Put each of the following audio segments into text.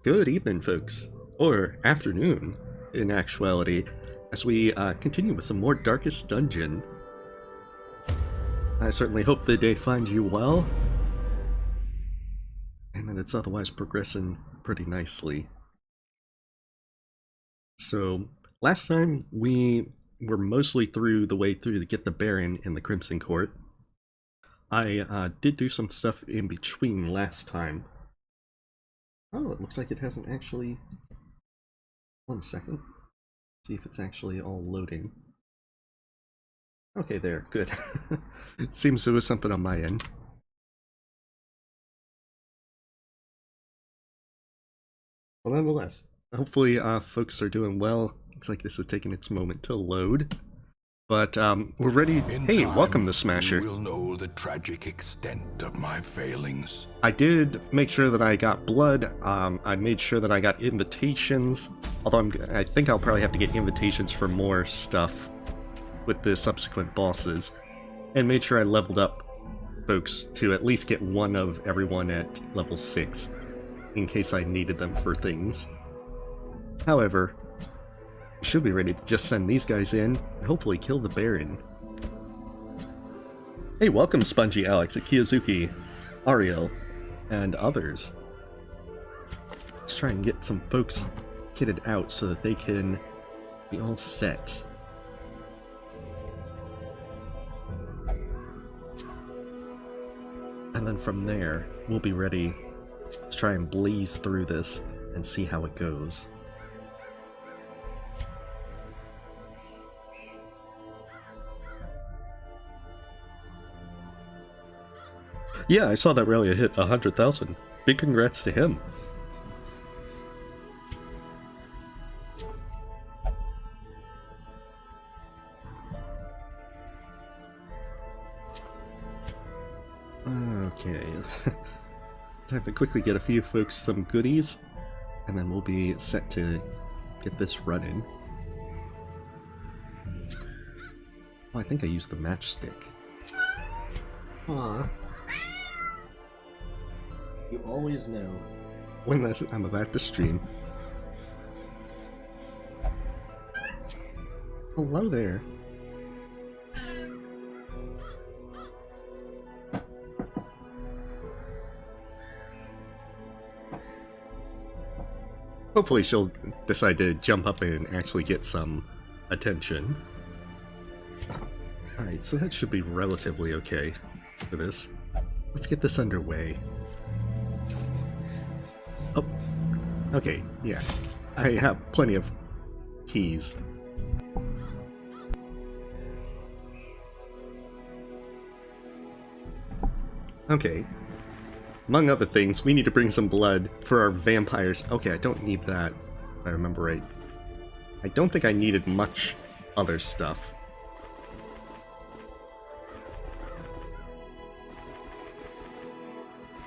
Good evening, folks, or afternoon, in actuality, as we continue with some more Darkest Dungeon. I certainly hope the day finds you well, and that it's otherwise progressing pretty nicely. So, last time we were mostly through the way through to get the Baron in the Crimson Court. I did do some stuff in between last time. Oh, it looks like it hasn't actually... One second. See if it's actually all loading. Okay, there. Good. It seems there was something on my end. Well, nonetheless, hopefully folks are doing well. Looks like this is taking its moment to load. But we're ready. Hey, welcome to Smasher. You will know the tragic extent of my failings. I did make sure that I got blood. I made sure that I got invitations. Although I think I'll probably have to get invitations for more stuff with the subsequent bosses. And made sure I leveled up folks to at least get one of everyone at level 6. In case I needed them for things. However, we should be ready to just send these guys in and hopefully kill the Baron. Hey, welcome Spongy Alex, Akizuki, Ariel, and others. Let's try and get some folks kitted out so that they can be all set. And then from there, we'll be ready to try and blaze through this and see how it goes. Yeah, I saw that Relia hit 100,000. Big congrats to him. Okay. Time to quickly get a few folks some goodies, and then we'll be set to get this running. Oh, I think I used the matchstick. Aww. You always know when I'm about to stream. Hello there. Hopefully she'll decide to jump up and actually get some attention. Alright, so that should be relatively okay for this. Let's get this underway. Oh, okay, yeah. I have plenty of keys. Okay. Among other things, we need to bring some blood for our vampires. Okay, I don't need that, if I remember right. I don't think I needed much other stuff.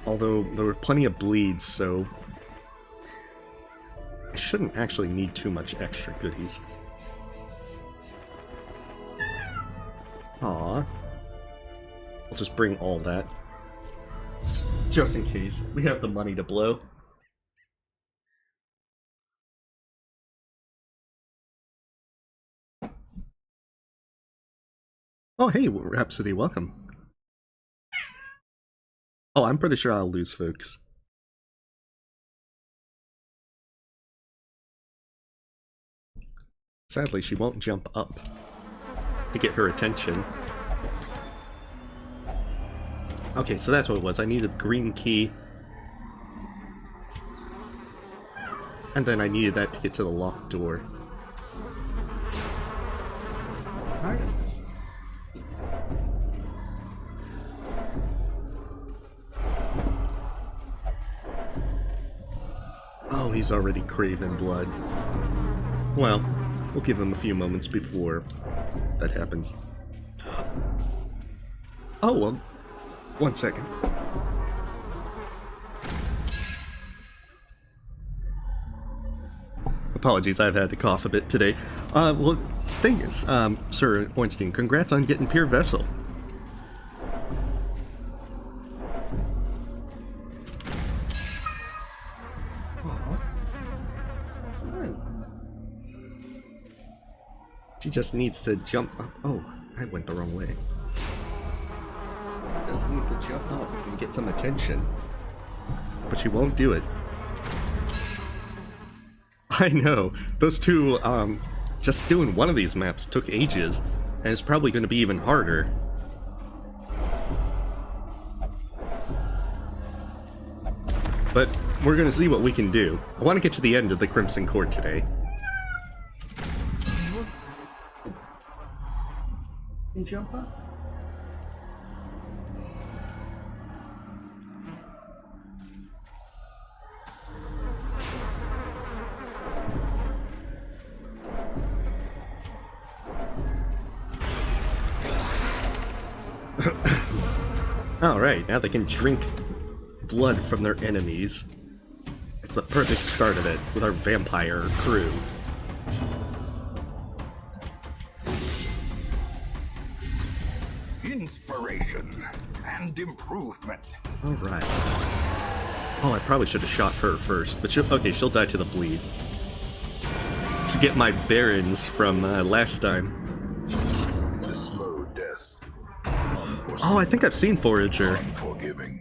Although there were plenty of bleeds, so I shouldn't actually need too much extra goodies. Aww. I'll just bring all that. Just in case. We have the money to blow. Oh hey, Rhapsody, welcome. Oh, I'm pretty sure I'll lose, folks. Sadly, she won't jump up to get her attention. Okay, so that's what it was. I needed the green key. And then I needed that to get to the locked door. Alright. Oh, he's already craving blood. Well, we'll give him a few moments before that happens. Oh, well, one second. Apologies, I've had to cough a bit today. Well, thing is, Sir Ornstein, congrats on getting Pure Vessel. Aww. just needs to jump up. Oh, I went the wrong way. Just needs to jump up and get some attention. But she won't do it. I know. Those two, just doing one of these maps took ages, and it's probably going to be even harder. But we're going to see what we can do. I want to get to the end of the Crimson Court today. Can you jump up? Alright, now they can drink blood from their enemies. It's the perfect start of it with our vampire crew. Inspiration and improvement. Alright. Oh, I probably should have shot her first, but she'll die to the bleed. To get my bearings from last time. The slow death. Oh, I think I've seen Forager. Unforgiving.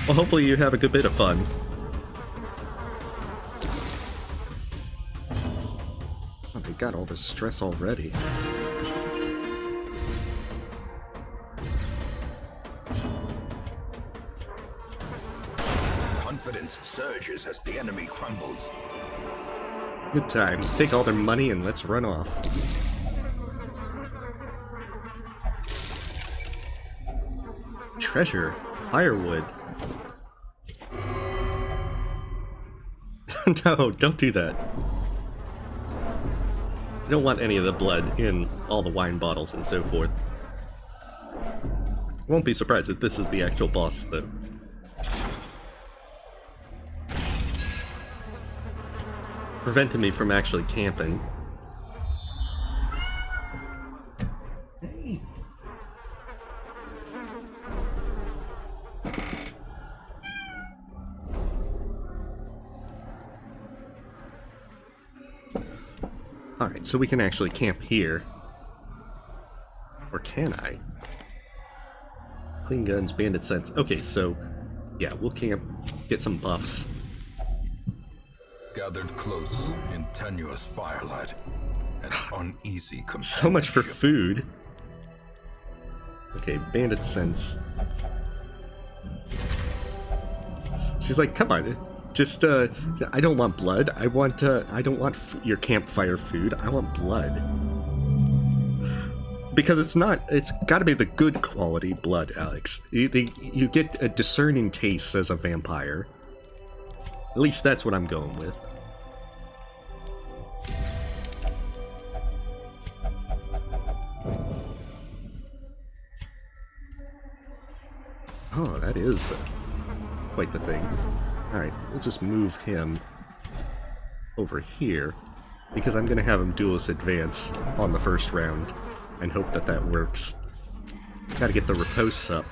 Well, hopefully you have a good bit of fun. Oh, they got all this stress already. Confidence surges as the enemy crumbles. Good times. Take all their money and let's run off. Treasure. Firewood. No, don't do that. I don't want any of the blood in all the wine bottles and so forth. Won't be surprised if this is the actual boss, though. Prevented me from actually camping. Hey. Alright, so we can actually camp here. Or can I? Clean guns, bandit sense. Okay, so yeah, we'll camp, get some buffs. Gathered close in tenuous firelight and uneasy companionship. So much for food. Okay, bandit sense. She's like, come on, just I don't want blood. I don't want your campfire food. I want blood. Because it's got to be the good quality blood, Alex. You get a discerning taste as a vampire. At least that's what I'm going with. Oh, that is quite the thing. Alright, we'll just move him over here, because I'm going to have him duelist advance on the first round, and hope that that works. Gotta get the riposte up.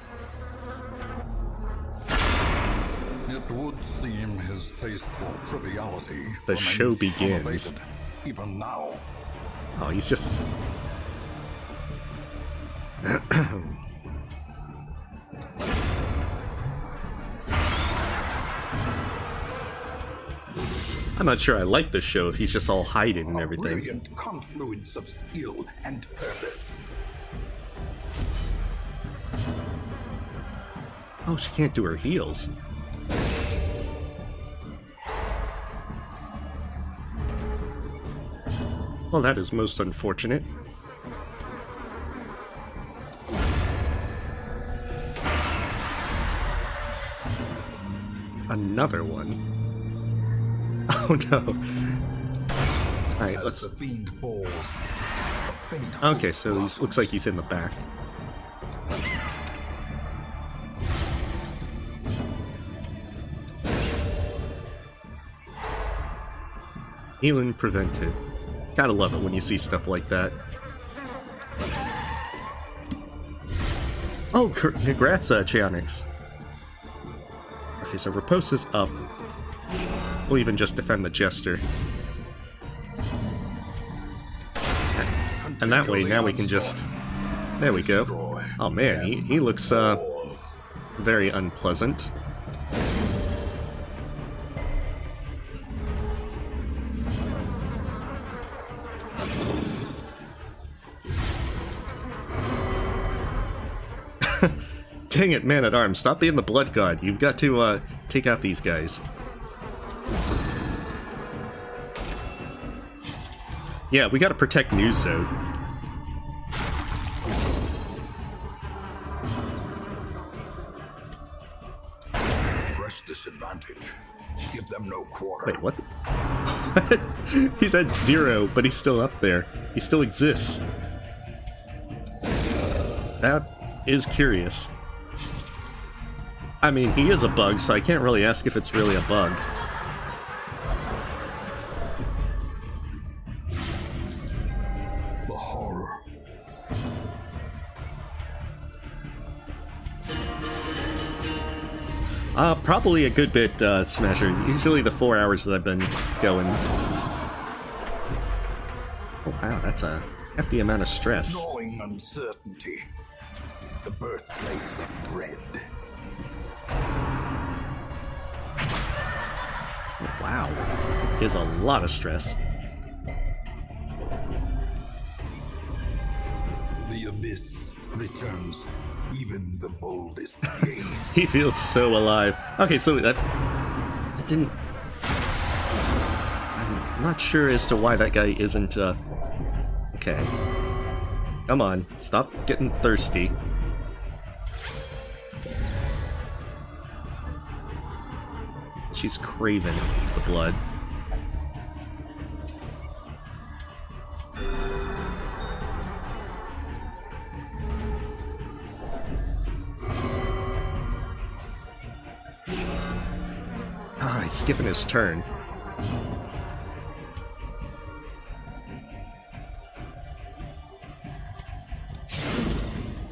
It would seem his taste for triviality The show remains begins. unabated, even now. Oh, he's just... I'm not sure I like this show if he's just all hiding and A everything. brilliant confluence of skill and purpose. Oh, she can't do her heals. Well, that is most unfortunate. Another one. Oh no. Alright, let's... The fiend falls. A faint Okay, hope so he looks blossoms. like he's in the back. Healing prevented. Gotta love it when you see stuff like that. Oh, congrats, Chionyx. Okay, so riposte is up. We'll even just defend the Jester. And that way, now we can just... There we go. Oh man, he looks, very unpleasant. Dang it, Man-at-Arms, stop being the blood god. You've got to, take out these guys. Yeah, we gotta protect News Zone. Press disadvantage. Give them no quarter. Wait, what? He's at 0, but he's still up there. He still exists. That is curious. I mean, he is a bug, so I can't really ask if it's really a bug. The horror. Probably a good bit, Smasher. Usually the 4 hours that I've been going. Oh wow, that's a hefty amount of stress. Gnawing uncertainty. The birthplace of dread. Wow, is a lot of stress. The abyss returns even the boldest gaze. He feels so alive. Okay, so that didn't... I'm not sure as to why that guy isn't, okay. Come on, stop getting thirsty. She's craving the blood. Ah, he's skipping his turn.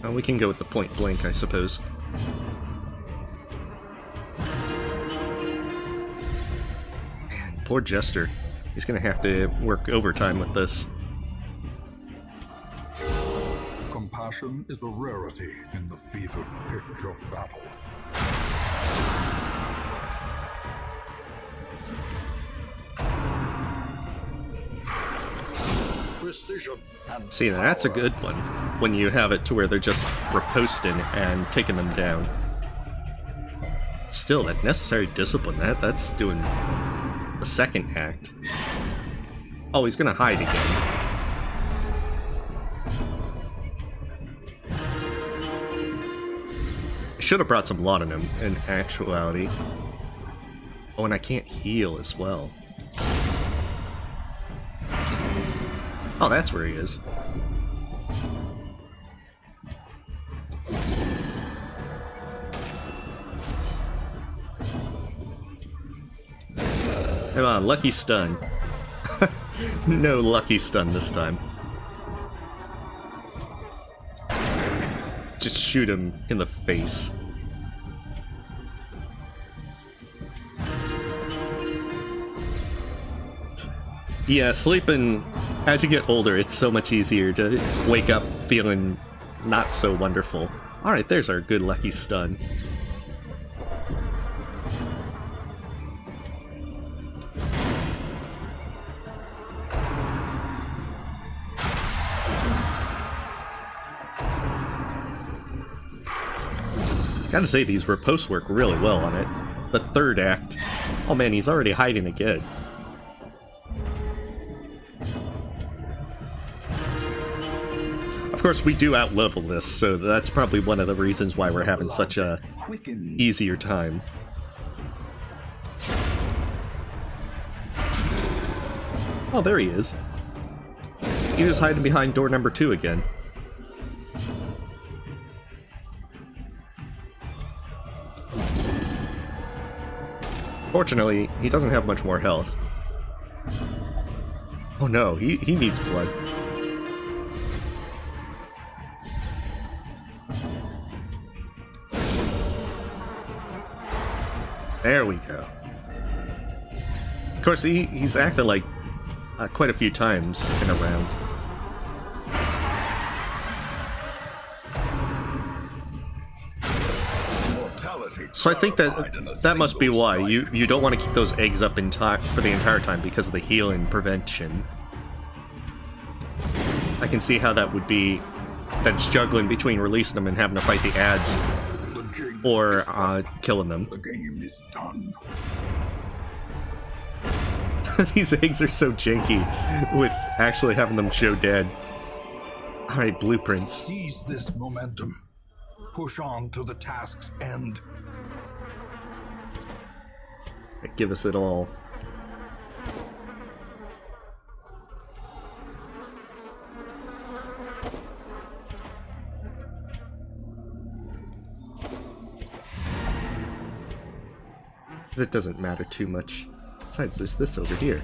Oh, we can go with the point blank, I suppose. Poor Jester. He's gonna have to work overtime with this. Compassion is a rarity in the fevered pitch of battle. Precision and See, now that's a good one, when you have it to where they're just riposting and taking them down. Still, that necessary discipline, that's doing the second act. Oh, he's gonna hide again. I should have brought some laudanum, in actuality. Oh, and I can't heal as well. Oh, that's where he is. Come on, lucky stun. No lucky stun this time. Just shoot him in the face. Yeah, sleeping, as you get older, it's so much easier to wake up feeling not so wonderful. Alright, there's our good lucky stun. Gotta say, these riposts work really well on it. The third act. Oh man, he's already hiding again. Of course, we do outlevel this, so that's probably one of the reasons why we're having such a easier time. Oh, there he is. He was hiding behind door number 2 again. Fortunately, he doesn't have much more health. Oh no, he needs blood. There we go. Of course, he's acted like quite a few times in a round. Fatality. So I think clarified in a that must be single why. strike. You don't want to keep those eggs up for the entire time because of the healing prevention. I can see how that would be. That's juggling between releasing them and having to fight the ads The jig or is up. killing them. The game is done. These eggs are so janky with actually having them show dead. Alright, blueprints. Seize this momentum. Push on to the task's end. Give us it all. It doesn't matter too much. Besides, there's this over here.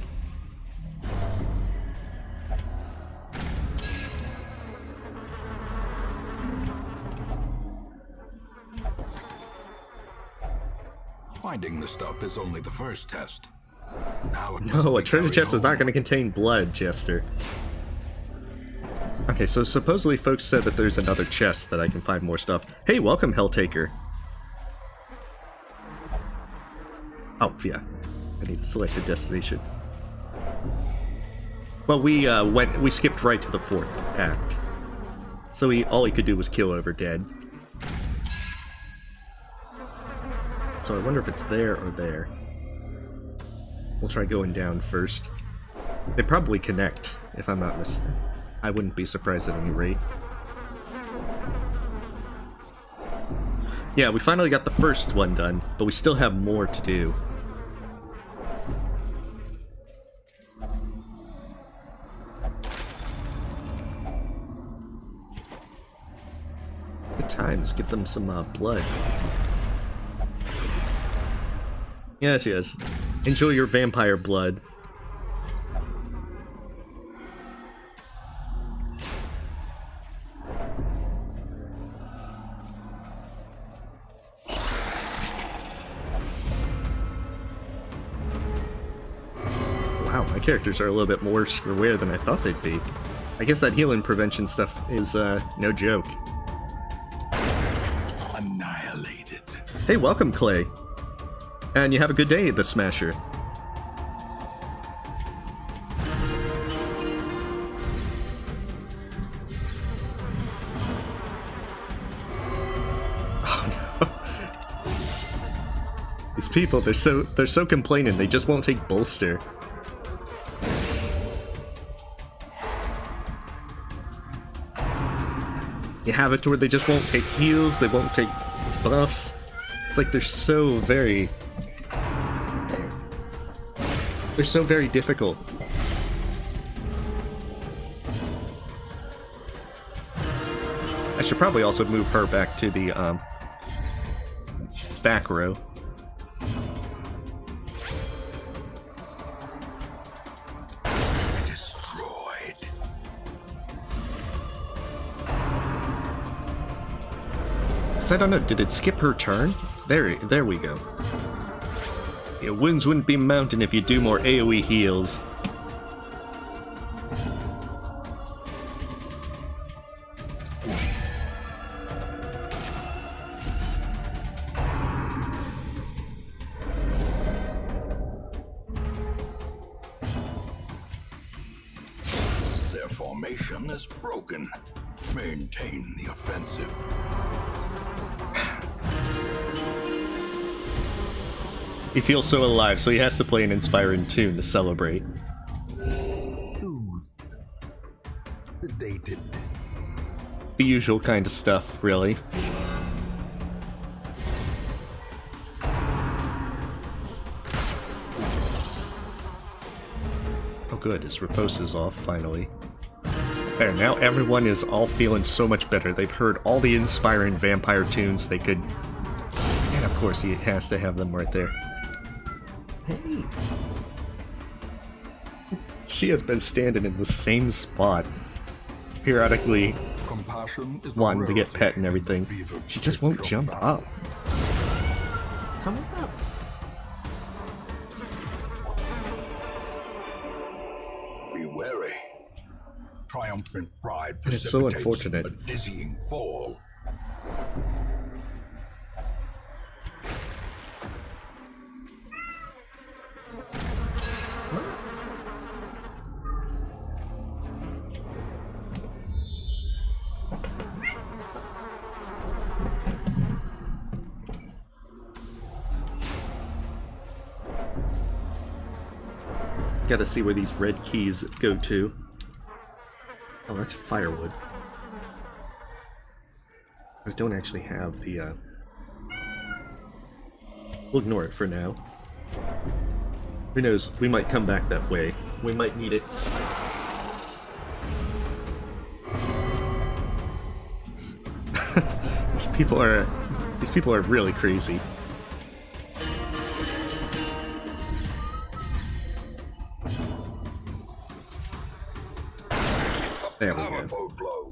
Finding the stuff is only the first test. Now it must No, a be treasure carried chest is not home. going to contain blood, Jester. Okay, so supposedly folks said that there's another chest that I can find more stuff. Hey, welcome, Helltaker. Oh, yeah. I need to select a destination. Well, we skipped right to the 4th act. So all he could do was kill over dead. So I wonder if it's there or there. We'll try going down first. They probably connect, if I'm not mistaken. I wouldn't be surprised at any rate. Yeah, we finally got the first one done, but we still have more to do. Good times, give them some blood. Yes, yes. Enjoy your vampire blood. Wow, my characters are a little bit worse for wear than I thought they'd be. I guess that healing prevention stuff is no joke. Annihilated. Hey, welcome, Clay. And you have a good day, the Smasher. Oh no. These people, they're so complaining, they just won't take bolster. You have it to where they just won't take heals, they won't take buffs. It's like they're so very difficult. I should probably also move her back to the back row. Destroyed. So I don't know, did it skip her turn? There we go. Your wounds wouldn't be mounting if you do more AoE heals. Their formation is broken. Maintain the offensive. He feels so alive, so he has to play an inspiring tune to celebrate. Soothed. Sedated. The usual kind of stuff, really. Oh good, his repose is off, finally. There, now everyone is all feeling so much better. They've heard all the inspiring vampire tunes they could... And of course he has to have them right there. Hey! She has been standing in the same spot, periodically Compassion is wanting to get rarity pet and in the everything. fever She just pitch won't of jump battle. up. Come up. Be wary. Triumphant pride And it's so precipitates unfortunate. a dizzying fall. Gotta see where these red keys go to. Oh, that's firewood. I don't actually have the, We'll ignore it for now. Who knows, we might come back that way. We might need it. These people are really crazy. There we go.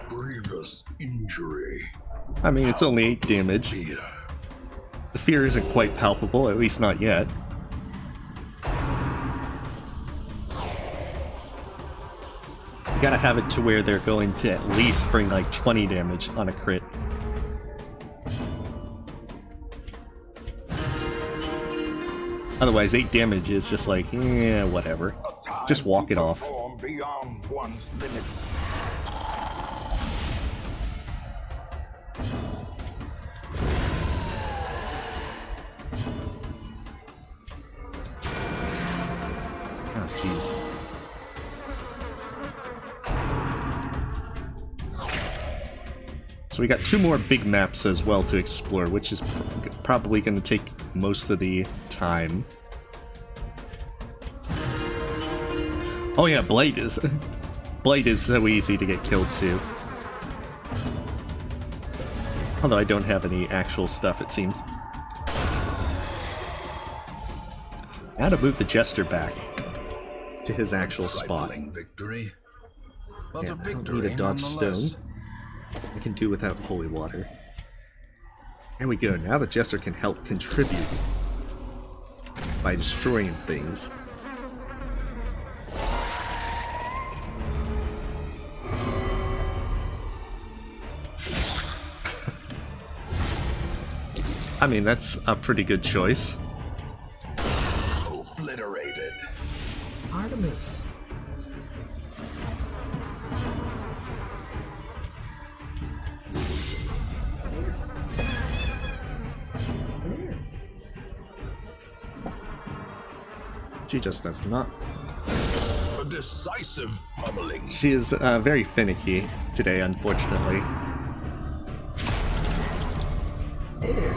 Grievous injury. I mean, it's only 8 damage. The fear isn't quite palpable, at least not yet. You gotta have it to where they're going to at least bring like 20 damage on a crit. Otherwise, 8 damage is just like, yeah, whatever. Just walk it off. Beyond one's limits. Oh, jeez. So we got 2 more big maps as well to explore, which is probably going to take most of the time. Oh yeah, Blade is so easy to get killed too. Although I don't have any actual stuff, it seems. Now to move the Jester back to his actual spot. Victory, but Yeah, a I don't victory need a dodge stone. nonetheless. I can do without holy water. There we go, now the Jester can help contribute by destroying things. I mean, that's a pretty good choice. Obliterated. Artemis. She just does not. A decisive pummeling. She is very finicky today, unfortunately. Hey there.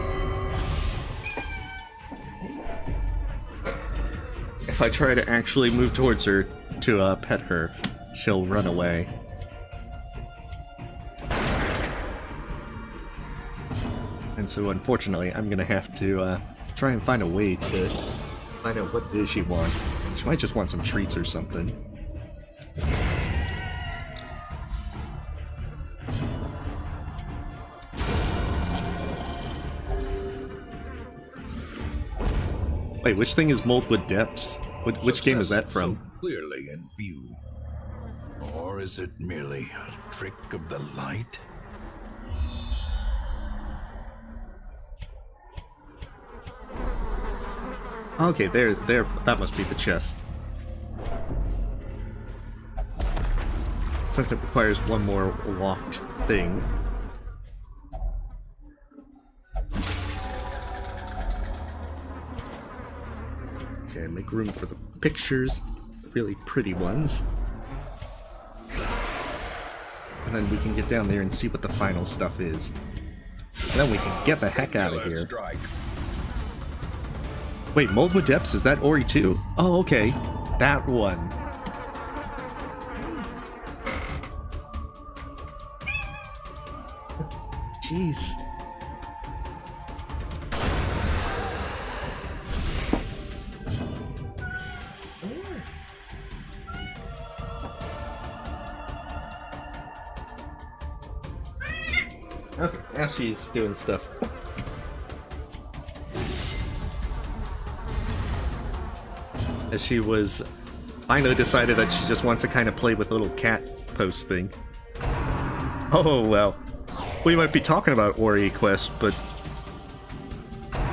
If I try to actually move towards her to pet her, she'll run away. And so unfortunately, I'm gonna have to try and find a way to find out what it is she wants. She might just want some treats or something. Wait, which thing is Moldwood Depths? Which game is that from? So clearly in view. Or is it merely a trick of the light? Okay, there, that must be the chest. Since it requires one more locked thing. Okay, make room for the pictures, the really pretty ones. And then we can get down there and see what the final stuff is. And then we can get the heck out of here. Wait, Moldwood Depths, is that Ori 2? Oh, okay. That one. Jeez. Okay, now she's doing stuff. As she was finally decided that she just wants to kind of play with the little cat post thing. Oh well, we might be talking about Ori Quest, but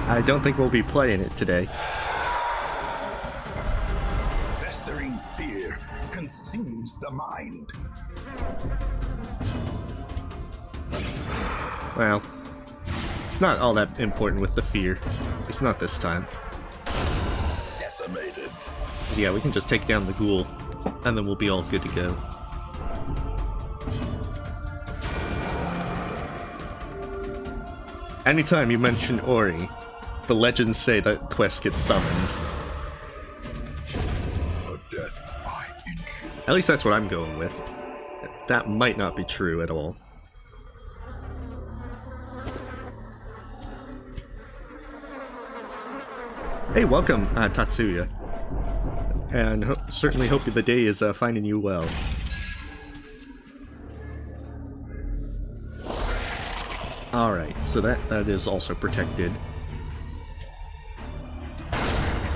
I don't think we'll be playing it today. Festering fear consumes the mind. Well, it's not all that important with the fear. It's not this time. Decimated. So yeah, we can just take down the ghoul, and then we'll be all good to go. Anytime you mention Ori, the legends say that quest gets summoned. A death by inches. At least that's what I'm going with. That might not be true at all. Hey, welcome, Tatsuya. And certainly hope the day is finding you well. Alright, so that is also protected.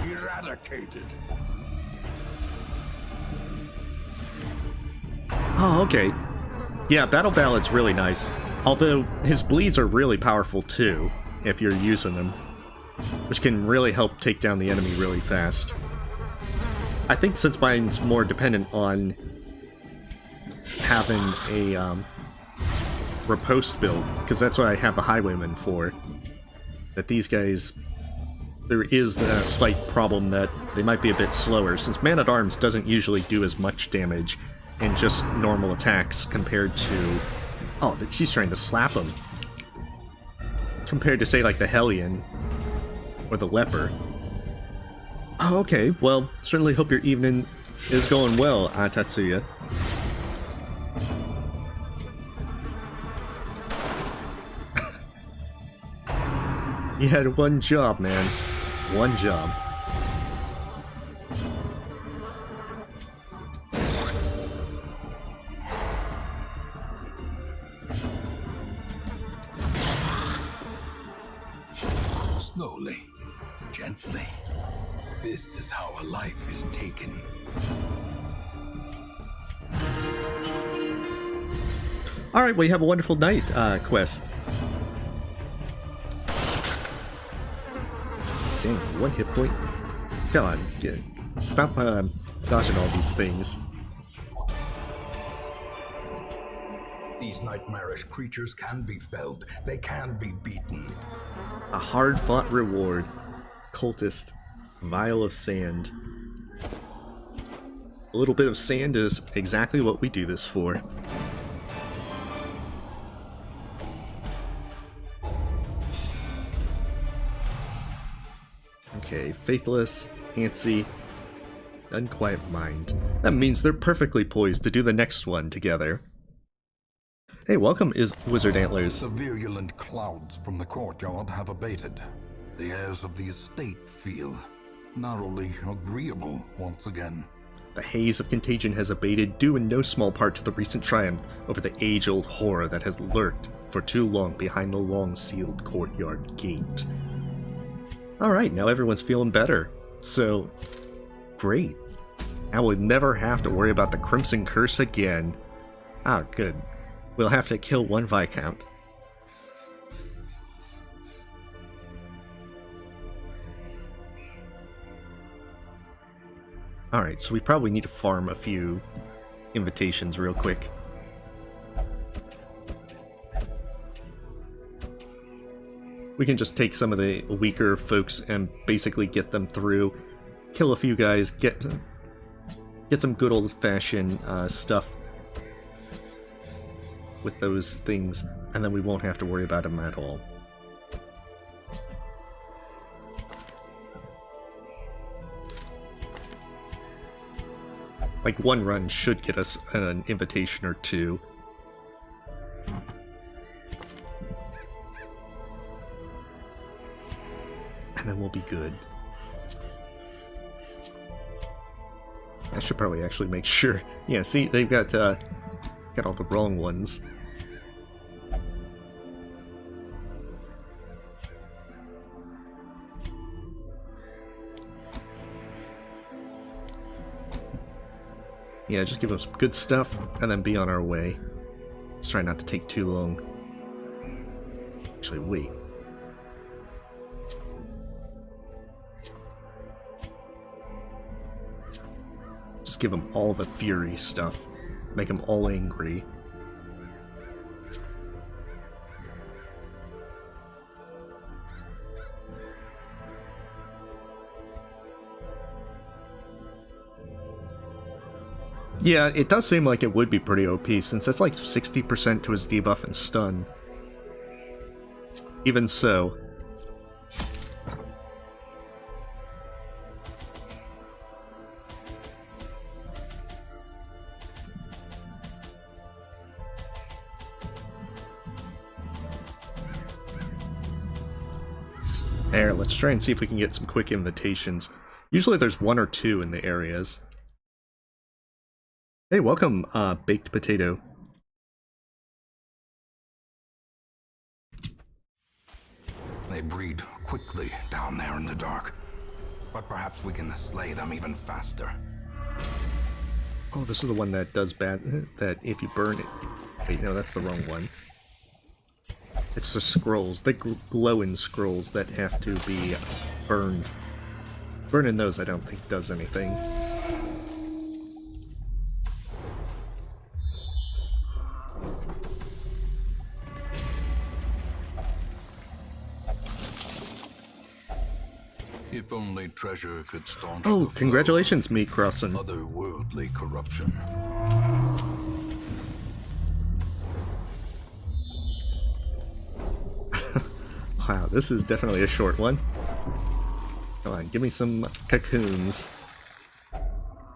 Eradicated. Oh, okay. Yeah, Battle Ballad's really nice. Although, his bleeds are really powerful too, if you're using them. Which can really help take down the enemy really fast. I think since mine's more dependent on having a riposte build, because that's what I have the Highwayman for, that these guys, there is the slight problem that they might be a bit slower, since Man-at-Arms doesn't usually do as much damage in just normal attacks compared to... Oh, she's trying to slap him. Compared to, say, like the Hellion or the Leper. Oh, okay. Well, certainly hope your evening is going well, Tatsuya. You had one job, man. One job. Slowly, gently. This is how a life is taken. Alright, well, you have a wonderful night, quest. Dang, one hit point. Come on, stop dodging all these things. These nightmarish creatures can be felled. They can be beaten. A hard-fought reward. Cultist. Vial of sand. A little bit of sand is exactly what we do this for. Okay, Faithless, Antsy, Unquiet Mind. That means they're perfectly poised to do the next one together. Hey, welcome, Wizard Antlers. The virulent clouds from the courtyard have abated. The airs of the estate feel narrowly agreeable once again. The haze of contagion has abated, due in no small part to the recent triumph over the age-old horror that has lurked for too long behind the long-sealed courtyard gate. Alright, now everyone's feeling better. So, great. I will never have to worry about the Crimson Curse again. Ah, good. We'll have to kill one Viscount. Alright, so we probably need to farm a few invitations real quick. We can just take some of the weaker folks and basically get them through, kill a few guys, get some good old-fashioned stuff with those things, and then we won't have to worry about them at all. Like, one run should get us an invitation or two. And then we'll be good. I should probably actually make sure. Yeah, see, they've got all the wrong ones. Yeah, just give them some good stuff, and then be on our way. Let's try not to take too long. Actually, wait. Just give them all the fury stuff. Make them all angry. Yeah, it does seem like it would be pretty OP, since that's like 60% to his debuff and stun. Even so. There, let's try and see if we can get some quick invitations. Usually there's 1 or 2 in the areas. Hey, welcome, Baked Potato. They breed quickly down there in the dark. But perhaps we can slay them even faster. Oh, this is the one that does bad, that if you burn it... Wait, no, that's the wrong one. It's the scrolls, the glowing scrolls that have to be burned. Burning those I don't think does anything. If only treasure could staunch Oh, the congratulations, Meat Crossin'. flow of otherworldly corruption. Wow, this is definitely a short one. Come on, give me some cocoons.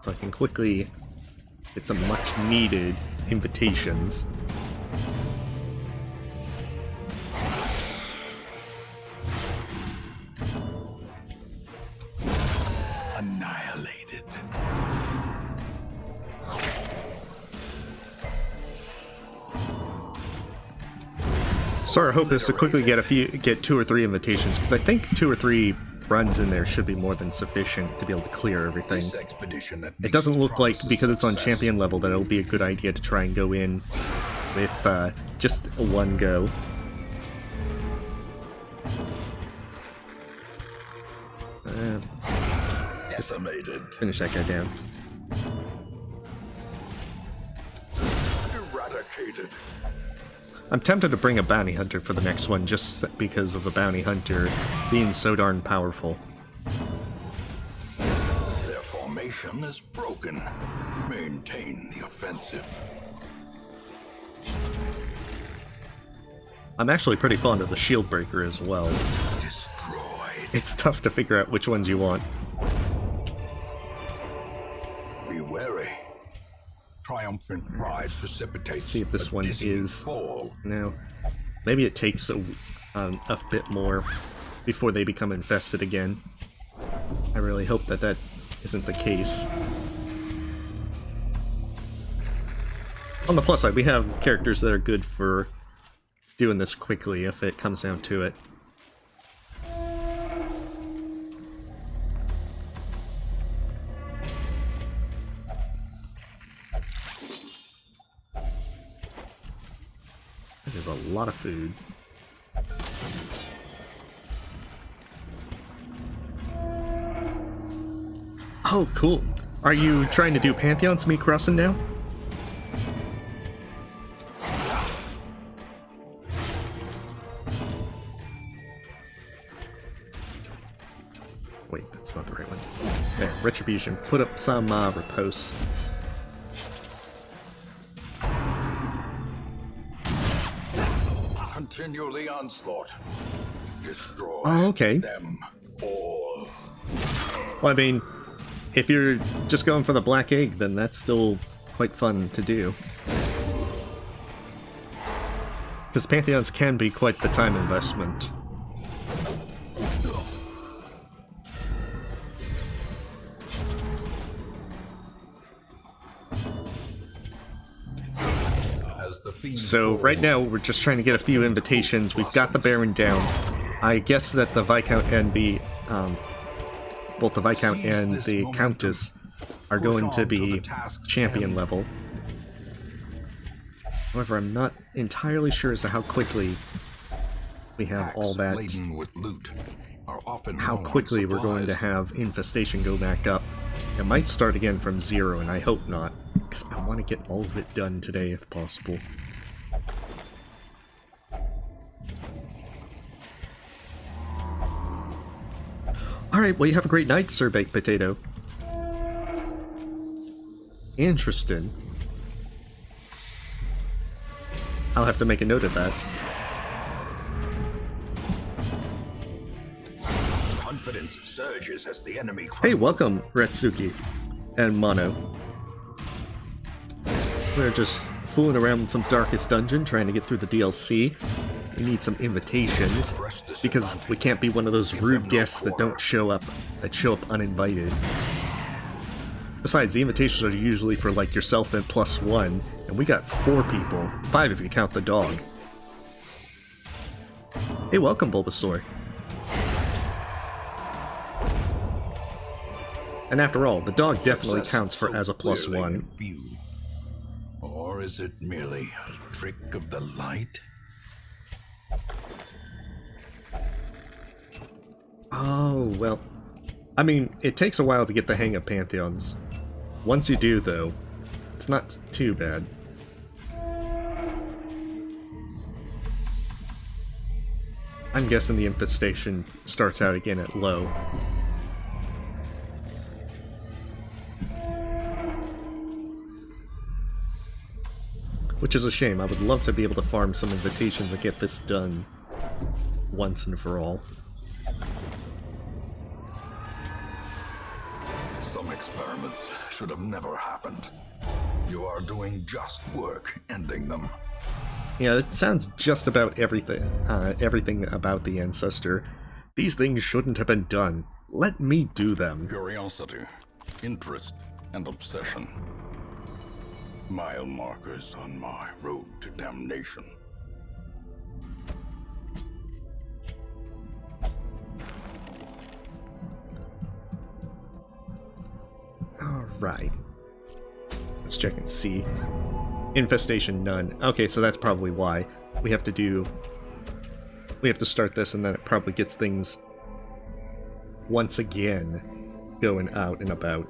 So I can quickly get some much needed invitations. Annihilated. So our hope is to quickly get 2 or 3 invitations, because I think 2 or 3 runs in there should be more than sufficient to be able to clear everything. This expedition at It doesn't least look like, promises because it's on success. champion level, that it'll be a good idea to try and go in with just one go. Decimated. Finish that guy down. Eradicated. I'm tempted to bring a bounty hunter for the next one, just because of the bounty hunter being so darn powerful. Their formation is broken. Maintain the offensive. I'm actually pretty fond of the shield breaker as well. Destroyed. It's tough to figure out which ones you want. Be wary. Triumphant pride precipitates See if this a one dizzying is... fall. No. Maybe it takes a bit more before they become infested again. I really hope that that isn't the case. On the plus side, we have characters that are good for doing this quickly if it comes down to it. There's a lot of food. Oh, cool. Are you trying to do Pantheons, Meat Crossin' now? Wait, that's not the right one. There, Retribution. Put up some riposte. Continue the onslaught. Destroy Oh, okay. them all. Well, I mean, if you're just going for the black egg, then that's still quite fun to do. Because Pantheons can be quite the time investment. So right now we're just trying to get a few invitations. We've got the Baron down. I guess that the Viscount and the both the Viscount and the Countess are going to be champion level. However, I'm not entirely sure as to how quickly we have all that. How quickly we're going to have infestation go back up. It might start again from 0, and I hope not, because I want to get all of it done today if possible. Alright, well you have a great night, Sir Baked Potato. Interesting. I'll have to make a note of that. Confidence surges as the enemy crumbles. Hey, welcome, Retsuki and Mono. We're just fooling around in some darkest dungeon, trying to get through the DLC. We need some invitations, because we can't be one of those rude guests that don't show up, uninvited. Besides, the invitations are usually for like yourself and +1, and we got 4 people. 5 if you count the dog. Hey, welcome, Bulbasaur. And after all, the dog definitely counts for as a +1. Or is it merely a trick of the light? Oh, well. I mean, it takes a while to get the hang of Pantheons. Once you do, though, it's not too bad. I'm guessing the infestation starts out again at low. Which is a shame. I would love to be able to farm some invitations and get this done once and for all. Some experiments should have never happened. You are doing just work ending them. Yeah, it sounds just about everything about the Ancestor. These things shouldn't have been done. Let me do them. Curiosity, interest, and obsession. Mile markers on my road to damnation. Alright. Let's check and see. Infestation none. Okay, so that's probably why. We have to start this, and then it probably gets things once again going out and about.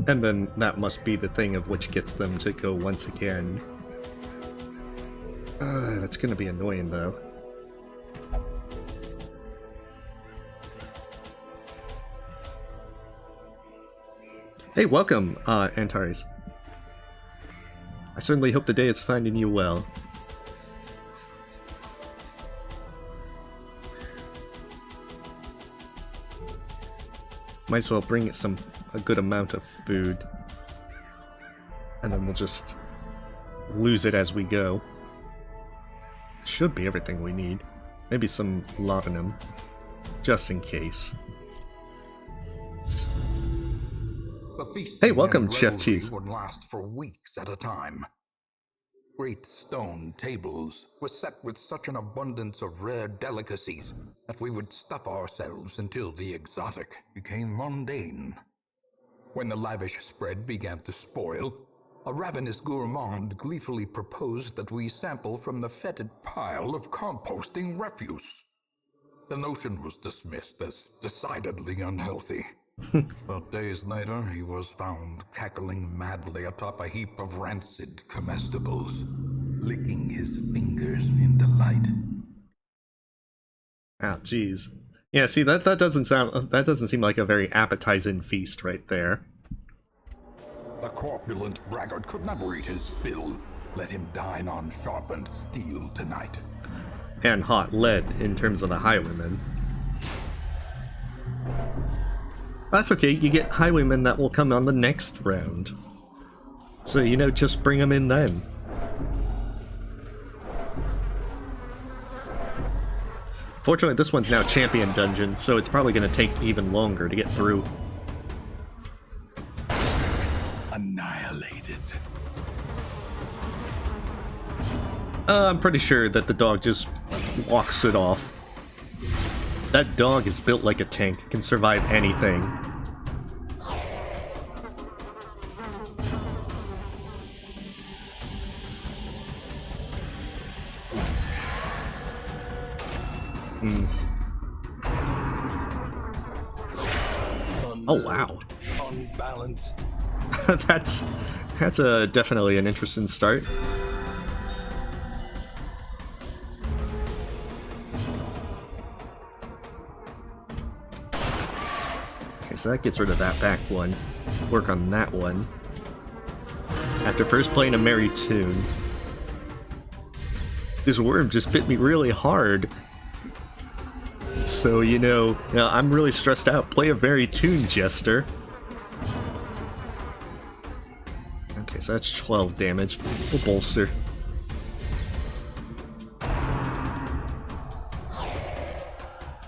And then that must be the thing of which gets them to go once again. That's gonna be annoying, though. Hey, welcome, Antares. I certainly hope the day is finding you well. Might as well bring a good amount of food. And then we'll just lose it as we go. Should be everything we need. Maybe some laudanum, just in case. Hey, welcome, Chef Cheese. Would last for weeks at a time. Great stone tables were set with such an abundance of rare delicacies that we would stuff ourselves until the exotic became mundane. When the lavish spread began to spoil, a ravenous gourmand gleefully proposed that we sample from the fetid pile of composting refuse. The notion was dismissed as decidedly unhealthy. But days later, he was found cackling madly atop a heap of rancid comestibles, licking his fingers in delight. Ah, jeez. Yeah, see, that doesn't seem like a very appetizing feast right there. The corpulent braggart could never eat his fill. Let him dine on sharpened steel tonight. And hot lead in terms of the highwaymen. That's okay, you get highwaymen that will come on the next round. So, you know, just bring them in then. Fortunately, this one's now Champion Dungeon, so it's probably going to take even longer to get through. Annihilated. I'm pretty sure that the dog just walks it off. That dog is built like a tank, can survive anything. Oh wow. Unbalanced. that's definitely an interesting start. so that gets rid of that back one. Work on that one. After first playing a merry tune. This worm just bit me really hard. So, you know, I'm really stressed out. Play a merry tune, Jester. Okay, so that's 12 damage. We'll bolster.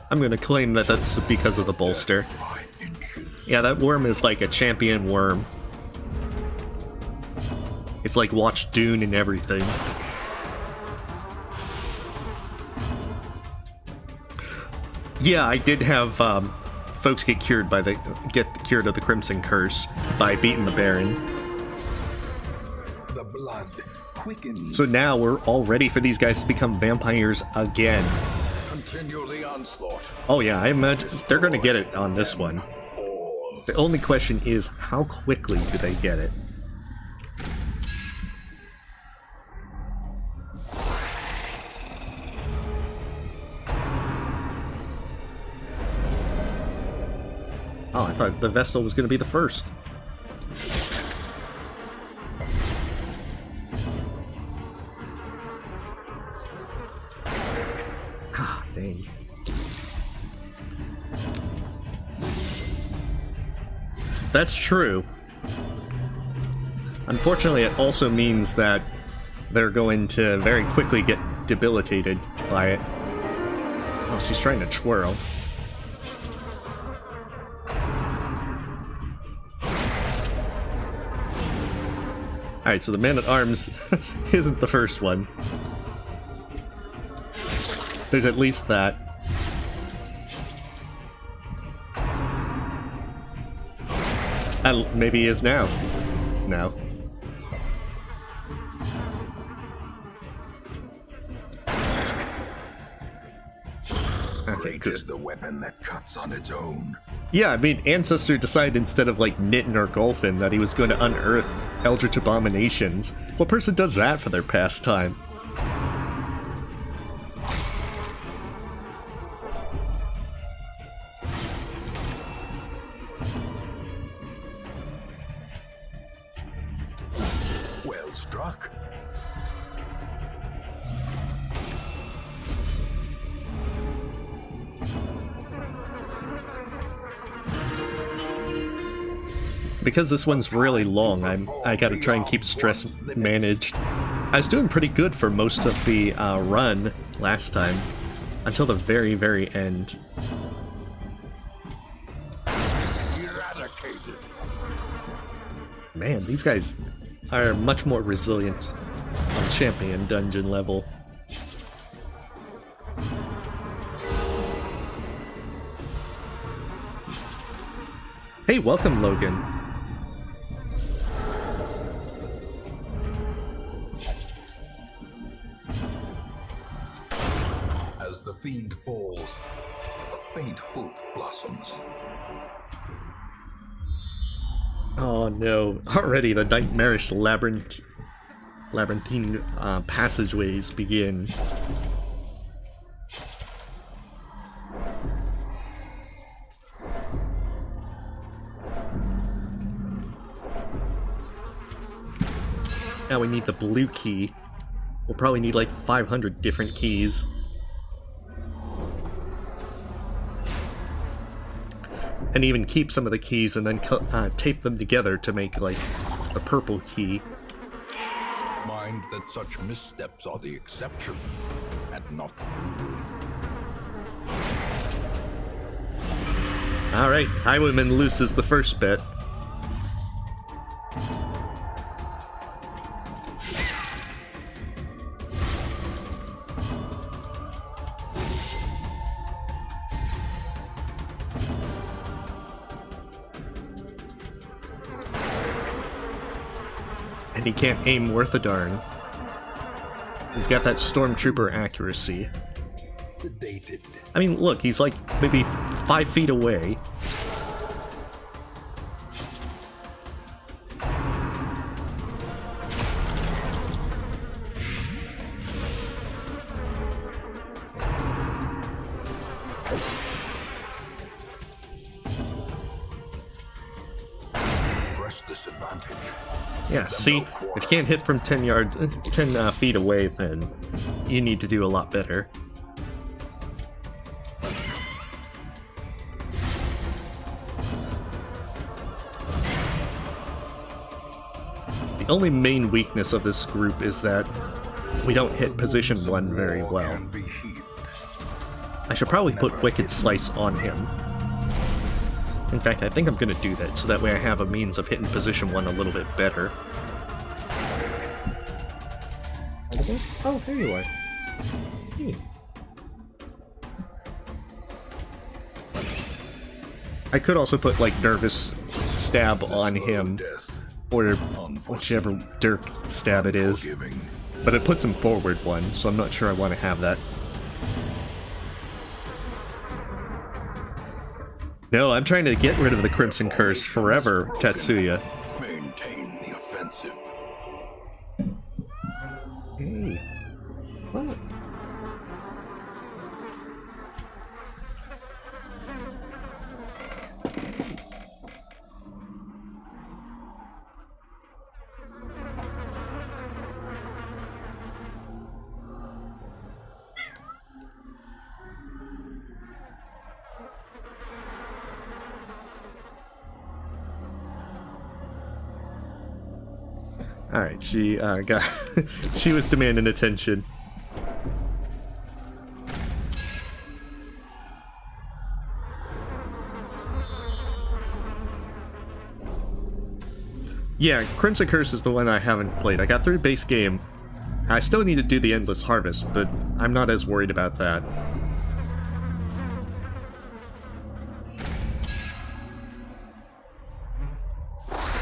I'm gonna claim that that's because of the bolster. Yeah, that worm is like a champion worm. It's like watch Dune and everything. Yeah, I did have folks get cured of the Crimson Curse by beating the Baron. The blood quickens. So now we're all ready for these guys to become vampires again. Continue the onslaught. Oh yeah, I imagine they're gonna get it on this one. The only question is, how quickly do they get it? Oh, I thought the Vestal was going to be the first. Ah, dang. That's true. Unfortunately, it also means that they're going to very quickly get debilitated by it. Oh, she's trying to twirl. Alright, so the man-at-arms isn't the first one. There's at least that. Maybe he is now. No. Okay, good. Is the weapon that cuts on its own. Yeah, I mean, Ancestor decided instead of, like, Knitting or Golfin that he was going to unearth Eldritch Abominations. What person does that for their pastime? Well struck. Because this one's really long, I gotta try and keep stress managed. I was doing pretty good for most of the run last time, until the very, very end. Eradicated. Man, these guys are much more resilient on champion dungeon level. Hey, welcome, Logan. As the fiend falls, a faint hope blossoms. Oh no, already the nightmarish labyrinthine passageways begin. Now we need the blue key. We'll probably need like 500 different keys. And even keep some of the keys and then tape them together to make, like, the purple key. Mind that such missteps are the exception, and not the rule. Alright, Highwayman loses the first bit. And he can't aim worth a darn. He's got that stormtrooper accuracy. Sedated. I mean, look, he's like maybe 5 feet away. Yeah, see, if you can't hit from 10 yards, 10 feet away, then you need to do a lot better. The only main weakness of this group is that we don't hit position 1 very well. I should probably put Wicked Slice on him. In fact, I think I'm gonna do that, so that way I have a means of hitting position 1 a little bit better. Oh, there you are. Hey. I could also put, like, Nervous Stab on him, or whichever Dirk Stab it is, but it puts him forward 1, so I'm not sure I want to have that. No, I'm trying to get rid of the Crimson Curse forever, Tatsuya. Maintain the offensive. Hey. What? Alright, she got she was demanding attention. Yeah, Crimson Curse is the one I haven't played. I got through base game. I still need to do the Endless Harvest, but I'm not as worried about that.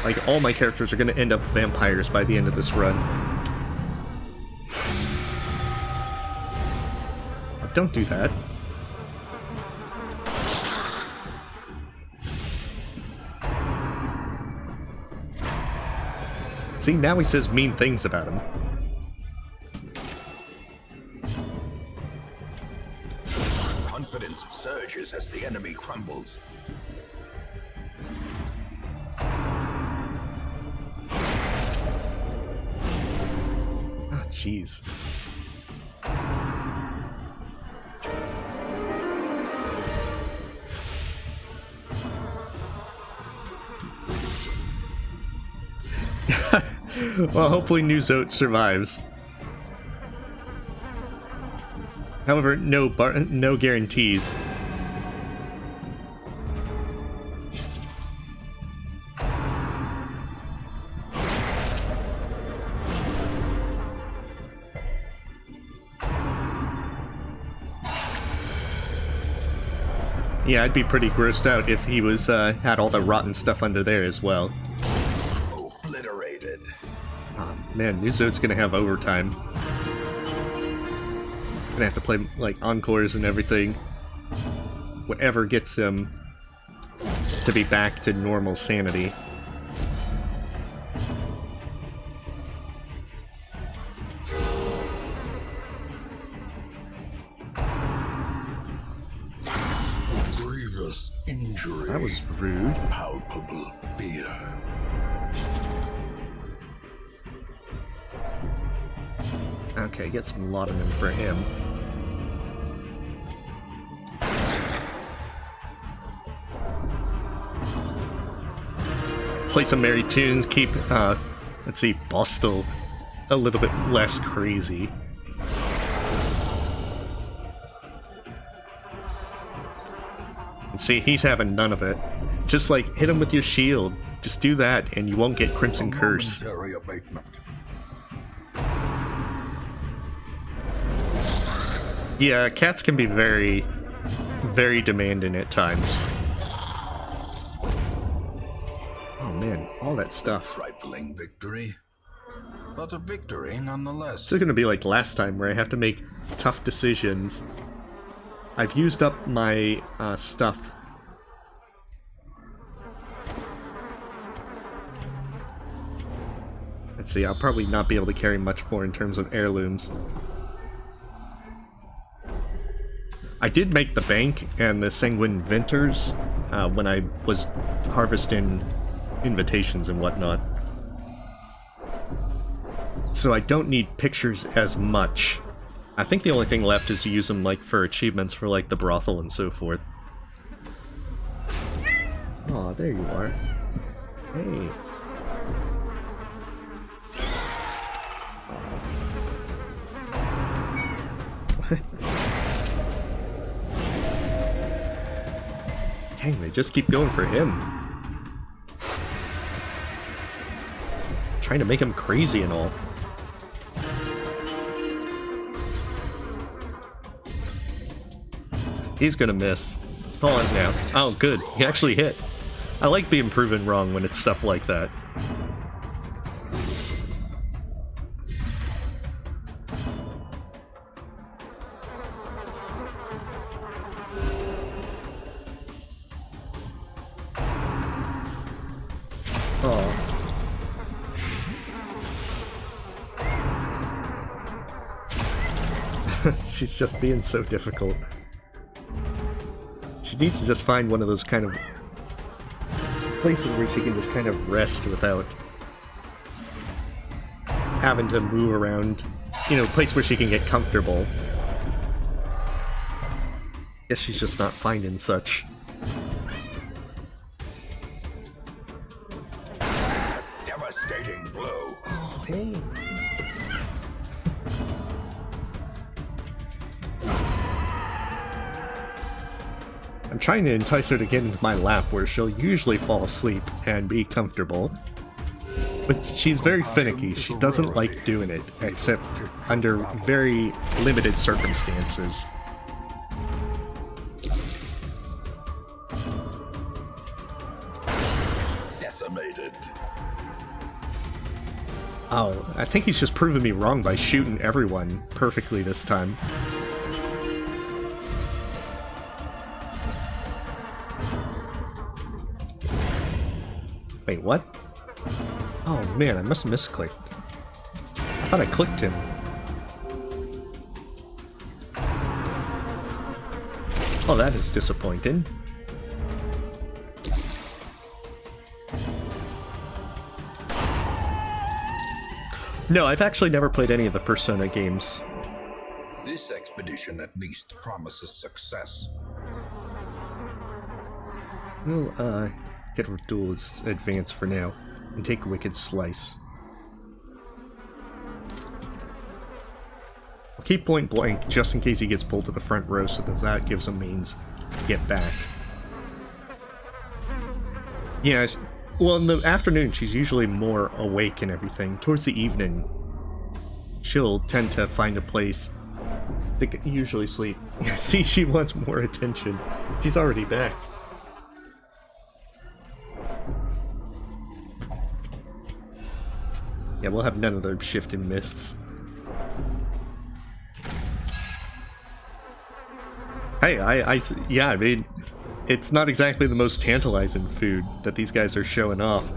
Like, all my characters are gonna end up vampires by the end of this run. Don't do that. See, now he says mean things about him. Confidence surges as the enemy crumbles. Ah, jeez. Well, hopefully New Zote survives. However, no guarantees. Yeah, I'd be pretty grossed out if he was had all the rotten stuff under there as well. Obliterated. Oh, man, New Zote's gonna have overtime. Gonna have to play like encores and everything. Whatever gets him to be back to normal sanity. Grievous injury. That was rude. Palpable fear. Okay, get some laudanum for him. Play some merry tunes, keep, let's see, Bostel a little bit less crazy. And see, he's having none of it. Just, like, hit him with your shield. Just do that, and you won't get Crimson Curse. Momentary abatement. Yeah, cats can be very, very demanding at times. Oh man, all that stuff. Trifling victory, but a victory nonetheless. This is gonna be like last time, where I have to make tough decisions. I've used up my stuff. Let's see, I'll probably not be able to carry much more in terms of heirlooms. I did make the bank and the Sanguine Venters when I was harvesting invitations and whatnot. so I don't need pictures as much. I think the only thing left is to use them like for achievements for like the brothel and so forth. Oh, there you are. Hey. What? Dang, they just keep going for him. Trying to make him crazy and all. He's gonna miss. Hold on now. Oh, good. He actually hit. I like being proven wrong when it's stuff like that. Oh. She's just being so difficult. She needs to just find one of those kind of places where she can just kind of rest without having to move around. You know, a place where she can get comfortable. Guess she's just not finding such. A devastating blow. Oh, hey. I'm trying to entice her to get into my lap where she'll usually fall asleep and be comfortable. But she's very finicky. She doesn't like doing it, except under very limited circumstances. Decimated. Oh, I think he's just proven me wrong by shooting everyone perfectly this time. Wait, what? Oh man, I must have misclicked. I thought I clicked him. Oh, that is disappointing. No, I've actually never played any of the Persona games. This expedition at least promises success. We'll, get Radul's advance for now, and take Wicked Slice. I'll keep Point Blank just in case he gets pulled to the front row, so that gives him means to get back. Yeah, well, in the afternoon she's usually more awake and everything. Towards the evening, she'll tend to find a place to usually sleep. See, she wants more attention. She's already back. Yeah, we'll have none of the shift and mists. Hey, yeah, I mean, it's not exactly the most tantalizing food that these guys are showing off.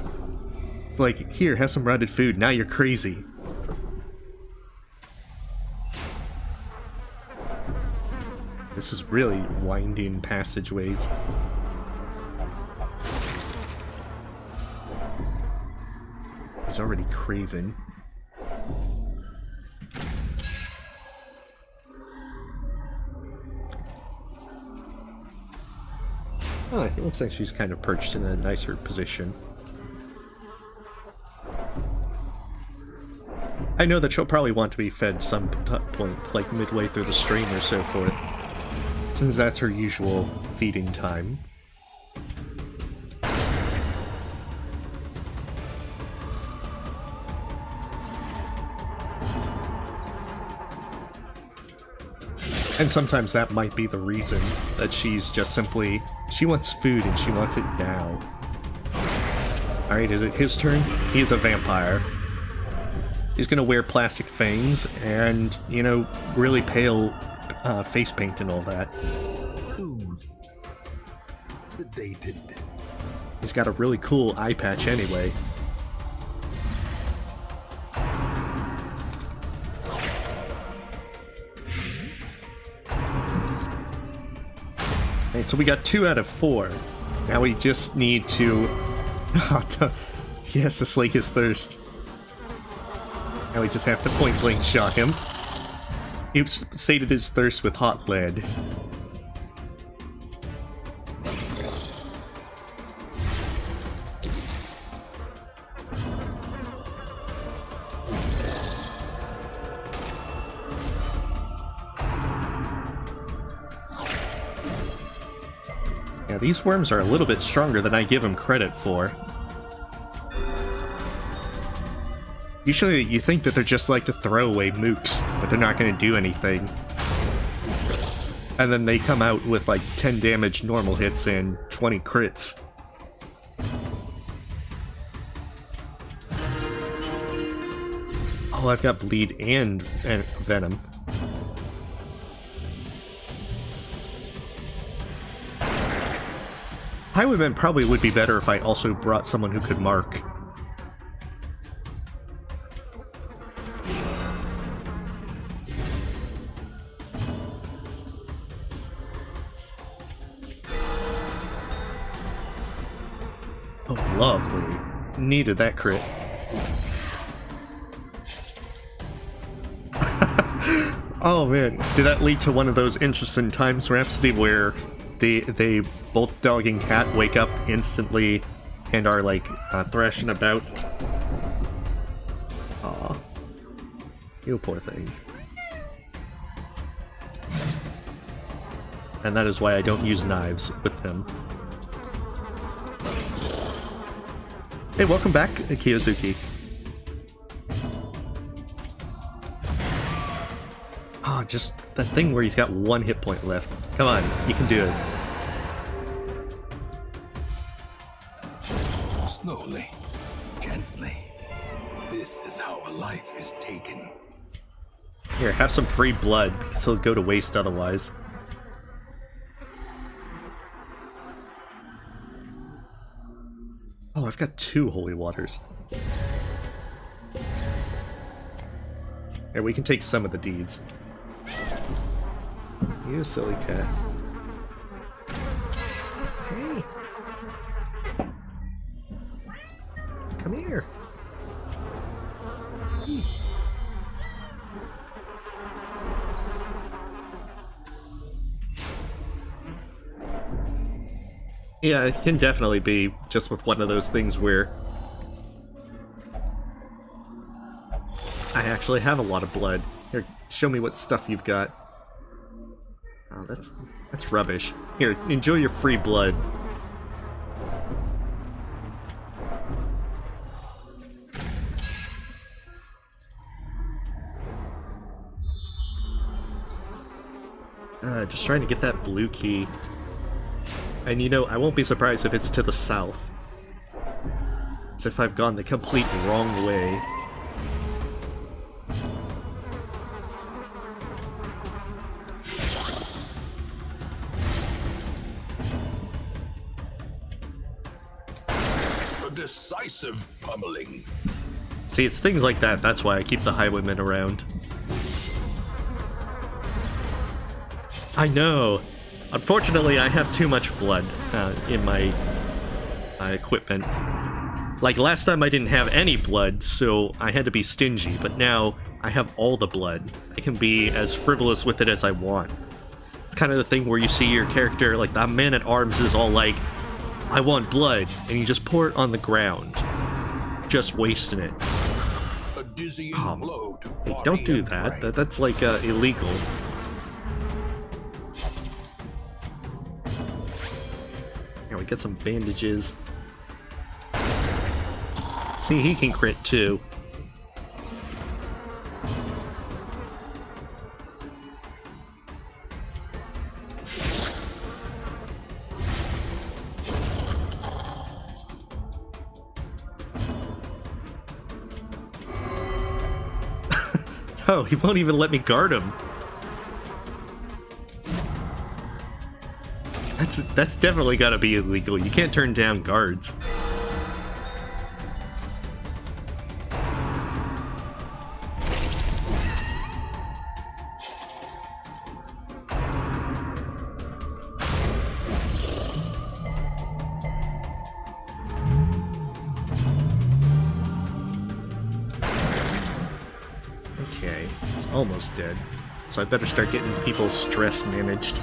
Like, here, have some rotted food, now you're crazy. This is really winding passageways. He's already craven. Oh, it looks like she's kind of perched in a nicer position. I know that she'll probably want to be fed some point, like midway through the stream or so forth, since that's her usual feeding time. And sometimes that might be the reason that she's just simply... She wants food and she wants it now. Alright, is it his turn? He is a vampire. He's gonna wear plastic fangs and, you know, really pale face paint and all that. Soothed. Sedated. He's got a really cool eye patch anyway. Alright, so we got 2 out of 4. Now we just need to... He has to slake his thirst. Now we just have to point blank shot him. He sated his thirst with hot lead. Yeah, these worms are a little bit stronger than I give them credit for. Usually you think that they're just like the throwaway mooks, that they're not going to do anything. And then they come out with like 10 damage normal hits and 20 crits. Oh, I've got bleed and venom. Highwaymen probably would be better if I also brought someone who could mark. Oh, lovely. Needed that crit. Oh man, did that lead to one of those interesting times, Rhapsody, where they both dog and cat wake up instantly and are like thrashing about? Aw. You poor thing. And that is why I don't use knives with him. Hey, welcome back, Kiyozuki. Oh, just that thing where he's got 1 hit point left. Come on, you can do it. Slowly, gently. This is how a life is taken. Here, have some free blood, because it'll go to waste otherwise. Oh, I've got 2 holy waters. Here, we can take some of the deeds. You silly cat. Hey! Come here! Yeah, it can definitely be just with one of those things where I actually have a lot of blood. Here, show me what stuff you've got. Oh, that's rubbish. Here, enjoy your free blood. Just trying to get that blue key. And you know, I won't be surprised if it's to the south. As if I've gone the complete wrong way. A decisive pummeling. See, it's things like that. That's why I keep the highwaymen around. I know. Unfortunately, I have too much blood in my equipment. Like, last time I didn't have any blood, so I had to be stingy, but now I have all the blood. I can be as frivolous with it as I want. It's kind of the thing where you see your character, like, the man-at-arms is all like, I want blood, and you just pour it on the ground. Just wasting it. A dizzying blow to Hey, body don't do and that. brain. That's like, illegal. Here, we get some bandages. See, he can crit too. Oh, he won't even let me guard him. That's definitely gotta be illegal. You can't turn down guards. almost dead. So I better start getting people's stress managed.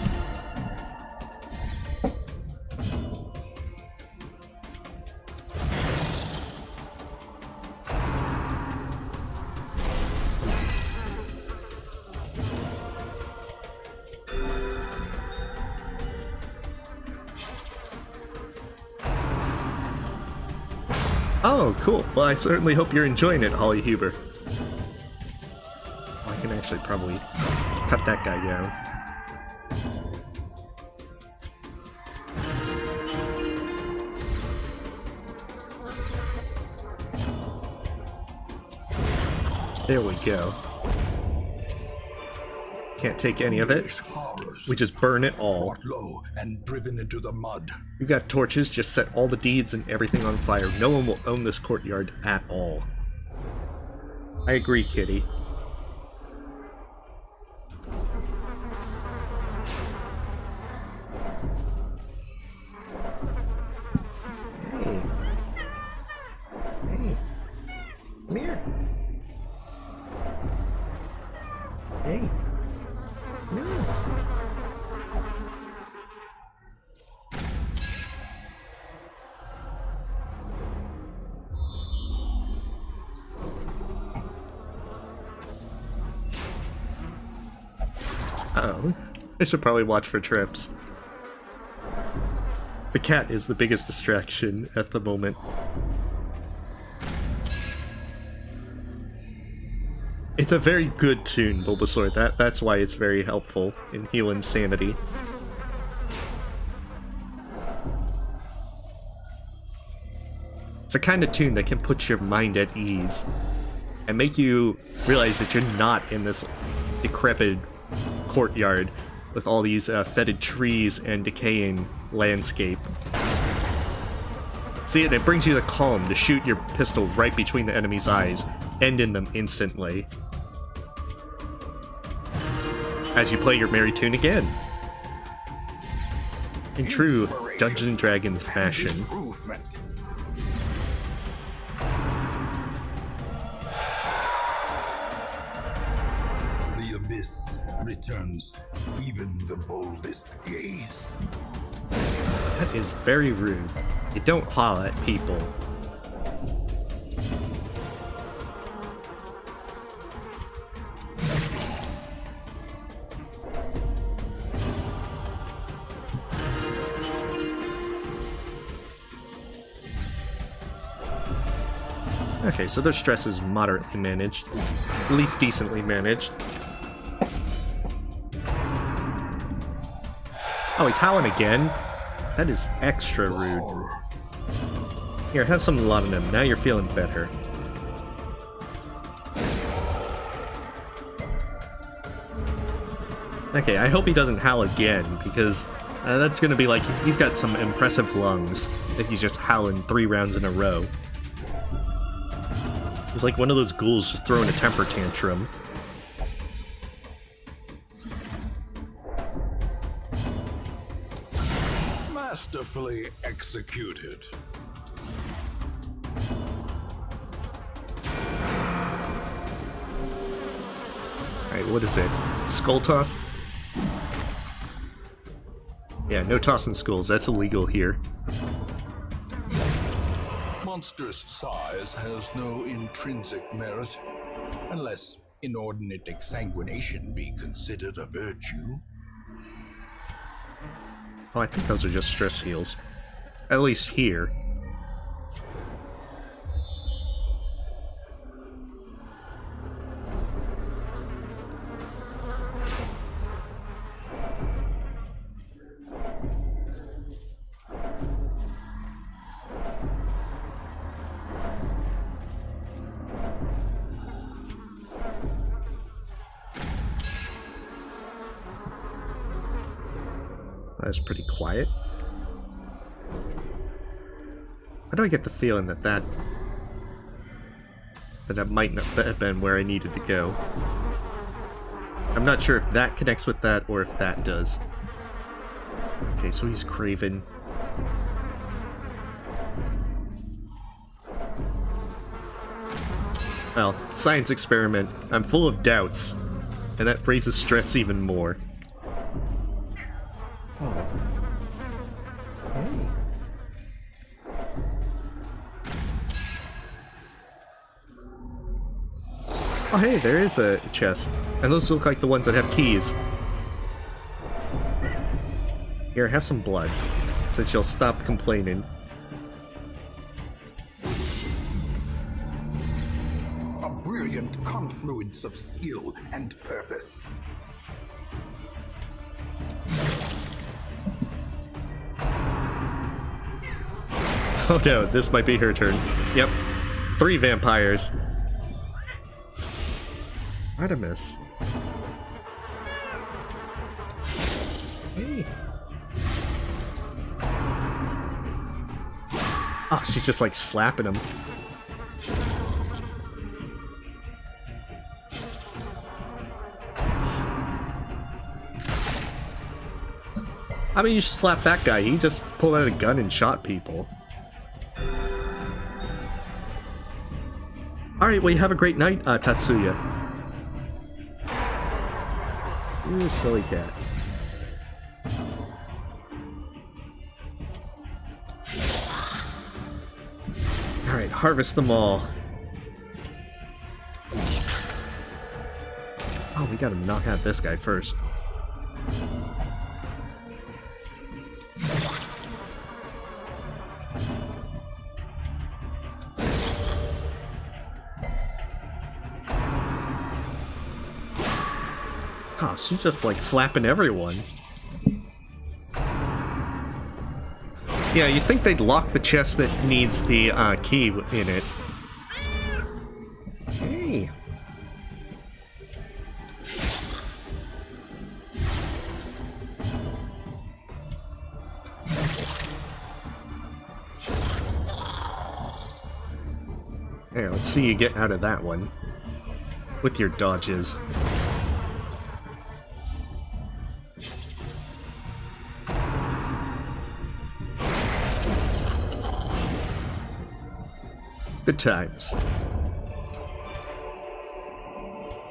Oh, cool. Well, I certainly hope you're enjoying it, Holly Huber. I can actually probably cut that guy down. There we go. Can't take any of it. We just burn it all. Brought low and driven into the mud. You got torches, just set all the deeds and everything on fire. No one will own this courtyard at all. I agree, Kitty. Hey. Hey. Come here. Hey. Come here. Oh, I should probably watch for trips. The cat is the biggest distraction at the moment. It's a very good tune, Bulbasaur. That's why it's very helpful in healing sanity. It's a kind of tune that can put your mind at ease and make you realize that you're not in this decrepit courtyard with all these fetid trees and decaying landscape. See, it brings you the calm to shoot your pistol right between the enemy's eyes, ending them instantly. As you play your merry tune again. In true Dungeons & Dragons fashion. The abyss returns even the boldest gaze. That is very rude. You don't holler at people. Okay, so their stress is moderately managed. At least decently managed. Oh, he's howling again? That is extra rude. Here, have some laudanum. Now you're feeling better. Okay, I hope he doesn't howl again, because that's gonna be like, he's got some impressive lungs if he's just howling 3 rounds in a row. He's like one of those ghouls just throwing a temper tantrum. Masterfully executed. Alright, what is it? Skull toss? Yeah, no tossing skulls. That's illegal here. Monstrous size has no intrinsic merit, unless inordinate exsanguination be considered a virtue. Oh, I think those are just stress heals. At least here. That's pretty quiet. Why do I get the feeling that that might not have been where I needed to go? I'm not sure if that connects with that or if that does. Okay, so he's craven. Well, science experiment. I'm full of doubts. And that raises stress even more. Oh. Hey. Oh hey, there is a chest. And those look like the ones that have keys. Here, have some blood. So that you'll stop complaining. A brilliant confluence of skill and purpose. Oh no, this might be her turn. Yep. 3 vampires. Artemis. Hey. Oh, she's just like slapping him. I mean, you should slap that guy. He just pulled out a gun and shot people. Alright, well, you have a great night, Tatsuya. You silly cat. Alright, harvest them all. Oh, we gotta knock out this guy first. Oh, she's just like slapping everyone. Yeah, you'd think they'd lock the chest that needs the key in it. Hey. There, let's see you get out of that one. With your dodges. Good times.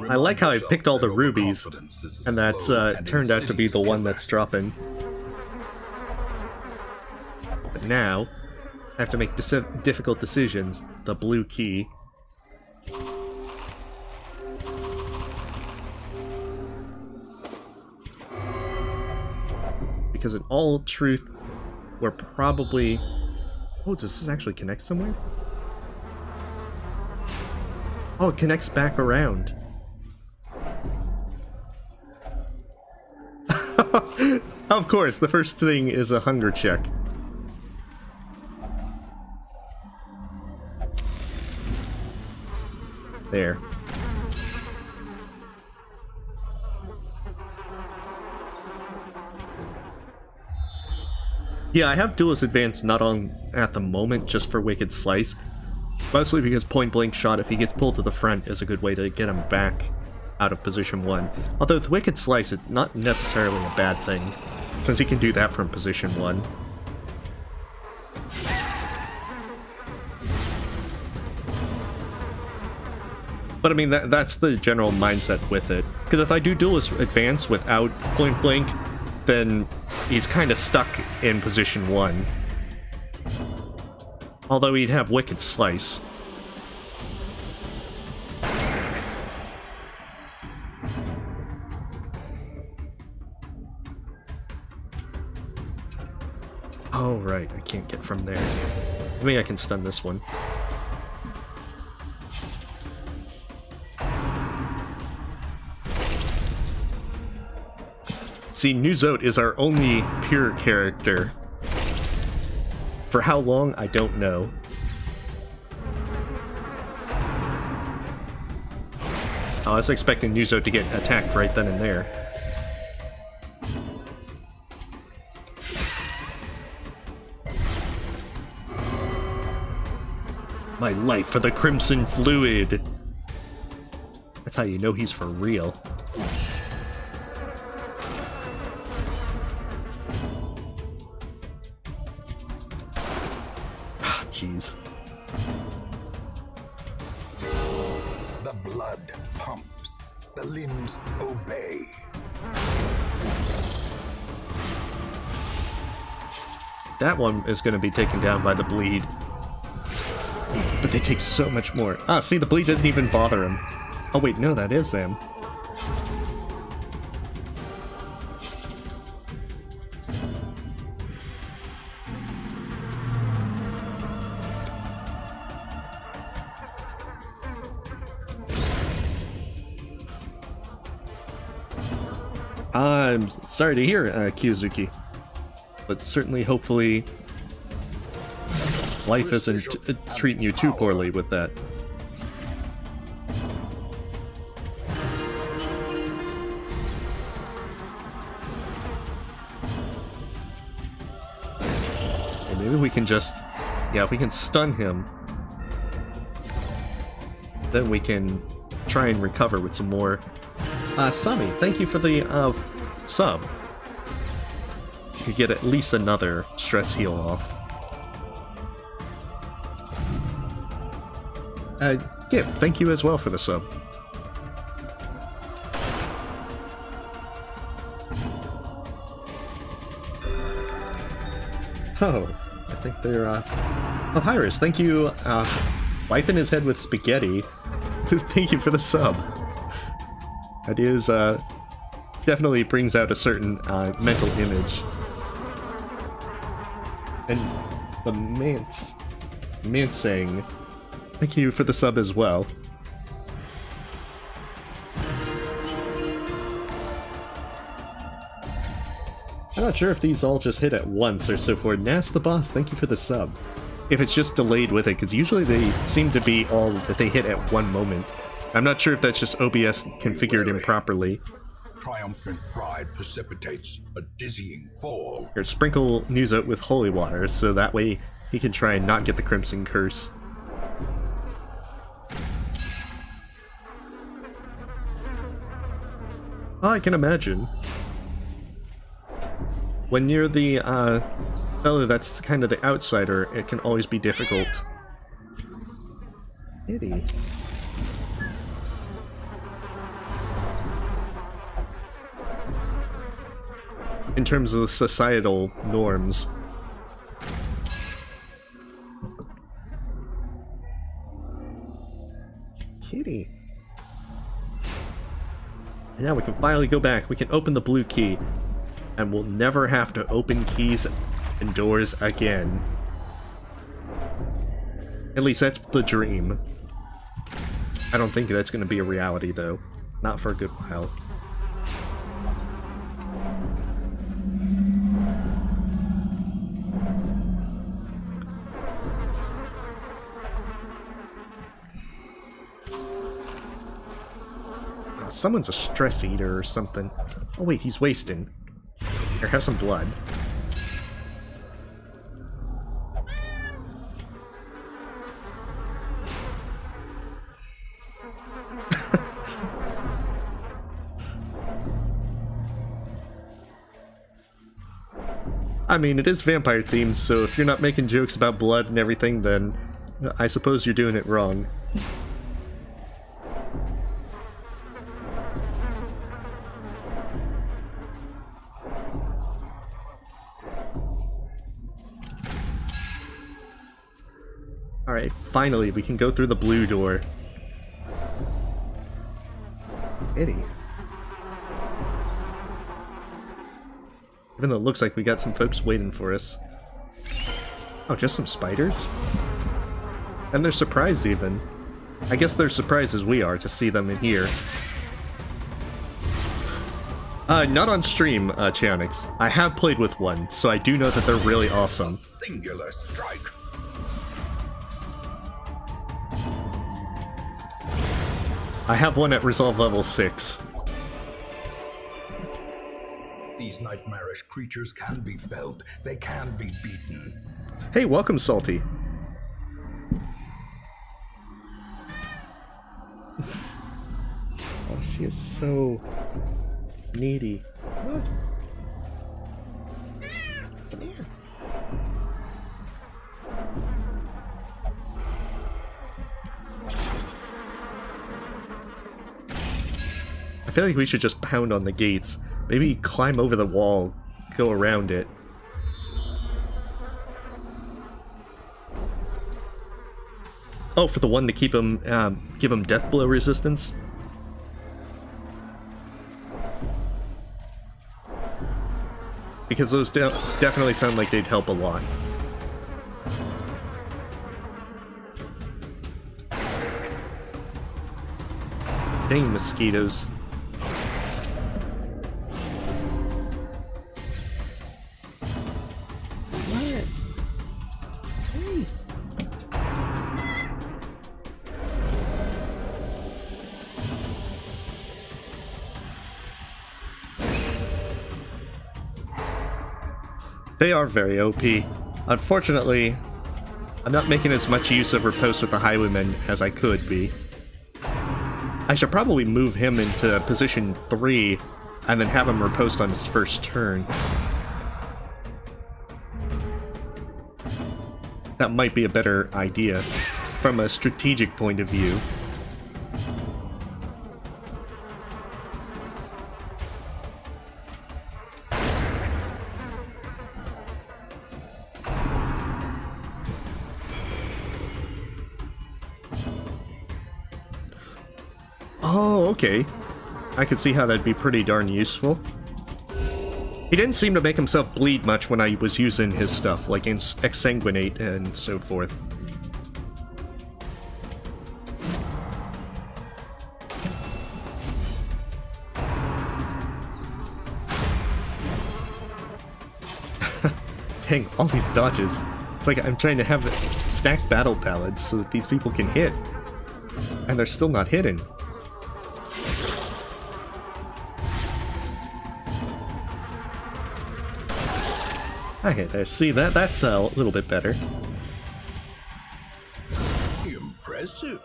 I like how I picked all the rubies, and that's turned out to be the one that's dropping. But now, I have to make difficult decisions. The blue key. Because in all truth, we're probably... Oh, does this actually connect somewhere? Oh, it connects back around. Of course, the first thing is a hunger check. There. Yeah, I have Duelist Advance not on at the moment, just for Wicked Slice. Mostly because point blank shot, if he gets pulled to the front, is a good way to get him back out of position 1. Although with Wicked Slice, it's not necessarily a bad thing, since he can do that from position 1. But I mean, that's the general mindset with it. Because if I do Duelist Advance without point blank, then he's kind of stuck in position 1. Although he'd have Wicked Slice. Oh, right, I can't get from there. Maybe I can stun this one. See, Nuzot is our only pure character. For how long, I don't know. I was expecting Nuzot to get attacked right then and there. My life for the Crimson Fluid! That's how you know he's for real. Jeez. The blood pumps. the limbs obey. That one is going to be taken down by the bleed. But they take so much more. Ah, see, the bleed didn't even bother him. Oh wait, no, that is them. I'm sorry to hear, Kiyozuki. But certainly, hopefully, life isn't treating you too poorly with that. And maybe we can just... Yeah, if we can stun him, then we can try and recover with some more... Sami, thank you for the, sub. You get at least another stress heal off. Gib, thank you as well for the sub. Oh, I think they're, Papyrus, thank you, wiping his head with spaghetti. Thank you for the sub. That is, definitely brings out a certain, mental image. And the Mansang, thank you for the sub as well. I'm not sure if these all just hit at once or so forth. Nas the boss, thank you for the sub. If it's just delayed with it, because usually they seem to be all that they hit at one moment. I'm not sure if that's just OBS configured improperly. Triumphant pride precipitates a dizzying fall. Here, sprinkle news out with holy water, so that way he can try and not get the Crimson Curse. Well, I can imagine. When you're the fellow that's kind of the outsider, it can always be difficult. Kitty. In terms of the societal norms. Kitty. And now we can finally go back. We can open the blue key. And we'll never have to open keys and doors again. At least that's the dream. I don't think that's going to be a reality, though. Not for a good while. Someone's a stress eater or something. Oh wait, he's wasting. Here, have some blood. I mean, it is vampire themed, so if you're not making jokes about blood and everything, then I suppose you're doing it wrong. Alright, finally, we can go through the blue door. Eddie. Even though it looks like we got some folks waiting for us. Oh, just some spiders? And they're surprised even. I guess they're surprised as we are to see them in here. Not on stream, Cheonix. I have played with one, so I do know that they're really awesome. Singular strike. I have one at Resolve level 6. These nightmarish creatures can be felled. They can be beaten. Hey, welcome, Salty. Oh, she is so needy. What? Come here. I feel like we should just pound on the gates. Maybe climb over the wall, go around it. Oh, for the one to keep him, give him death blow resistance? Because those definitely sound like they'd help a lot. Dang mosquitoes. They are very OP. Unfortunately, I'm not making as much use of riposte with the Highwaymen as I could be. I should probably move him into position 3 and then have him riposte on his first turn. That might be a better idea from a strategic point of view. Oh, okay. I could see how that'd be pretty darn useful. He didn't seem to make himself bleed much when I was using his stuff, like exsanguinate and so forth. Dang, all these dodges. It's like I'm trying to have stacked battle pallads so that these people can hit. And they're still not hitting. Okay, there. See, that's a little bit better. Impressive.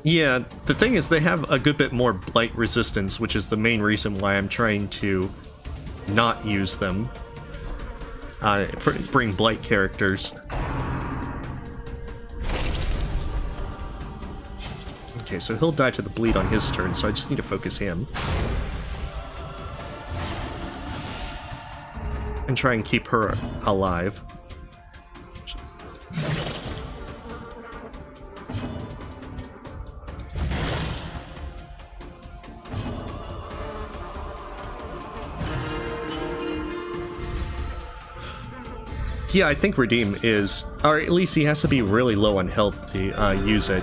Yeah, the thing is they have a good bit more blight resistance, which is the main reason why I'm trying to not use them. Bring blight characters. Okay, so he'll die to the bleed on his turn, so I just need to focus him. And try and keep her alive. Yeah, I think Redeem is, or at least he has to be really low on health to use it.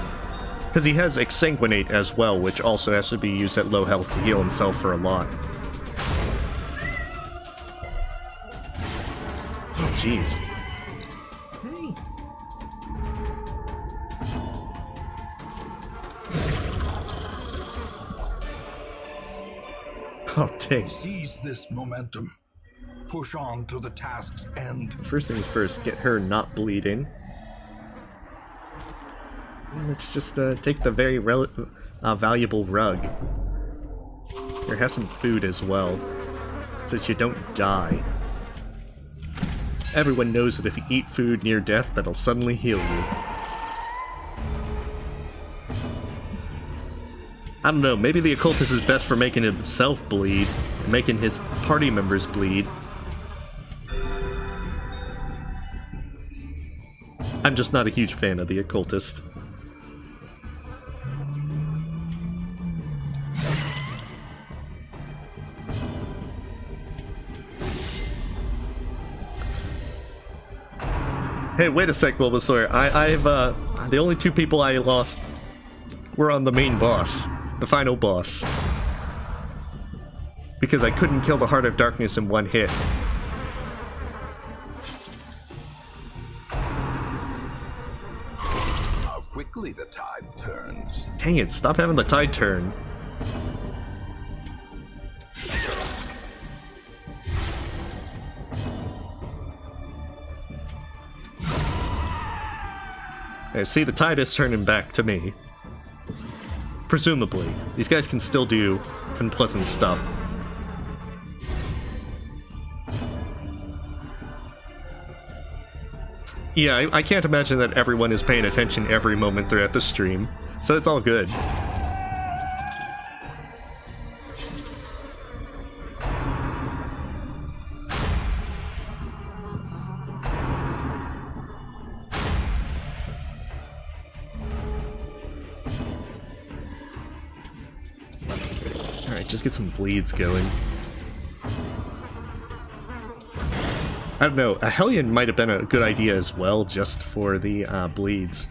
Because he has Exsanguinate as well, which also has to be used at low health to heal himself for a lot. Oh, jeez. Hey. Oh, dang. Seize this momentum. Push on to the task's end. First things first, get her not bleeding. Let's just take the very valuable rug. Here, have some food as well, so that you don't die. Everyone knows that if you eat food near death, that'll suddenly heal you. I don't know, maybe the occultist is best for making himself bleed, and making his party members bleed. I'm just not a huge fan of the occultist. Hey, wait a sec, Bulbasaur. I've the only two people I lost were on the main boss, the final boss. Because I couldn't kill the Heart of Darkness in one hit. How quickly the tide turns. Dang it, stop having the tide turn. See, the tide is turning back to me. Presumably. These guys can still do unpleasant stuff. Yeah, I can't imagine that everyone is paying attention every moment throughout the stream, so it's all good. Alright, just get some bleeds going. I don't know, a Hellion might have been a good idea as well, just for the bleeds.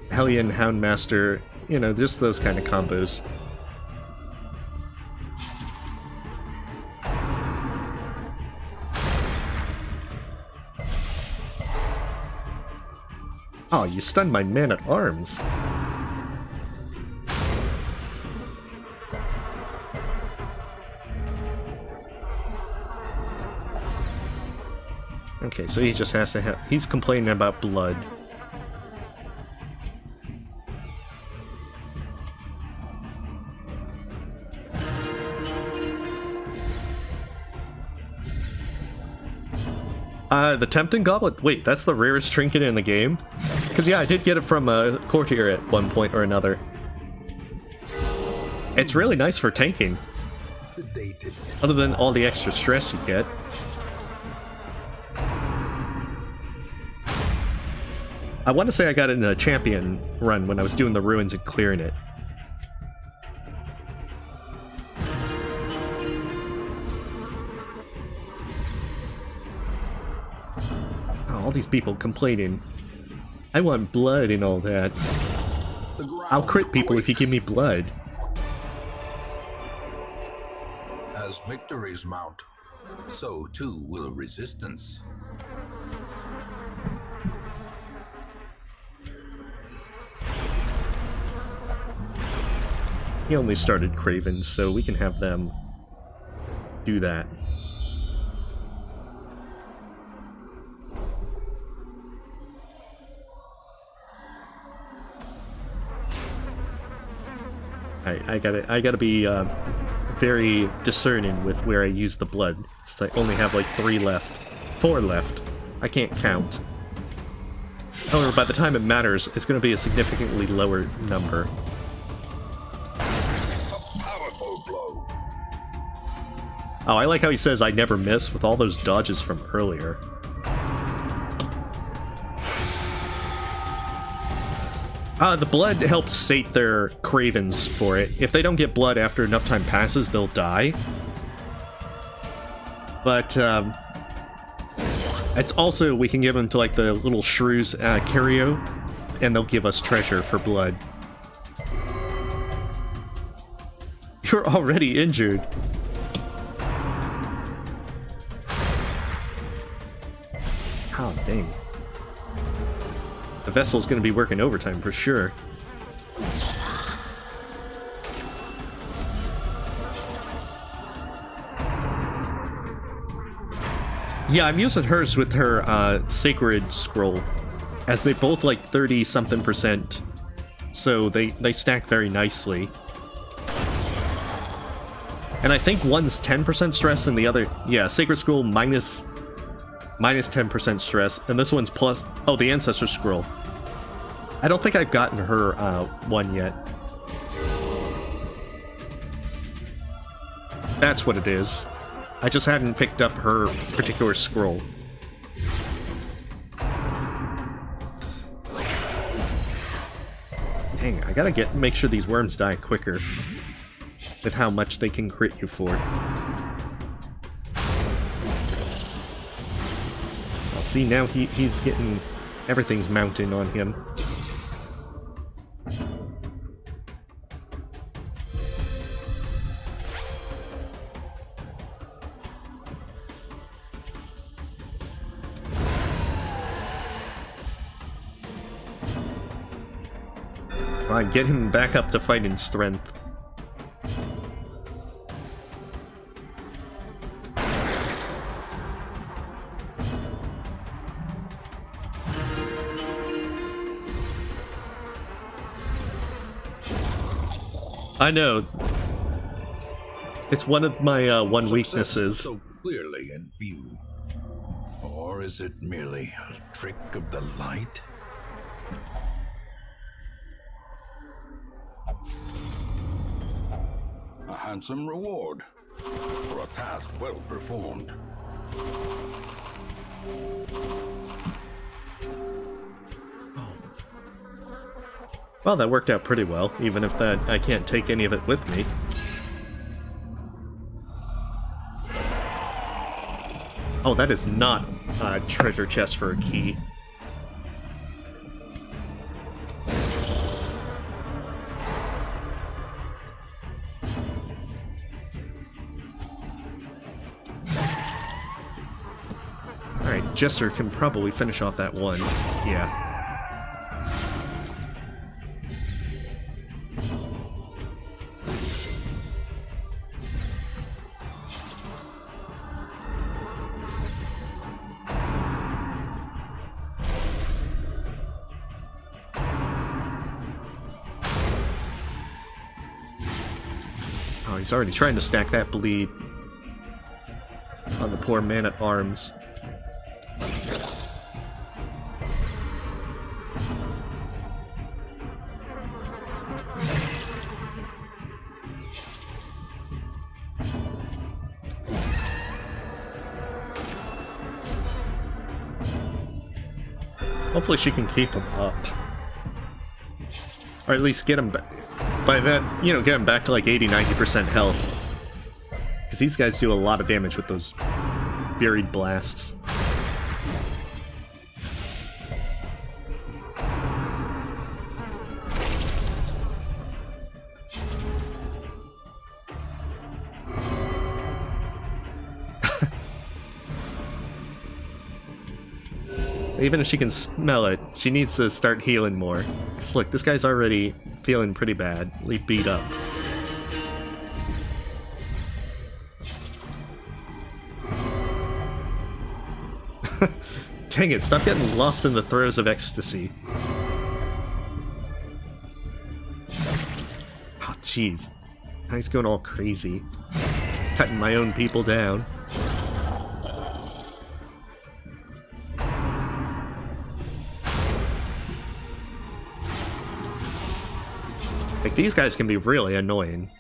Hellion, Houndmaster, you know, just those kind of combos. Oh, you stunned my man-at-arms. Okay, so he just has to have... He's complaining about blood. The Tempting Goblet? Wait, that's the rarest trinket in the game? Because yeah, I did get it from a courtier at one point or another. It's really nice for tanking. Sedated. Other than all the extra stress you get. I want to say I got it in a champion run when I was doing the ruins and clearing it. Oh, all these people complaining. I want blood and all that. I'll crit people if you give me blood. As victories mount, so too will resistance. He only started Cravens, so we can have them do that. I gotta be very discerning with where I use the blood, since I only have like 4 left. I can't count. However, by the time it matters, it's gonna be a significantly lower number. Oh, I like how he says I never miss with all those dodges from earlier. The blood helps sate their cravens for it. If they don't get blood after enough time passes, they'll die. But, it's also, we can give them to, like, the little shrews, Cario, and they'll give us treasure for blood. You're already injured. Oh, dang. The vessel's gonna be working overtime for sure. Yeah, I'm using hers with her sacred scroll, as they both like 30-something%, so they stack very nicely. And I think one's 10% stress and the other, yeah, sacred scroll minus 10% stress, and this one's plus... Oh, the Ancestor Scroll. I don't think I've gotten her one yet. That's what it is. I just hadn't picked up her particular scroll. Dang, I gotta make sure these worms die quicker with how much they can crit you for. See, now he's getting... Everything's mounting on him. Come on, get him back up to fighting strength. I know. It's one of my one weaknesses. So clearly in view. Or is it merely a trick of the light? A handsome reward for a task well performed. Well, that worked out pretty well, even if I can't take any of it with me. Oh, that is not a treasure chest for a key. Alright, Jester can probably finish off that one. Yeah. Oh, he's already trying to stack that bleed on the poor man-at-arms. Hopefully she can keep him up. Or at least get him back. By that, you know, get him back to like 80-90% health. Because these guys do a lot of damage with those buried blasts. Even if she can smell it, she needs to start healing more. Because look, this guy's already feeling pretty bad, beat up. Dang it, stop getting lost in the throes of ecstasy. Oh, jeez. Now he's going all crazy. Cutting my own people down. Like, these guys can be really annoying.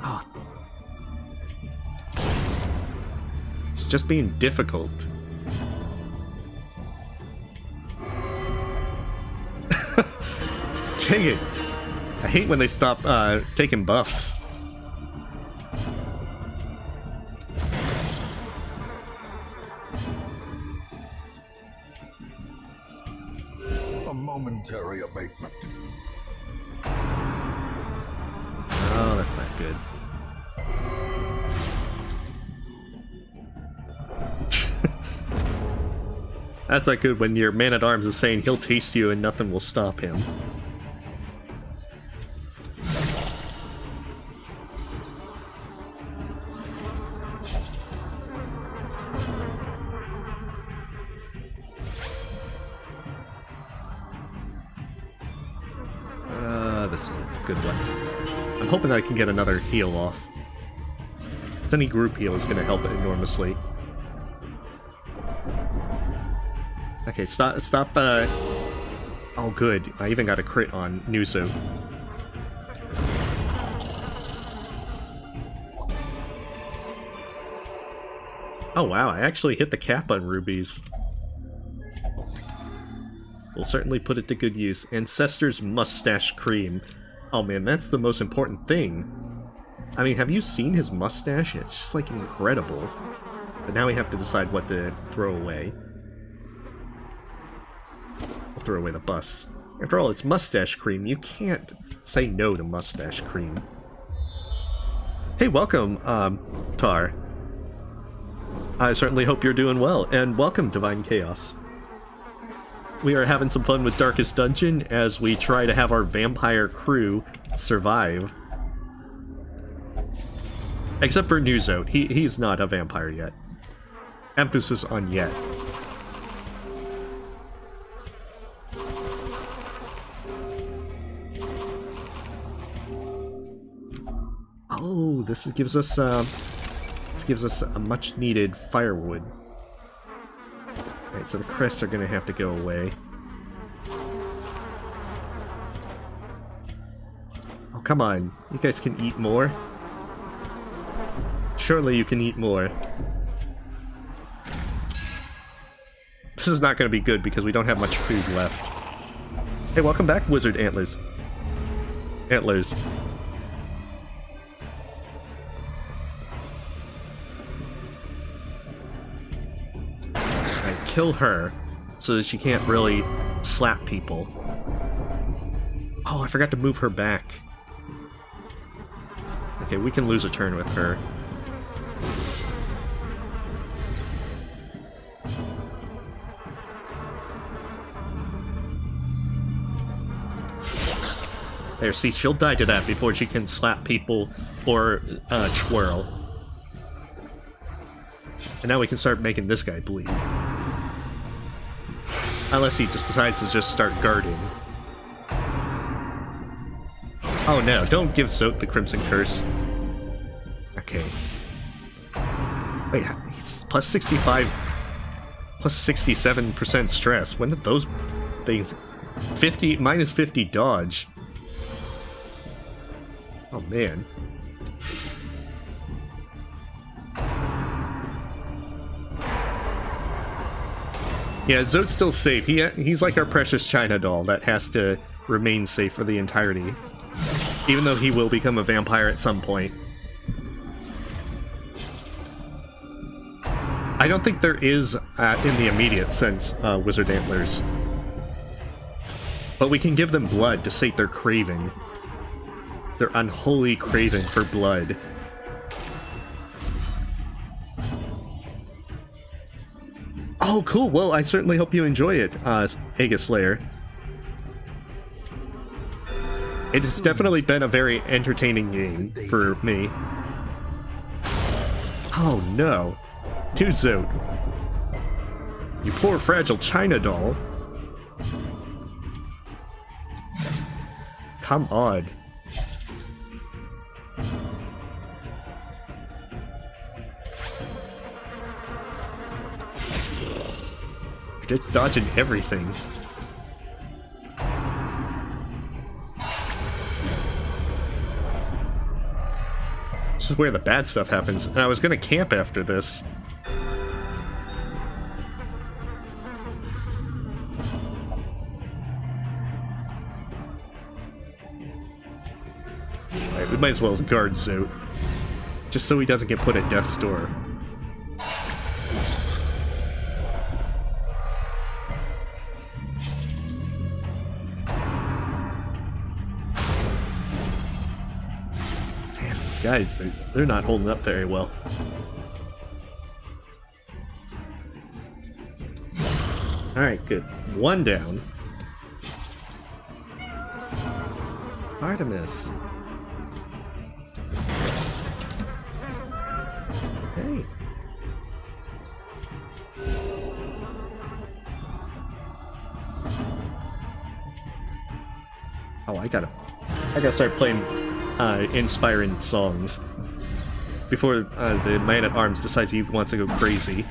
Oh. It's just being difficult. Dang it. I hate when they stop taking buffs. Momentary abatement. Oh, that's not good. That's not good when your man-at-arms is saying he'll taste you and nothing will stop him. This is a good one. I'm hoping that I can get another heal off. Any group heal is going to help it enormously. Okay, stop, Oh, good. I even got a crit on Nuso. Oh wow, I actually hit the cap on rubies. We'll certainly put it to good use. Ancestor's mustache cream. Oh man, that's the most important thing. I mean, have you seen his mustache? It's just like incredible. But now we have to decide what to throw away. We'll throw away the bus. After all, it's mustache cream. You can't say no to mustache cream. Hey, welcome, Tar. I certainly hope you're doing well, and welcome, Divine Chaos. We are having some fun with Darkest Dungeon as we try to have our vampire crew survive. Except for Nuzo. He's not a vampire yet. Emphasis on yet. Oh, gives us a much needed firewood. Alright, so the crests are gonna have to go away. Oh, come on. You guys can eat more? Surely you can eat more. This is not gonna be good because we don't have much food left. Hey, welcome back, Wizard Antlers. Antlers. Kill her so that she can't really slap people. Oh, I forgot to move her back. Okay, we can lose a turn with her. There, see, she'll die to that before she can slap people or twirl. And now we can start making this guy bleed. Unless he just decides to just start guarding. Oh no, don't give Zote the Crimson Curse. Okay. Wait, he's plus 65, plus 67% stress. When did those things... minus 50 dodge. Oh man. Yeah, Zote's still safe. He's like our precious China doll that has to remain safe for the entirety. Even though he will become a vampire at some point. I don't think there is, in the immediate sense, Wizard Antlers. But we can give them blood to sate their craving. Their unholy craving for blood. Oh, cool. Well, I certainly hope you enjoy it, Aegis Slayer. It has definitely been a very entertaining game for me. Oh, no. Dude, Zote. You poor fragile China doll. Come on. It's dodging everything. This is where the bad stuff happens, and I was gonna camp after this. Alright, we might as well guard Zote. Just so he doesn't get put at death's door. Guys, they're not holding up very well. Alright, good. One down. Artemis. Hey. Oh, I gotta start playing inspiring songs before the man-at-arms decides he wants to go crazy.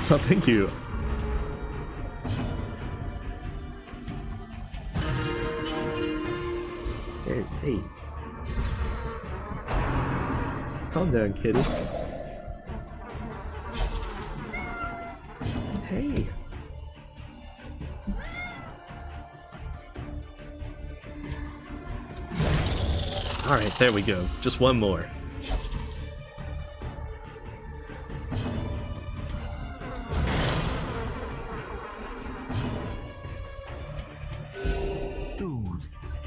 Oh, thank you. Hey. Calm down, kitty. Hey. Alright, there we go. Just one more.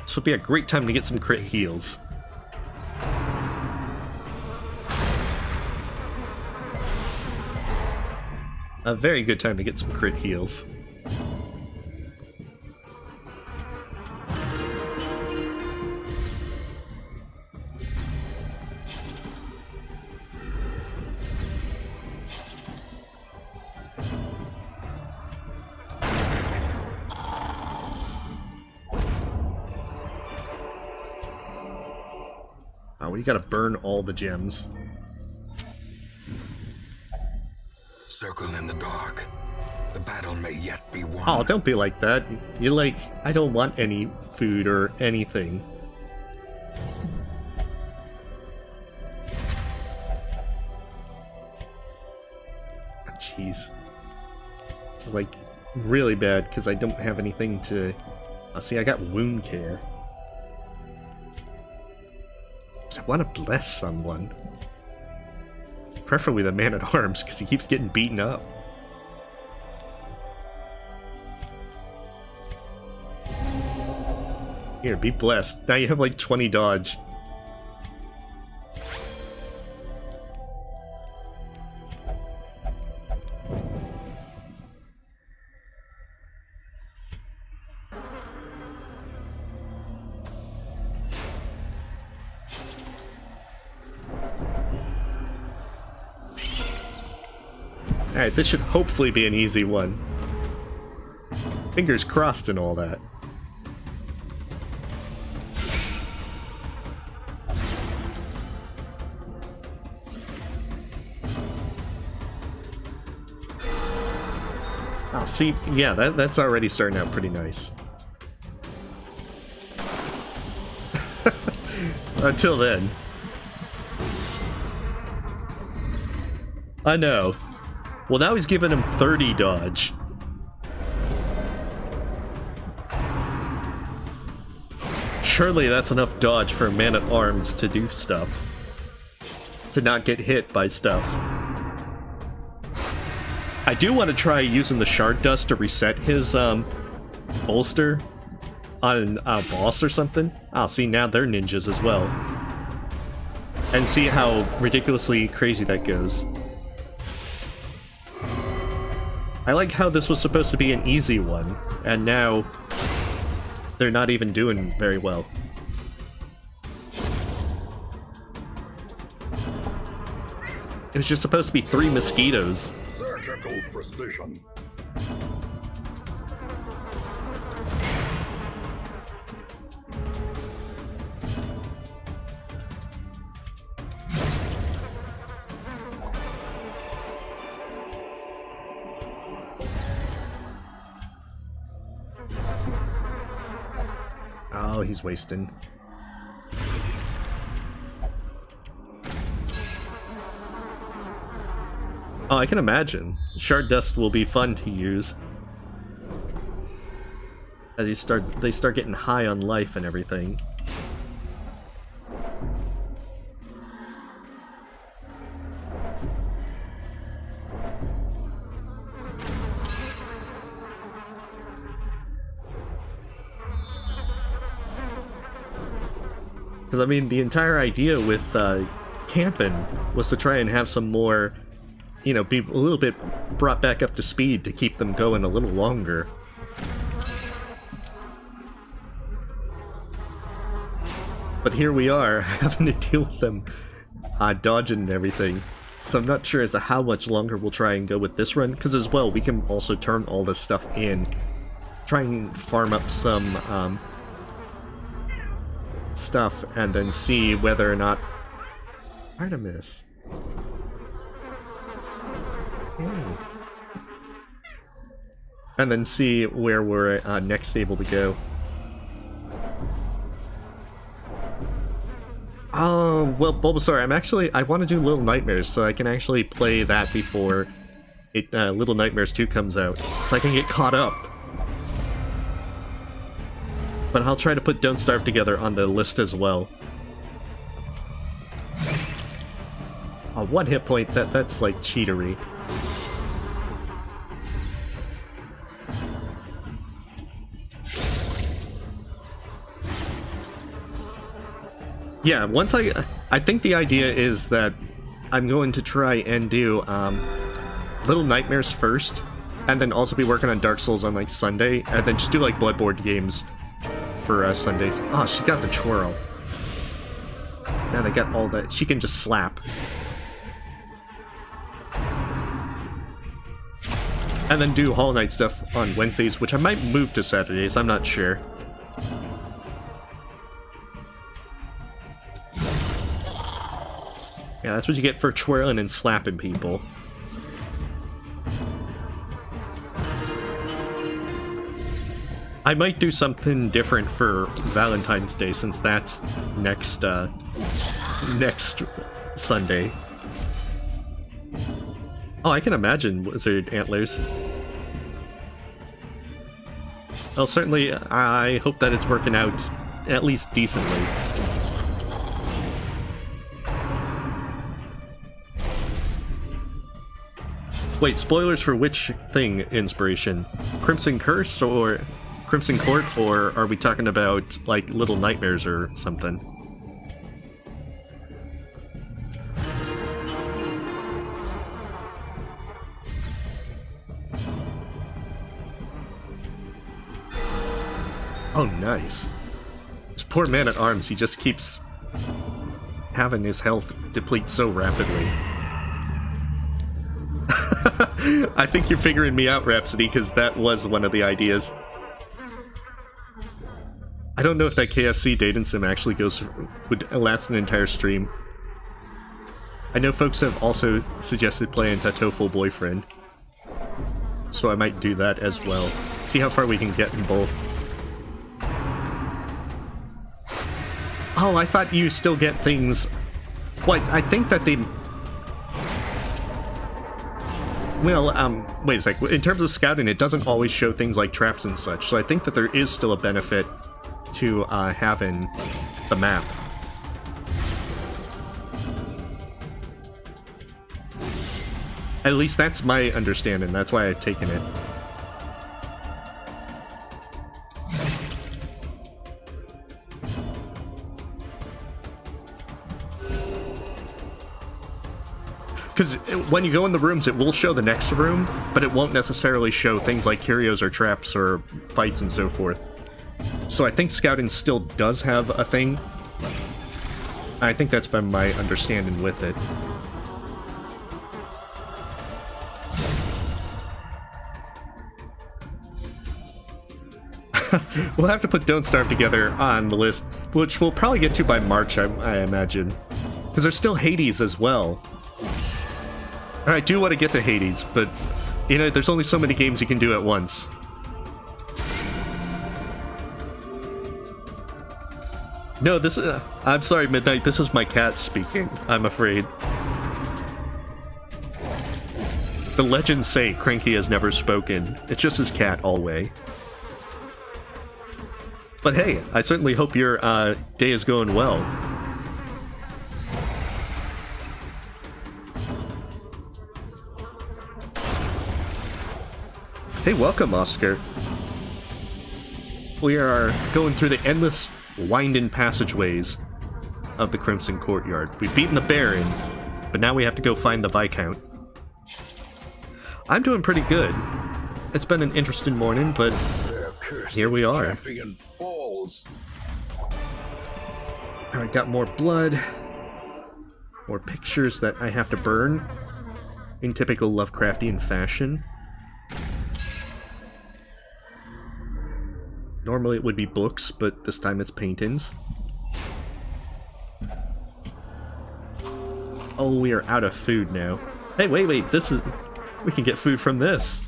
This would be a great time to get some crit heals. A very good time to get some crit heals. we gotta burn all the gems. Circle in the dark. The battle may yet be won. Oh, don't be like that. You're like, I don't want any food or anything. Jeez. This is like really bad because I don't have anything to... see, I got wound care. I want to bless someone. Preferably the man-at-arms because he keeps getting beaten up. Here, be blessed. Now you have like 20 dodge. Alright, this should hopefully be an easy one. Fingers crossed and all that. Oh, see, yeah, that's already starting out pretty nice. Until then. I know. Well, now he's giving him 30 dodge. Surely that's enough dodge for a man-at-arms to do stuff. To not get hit by stuff. I do want to try using the shard dust to reset his, bolster on a boss or something. Oh, see, now they're ninjas as well. And see how ridiculously crazy that goes. I like how this was supposed to be an easy one, and now they're not even doing very well. It was just supposed to be 3 mosquitoes. Surgical precision. Oh, he's wasting. Oh, I can imagine. Shard dust will be fun to use. As they start getting high on life and everything. Because, I mean, the entire idea with camping was to try and have some more, you know, be a little bit brought back up to speed to keep them going a little longer. But here we are, having to deal with them dodging and everything. So I'm not sure as to how much longer we'll try and go with this run, because as well, we can also turn all this stuff in. Try and farm up some stuff, and then see whether or not... Artemis. Hey. And then see where we're next able to go. Oh, well, Bulbasaur, I want to do Little Nightmares, so I can actually play that before Little Nightmares 2 comes out, so I can get caught up. But I'll try to put Don't Starve together on the list as well. Oh, 1 hit point, that's like cheatery. Yeah, once I think the idea is that I'm going to try and do Little Nightmares first, and then also be working on Dark Souls on like Sunday, and then just do like Bloodborne games for Sundays. Oh, she's got the twirl. Now they got all that. She can just slap. And then do Hollow Knight stuff on Wednesdays, which I might move to Saturdays, I'm not sure. Yeah, that's what you get for twirling and slapping people. I might do something different for Valentine's Day since that's next Sunday. Oh, I can imagine Wizard Antlers. Well, certainly, I hope that it's working out at least decently. Wait, spoilers for which thing, Inspiration? Crimson Curse or Crimson Court, or are we talking about, like, Little Nightmares or something? Oh, nice. This poor man-at-arms, he just keeps having his health deplete so rapidly. I think you're figuring me out, Rhapsody, because that was one of the ideas. I don't know if that KFC dating sim actually would last an entire stream. I know folks have also suggested playing Tatoful Boyfriend, so I might do that as well. See how far we can get in both. Oh, I thought you still get things... What? I think that they... Well, wait a sec. In terms of scouting, it doesn't always show things like traps and such, so I think that there is still a benefit to having the map. At least that's my understanding, that's why I've taken it. Because when you go in the rooms, it will show the next room, but it won't necessarily show things like curios or traps or fights and so forth. So I think scouting still does have a thing. I think that's been my understanding with it. We'll have to put Don't Starve together on the list, which we'll probably get to by March, I imagine. Because there's still Hades as well. I do want to get to Hades, but, you know, there's only so many games you can do at once. No, this is... I'm sorry, Midnight, this is my cat speaking, I'm afraid. The legends say Cranky has never spoken. It's just his cat, always. But hey, I certainly hope your day is going well. Hey, welcome, Oscar. We are going through the endless, winding passageways of the Crimson Courtyard. We've beaten the Baron, but now we have to go find the Viscount. I'm doing pretty good. It's been an interesting morning, but here we are. I got more blood, more pictures that I have to burn in typical Lovecraftian fashion. Normally it would be books, but this time it's paintings. Oh, we are out of food now. Hey, wait, this is... We can get food from this.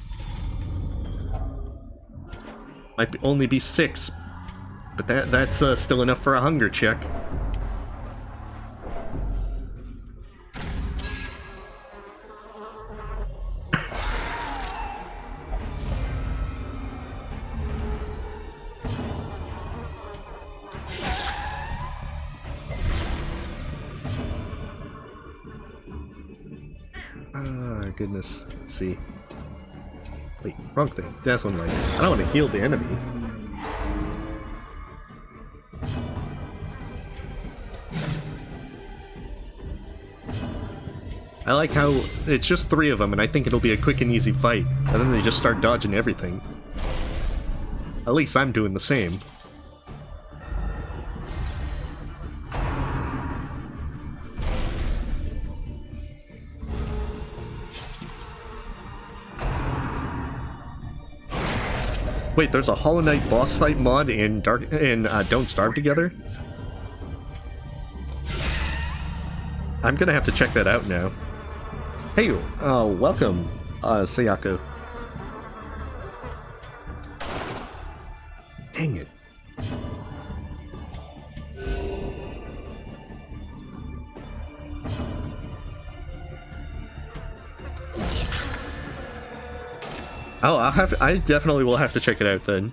Might only be 6, but that's still enough for a hunger check. Goodness, let's see. Wait, wrong thing. Dazzling Light. I don't want to heal the enemy. I like how it's just 3 of them, and I think it'll be a quick and easy fight, and then they just start dodging everything. At least I'm doing the same. Wait, there's a Hollow Knight boss fight mod in Don't Starve Together? I'm gonna have to check that out now. Hey, welcome, Sayako. Dang it. Oh, I definitely will have to check it out then.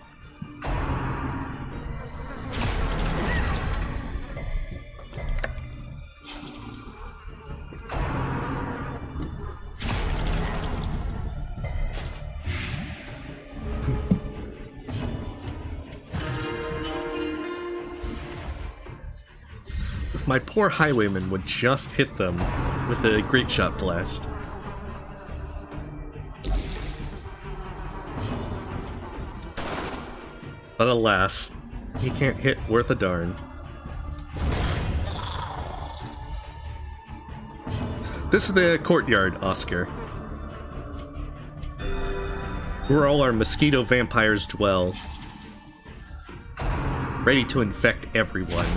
If my poor highwayman would just hit them with a great shot blast. But alas, he can't hit worth a darn. This is the courtyard, Oscar. Where all our mosquito vampires dwell. Ready to infect everyone.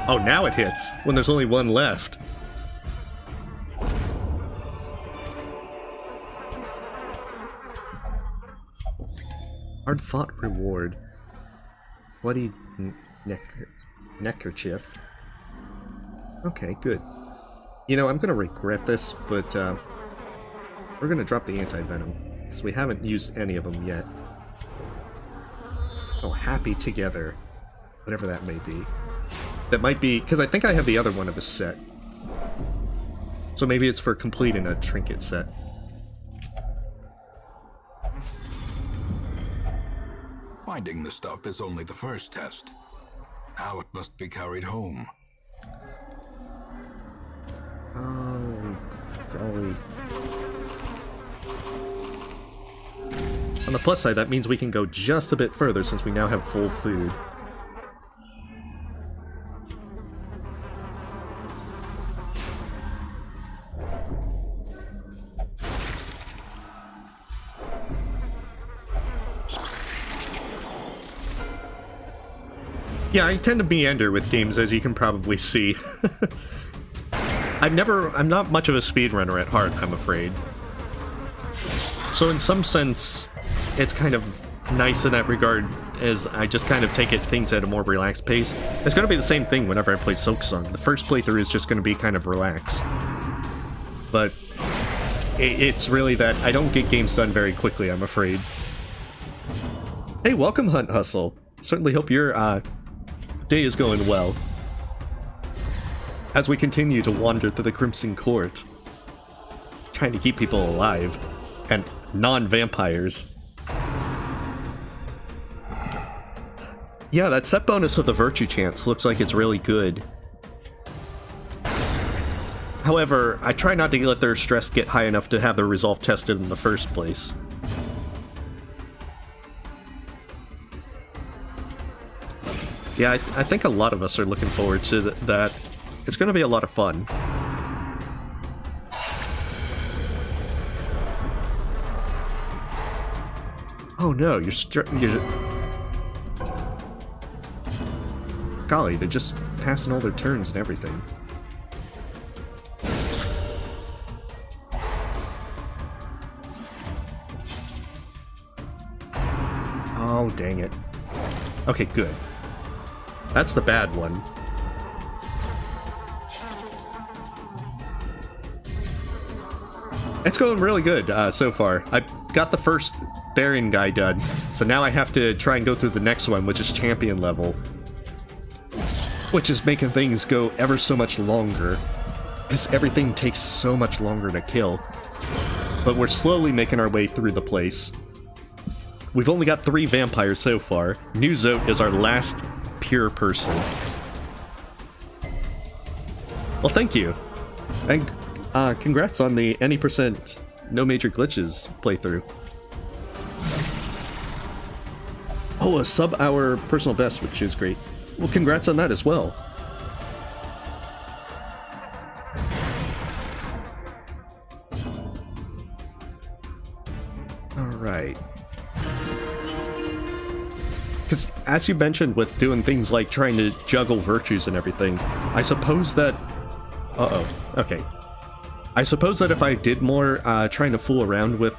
Oh, now it hits, when there's only one left. Hard-fought reward. Bloody neckerchief. Okay, good. You know, I'm gonna regret this, but we're gonna drop the anti-venom, because we haven't used any of them yet. Oh, happy together. Whatever that may be. That might be, because I think I have the other one of a set. So maybe it's for completing a trinket set. Finding the stuff is only the first test. Now it must be carried home. Oh, golly. On the plus side, that means we can go just a bit further since we now have full food. Yeah, I tend to meander with games, as you can probably see. I'm not much of a speedrunner at heart, I'm afraid. So in some sense, it's kind of nice in that regard, as I just kind of take things at a more relaxed pace. It's going to be the same thing whenever I play Silksong. The first playthrough is just going to be kind of relaxed. But it's really that I don't get games done very quickly, I'm afraid. Hey, welcome, Hunt Hustle. Certainly hope your day is going well. As we continue to wander through the Crimson Court, trying to keep people alive, and non-vampires. Yeah, that set bonus of the Virtue Chance looks like it's really good. However, I try not to let their stress get high enough to have their resolve tested in the first place. Yeah, I think a lot of us are looking forward to that. It's going to be a lot of fun. Oh no, you're... Golly, they're just passing all their turns and everything. Oh, dang it. Okay, good. That's the bad one. It's going really good so far. I got the first Baron guy done, so now I have to try and go through the next one, which is champion level. Which is making things go ever so much longer, because everything takes so much longer to kill. But we're slowly making our way through the place. We've only got 3 vampires so far. New Zote is our last pure person. Well, thank you. And congrats on the any percent no major glitches playthrough. Oh, a sub-hour personal best, which is great. Well, congrats on that as well. as you mentioned with doing things like trying to juggle virtues and everything, I suppose that... Uh-oh. Okay. I suppose that if I did more trying to fool around with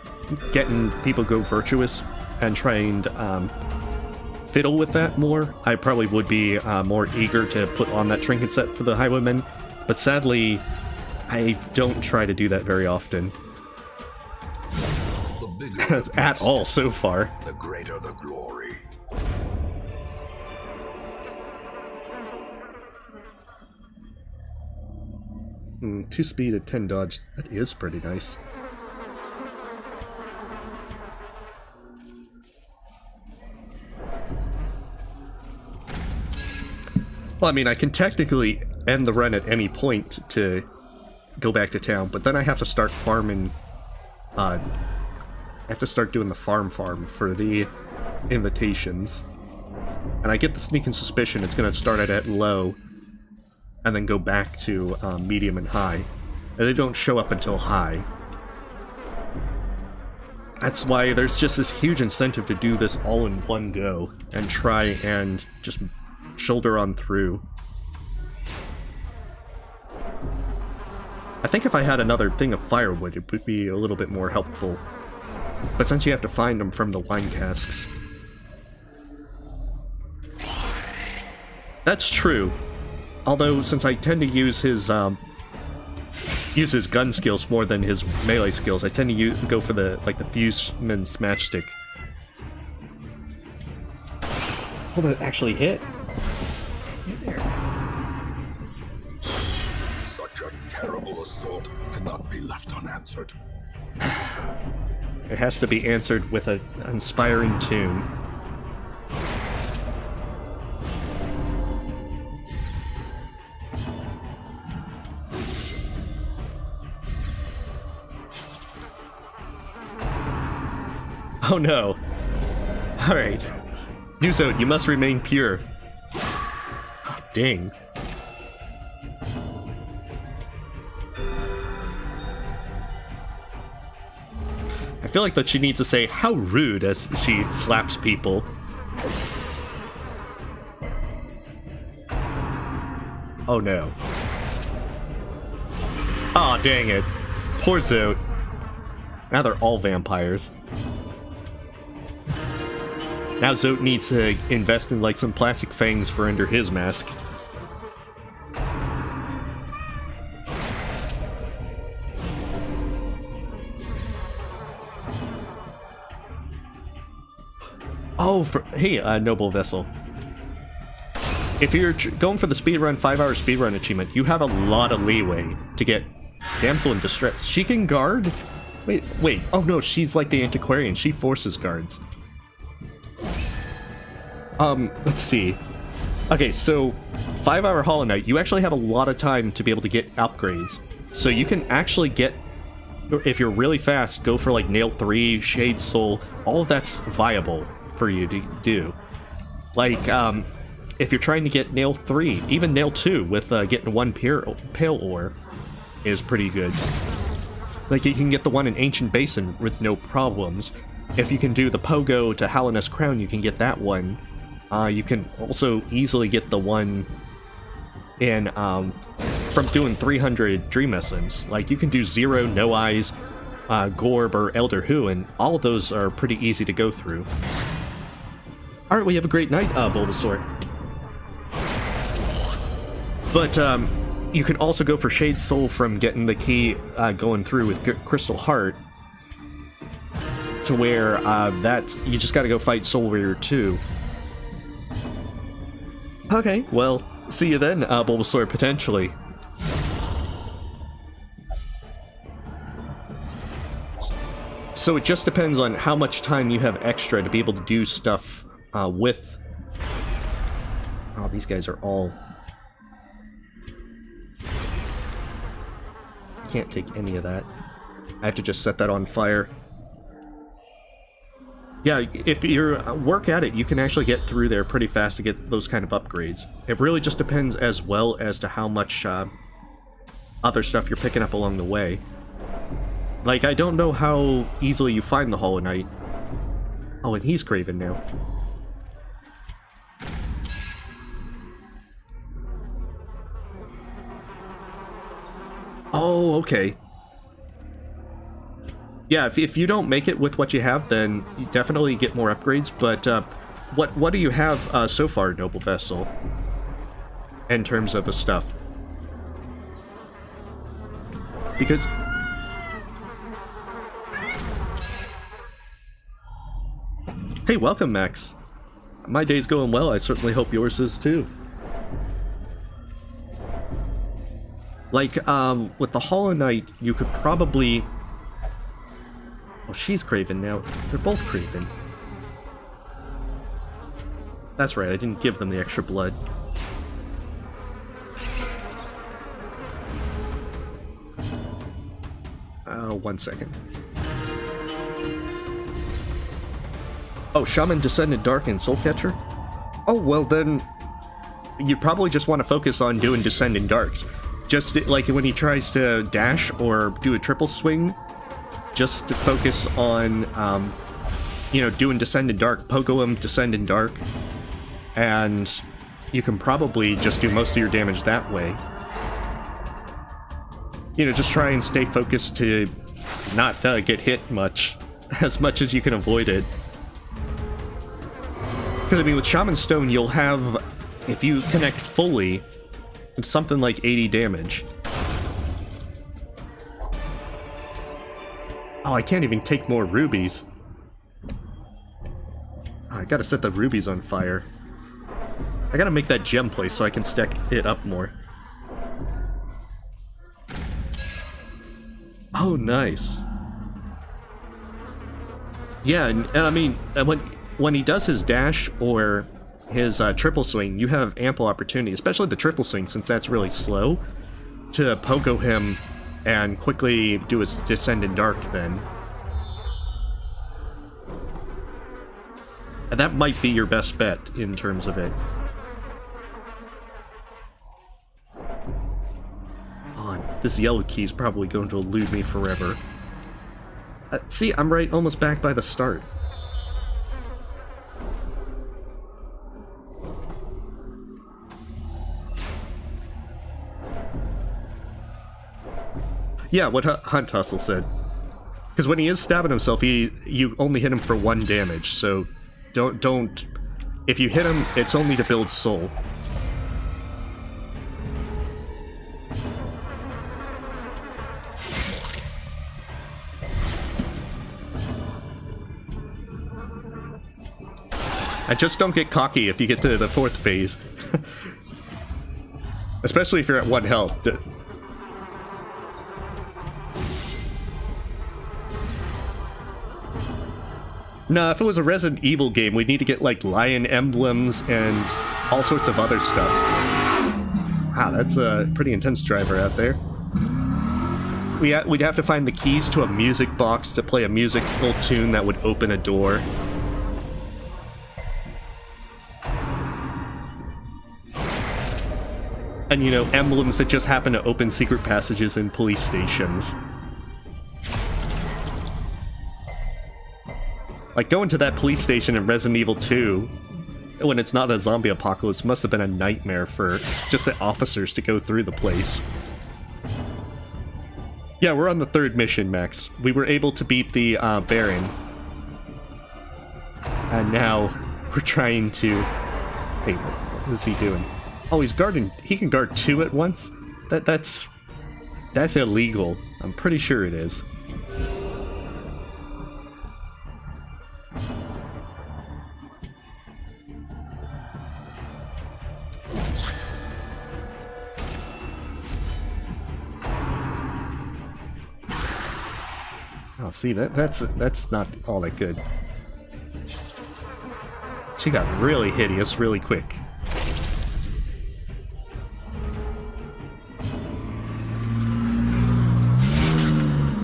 getting people go virtuous and trying to fiddle with that more, I probably would be more eager to put on that trinket set for the highwaymen. But sadly, I don't try to do that very often. The bigger the At all so far. the greater the glory. Mm, 2 speed and 10 dodge. That is pretty nice. Well, I mean, I can technically end the run at any point to go back to town, but then I have to start farming. I have to start doing the farm for the invitations. And I get the sneaking suspicion it's going to start at low, and then go back to medium and high. And they don't show up until high. That's why there's just this huge incentive to do this all in one go, and try and just shoulder on through. I think if I had another thing of firewood, it would be a little bit more helpful. But since you have to find them from the wine casks... That's true. Although, since I tend to use his gun skills more than his melee skills, I tend to go for the fuseman's matchstick. Hold it actually hit. Such a terrible assault cannot be left unanswered. It has to be answered with an inspiring tune. Oh no. Alright. Newzone, you must remain pure. Oh, dang. I feel like that she needs to say, how rude, as she slaps people. Oh no. Aw, dang it. Poor Zote. Now they're all vampires. Now Zote needs to invest in some plastic fangs for under his mask. Oh, hey, Noble Vessel. If you're going for the speedrun, 5-hour speedrun achievement, you have a lot of leeway to get Damsel in Distress. She can guard? Wait. Oh no, she's like the antiquarian. She forces guards. Let's see. Okay, so 5-hour Hollow Knight, you actually have a lot of time to be able to get upgrades. So you can actually get, if you're really fast, go for Nail 3, Shade Soul, all of that's viable for you to do. If you're trying to get Nail 3, even Nail 2 with getting 1 Pale Ore is pretty good. You can get the one in Ancient Basin with no problems. If you can do the Pogo to Hallownest Crown, you can get that one. You can also easily get the one in, from doing 300 Dream Essence. You can do 0, No Eyes, Gorb, or Elder Hu, and all of those are pretty easy to go through. Alright, we have a great night, Bulbasaur. But, you can also go for Shade Soul from getting the key going through with Crystal Heart. To where, you just gotta go fight Soul Warrior 2. Okay, well, see you then, Bulbasaur, potentially. So it just depends on how much time you have extra to be able to do stuff with... Oh, these guys are all... I can't take any of that. I have to just set that on fire. Yeah, if you work at it, you can actually get through there pretty fast to get those kind of upgrades. It really just depends as well as to how much other stuff you're picking up along the way. I don't know how easily you find the Hollow Knight. Oh, and he's Craven now. Oh, okay. Yeah, if you don't make it with what you have, then you definitely get more upgrades, but what do you have so far, Noble Vessel, in terms of the stuff? Because... Hey, welcome, Max. My day's going well. I certainly hope yours is, too. Like, with the Hollow Knight, you could probably... Oh, she's Craven now. They're both Craven. That's right, I didn't give them the extra blood. 1 second. Oh, Shaman, Descendant Dark, and Soulcatcher? Oh, well then... You probably just want to focus on doing Descendant Darks. Just like when he tries to dash or do a triple swing, just to focus on, you know, doing Descendant Dark, pogo him, Descendant Dark, and you can probably just do most of your damage that way. You know, just try and stay focused to not get hit much, as much as you can avoid it. Because, I mean, with Shaman Stone, you'll have, if you connect fully, it's something like 80 damage. Oh, I can't even take more rubies. Oh, I gotta set the rubies on fire. I gotta make that gem place so I can stack it up more. Oh, nice. Yeah, and I mean, when he does his dash or his triple swing, you have ample opportunity, especially the triple swing, since that's really slow, to pogo him and quickly do his Descendant Dark then. And that might be your best bet in terms of it. Oh, this yellow key is probably going to elude me forever. See, I'm right almost back by the start. Yeah, what Hunt Hustle said. Because when he is stabbing himself, you only hit him for 1 damage, so don't... If you hit him, it's only to build soul. And just don't get cocky if you get to the 4th phase. Especially if you're at 1 health. Nah, if it was a Resident Evil game, we'd need to get, like, lion emblems and all sorts of other stuff. Wow, that's a pretty intense driver out there. We'd have to find the keys to a music box to play a musical tune that would open a door. And, you know, emblems that just happen to open secret passages in police stations. Like, going to that police station in Resident Evil 2, when it's not a zombie apocalypse, must have been a nightmare for just the officers to go through the place. Yeah, we're on the 3rd mission, Max. We were able to beat the Baron. And now we're trying to... Hey, what is he doing? Oh, he's guarding... He can guard 2 at once? That's illegal. I'm pretty sure it is. Oh, see, that's not all that good. She got really hideous really quick.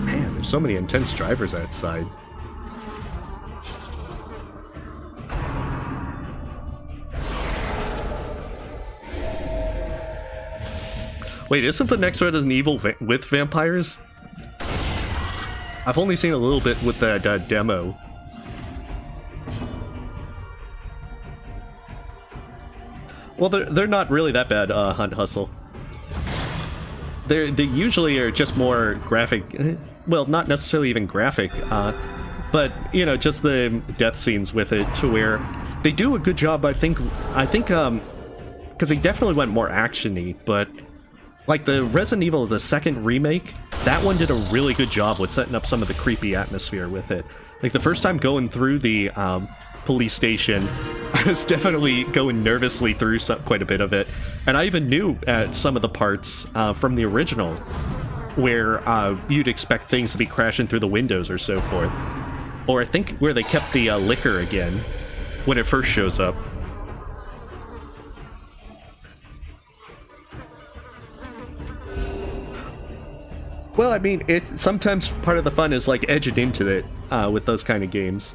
Man, there's so many intense drivers outside. Wait, isn't the next Resident Evil with vampires? I've only seen a little bit with that demo. Well, they're not really that bad, Hunt Hustle. they usually are just more graphic, well, not necessarily even graphic, but, you know, just the death scenes with it, to where they do a good job, I think, because they definitely went more action-y, but, like, the Resident Evil, the second remake, that one did a really good job with setting up some of the creepy atmosphere with it. Like, the first time going through the police station, I was definitely going nervously through quite a bit of it, and I even knew at some of the parts from the original where you'd expect things to be crashing through the windows or so forth. Or I think where they kept the liquor again when it first shows up. Well, I mean, sometimes part of the fun is like edging into it with those kind of games.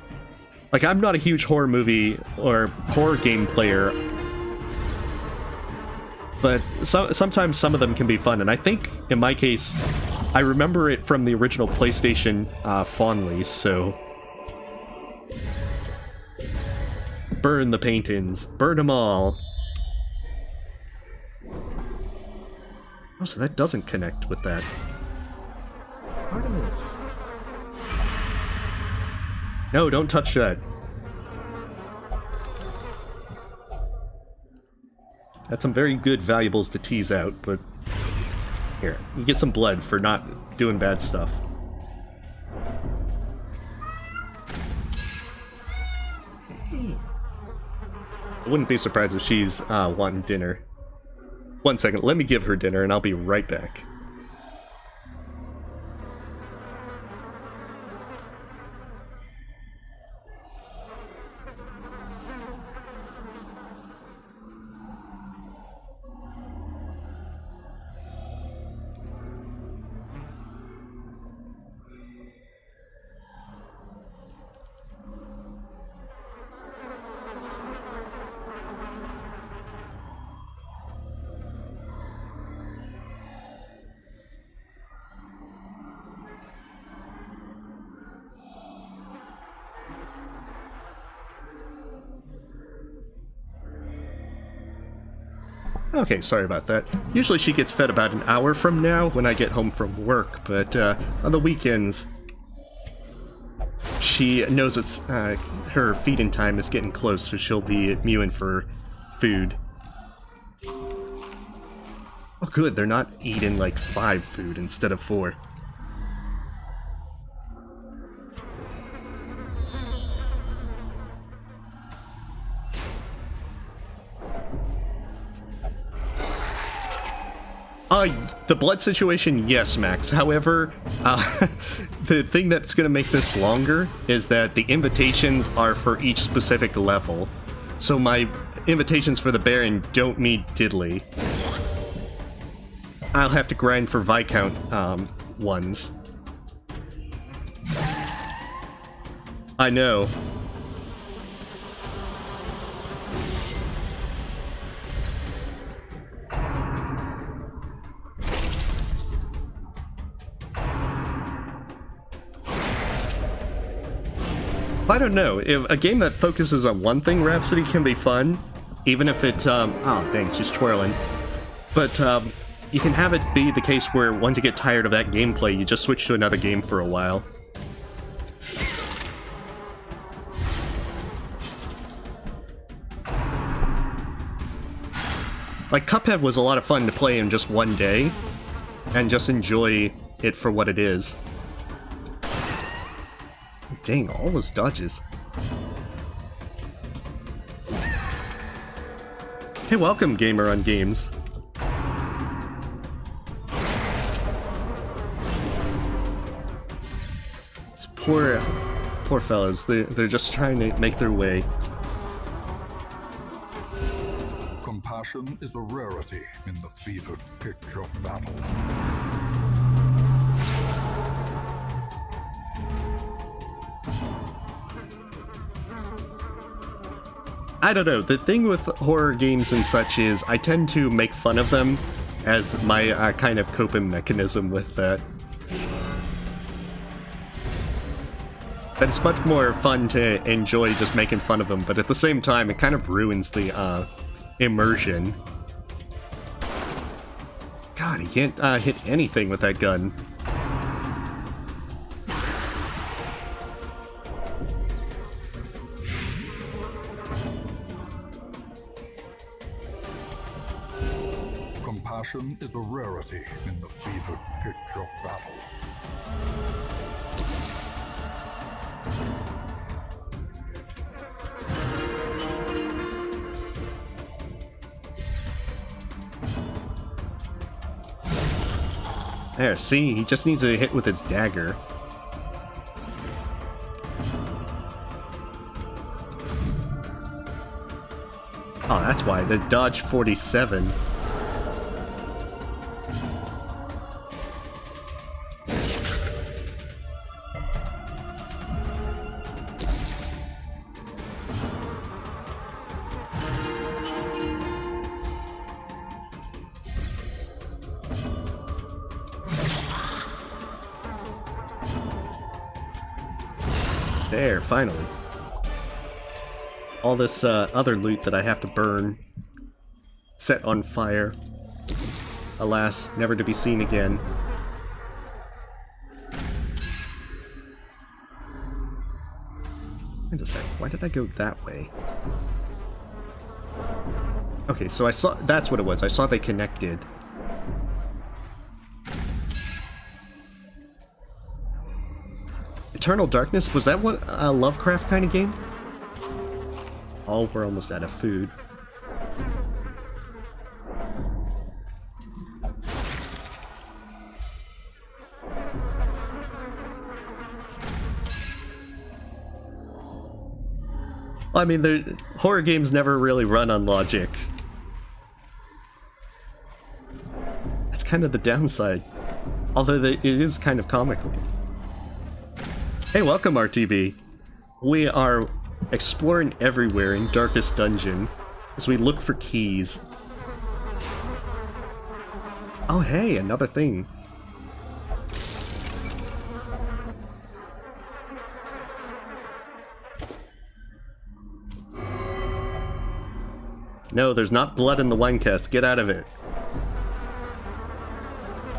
Like, I'm not a huge horror movie or horror game player, but sometimes some of them can be fun, and I think, in my case, I remember it from the original PlayStation fondly, so... Burn the paintings. Burn them all. Oh, so that doesn't connect with that. Artemis. No, don't touch that. That's some very good valuables to tease out, but... Here, you get some blood for not doing bad stuff. I wouldn't be surprised if she's wanting dinner. 1 second, let me give her dinner and I'll be right back. Okay, sorry about that. Usually she gets fed about an hour from now when I get home from work, but on the weekends she knows it's her feeding time is getting close, so she'll be mewing for food. Oh good, they're not eating like 5 food instead of 4. The blood situation, yes, Max. However, the thing that's going to make this longer is that the invitations are for each specific level. So my invitations for the Baron don't mean diddly. I'll have to grind for Viscount ones. I know. I don't know. If a game that focuses on one thing, Rhapsody can be fun, even if it's, oh dang, she's twirling. But, you can have it be the case where once you get tired of that gameplay, you just switch to another game for a while. Like, Cuphead was a lot of fun to play in just one day, and just enjoy it for what it is. Dang, all those dodges. Hey, welcome, Gamer on Games. It's poor fellas. They're just trying to make their way. Compassion is a rarity in the fevered pitch of battle. I don't know, the thing with horror games and such is I tend to make fun of them as my kind of coping mechanism with that. But it's much more fun to enjoy just making fun of them, but at the same time it kind of ruins the immersion. God, he can't hit anything with that gun. Compassion is a rarity in the fevered pitch of battle. There, see? He just needs a hit with his dagger. Oh, that's why. The dodge 47. There, finally. All this other loot that I have to burn, set on fire. Alas, never to be seen again. Wait a sec, why did I go that way? Okay, so I saw, that's what it was. I saw they connected. Eternal Darkness, was that what a Lovecraft kind of game? Oh, we're almost out of food. Well, I mean, the horror games never really run on logic. That's kind of the downside. Although it is kind of comical. Hey, welcome, RTB. We are exploring everywhere in Darkest Dungeon as we look for keys. Oh, hey, another thing. No, there's not blood in the wine cask. Get out of it.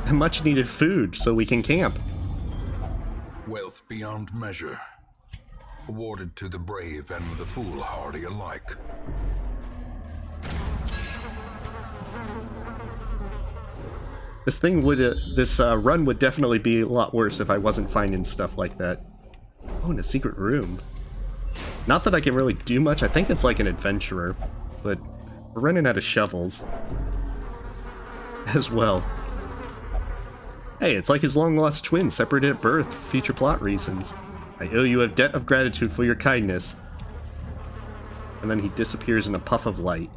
And much needed food so we can camp. Wealth beyond measure, awarded to the brave and the foolhardy alike. This thing would, this run would definitely be a lot worse if I wasn't finding stuff like that. Oh, in a secret room. Not that I can really do much. I think it's like an adventurer, but we're running out of shovels as well. Hey, it's like his long-lost twin, separated at birth for future plot reasons. I owe you a debt of gratitude for your kindness. And then he disappears in a puff of light.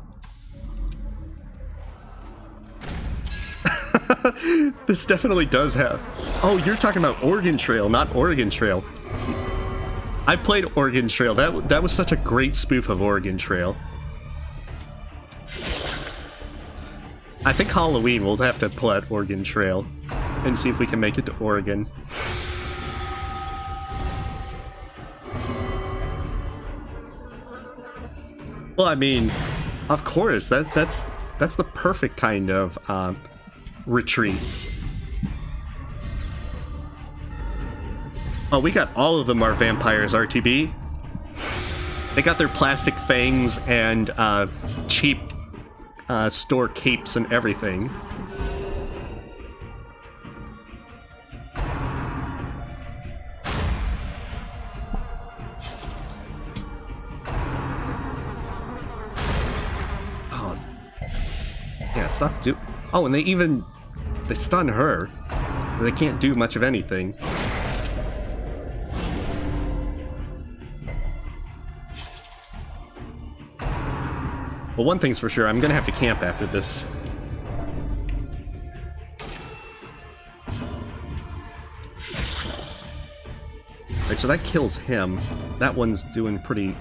This definitely does have... Oh, you're talking about Oregon Trail, not Oregon Trail. I played Oregon Trail. That was such a great spoof of Oregon Trail. I think Halloween we'll have to pull out Oregon Trail and see if we can make it to Oregon. Well, I mean, of course, that's the perfect kind of retreat. Oh, we got all of them are vampires, RTB. They got their plastic fangs and cheap store capes and everything. Oh, yeah, stop do. Oh, and they stun her. They can't do much of anything. Well, one thing's for sure, I'm gonna have to camp after this. Right, so that kills him. That one's doing pretty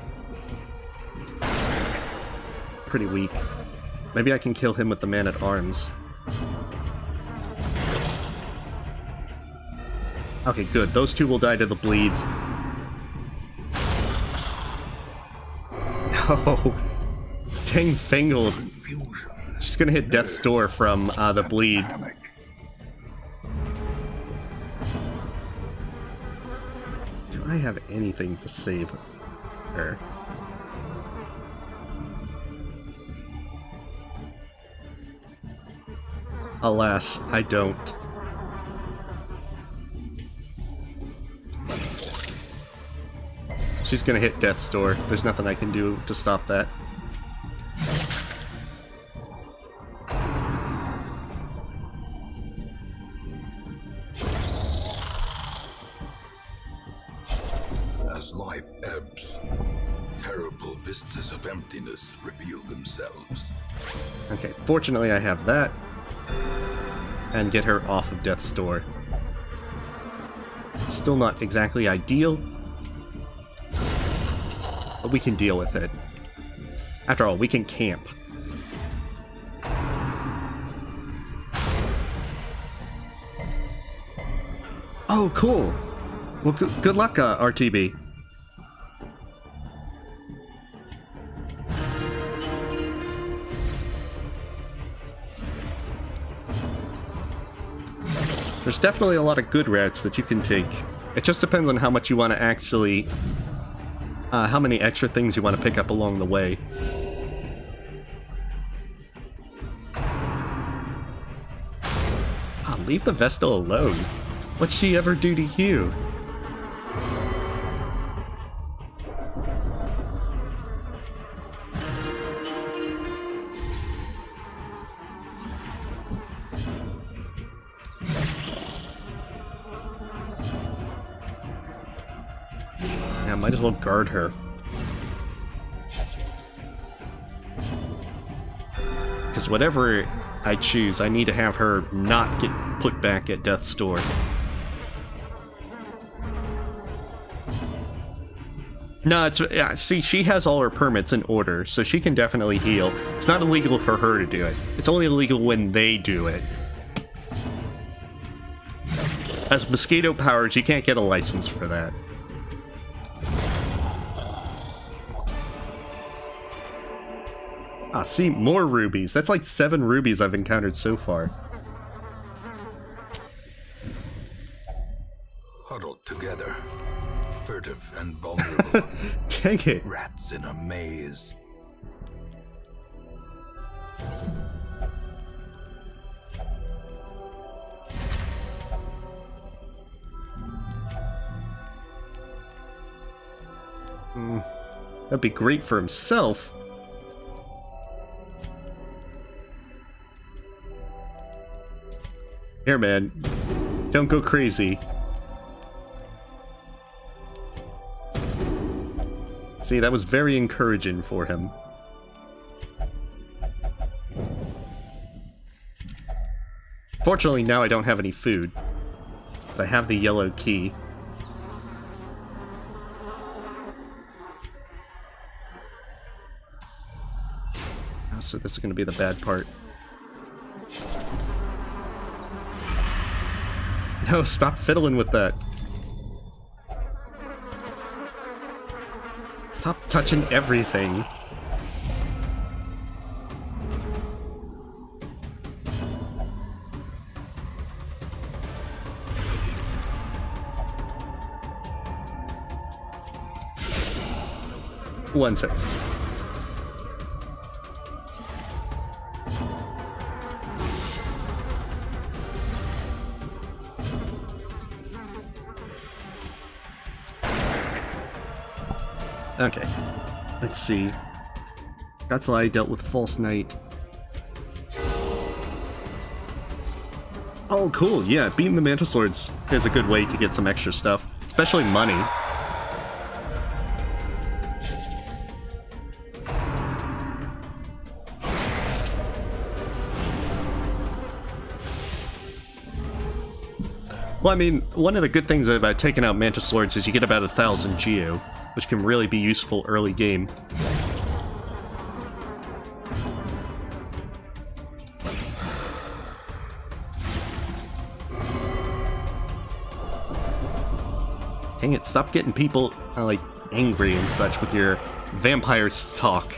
weak. Maybe I can kill him with the man-at-arms. Okay, good. Those two will die to the bleeds. No. Dang Fingal. Confusion She's gonna hit death's door from the bleed. Panic. Do I have anything to save her? Alas, I don't. She's gonna hit death's door. There's nothing I can do to stop that. As life ebbs, terrible vistas of emptiness reveal themselves. Okay, fortunately I have that. And get her off of death's door. It's still not exactly ideal, but we can deal with it. After all, we can camp. Oh, cool! Well, good luck, RTB. There's definitely a lot of good routes that you can take. It just depends on how much you want to actually... how many extra things you want to pick up along the way. Ah, leave the Vestal alone. What'd she ever do to you? Yeah, might as well guard her. Because whatever I choose, I need to have her not get put back at death's door. No, it's... Yeah, see, she has all her permits in order, so she can definitely heal. It's not illegal for her to do it. It's only illegal when they do it. As mosquito powers, you can't get a license for that. Ah, see, more rubies. That's like 7 rubies I've encountered so far. Huddled together, furtive and vulnerable. Dang it. Rats in a maze. That'd be great for himself. Here, man. Don't go crazy. See, that was very encouraging for him. Fortunately, now I don't have any food. But I have the yellow key. So this is going to be the bad part. No, stop fiddling with that. Stop touching everything. One sec. Okay, let's see. That's why I dealt with False Knight. Oh, cool, yeah, beating the Mantle Swords is a good way to get some extra stuff, especially money. Well, I mean, one of the good things about taking out Mantle Swords is you get about 1,000 Geo, which can really be useful early game. Dang it, stop getting people, like, angry and such with your vampire talk.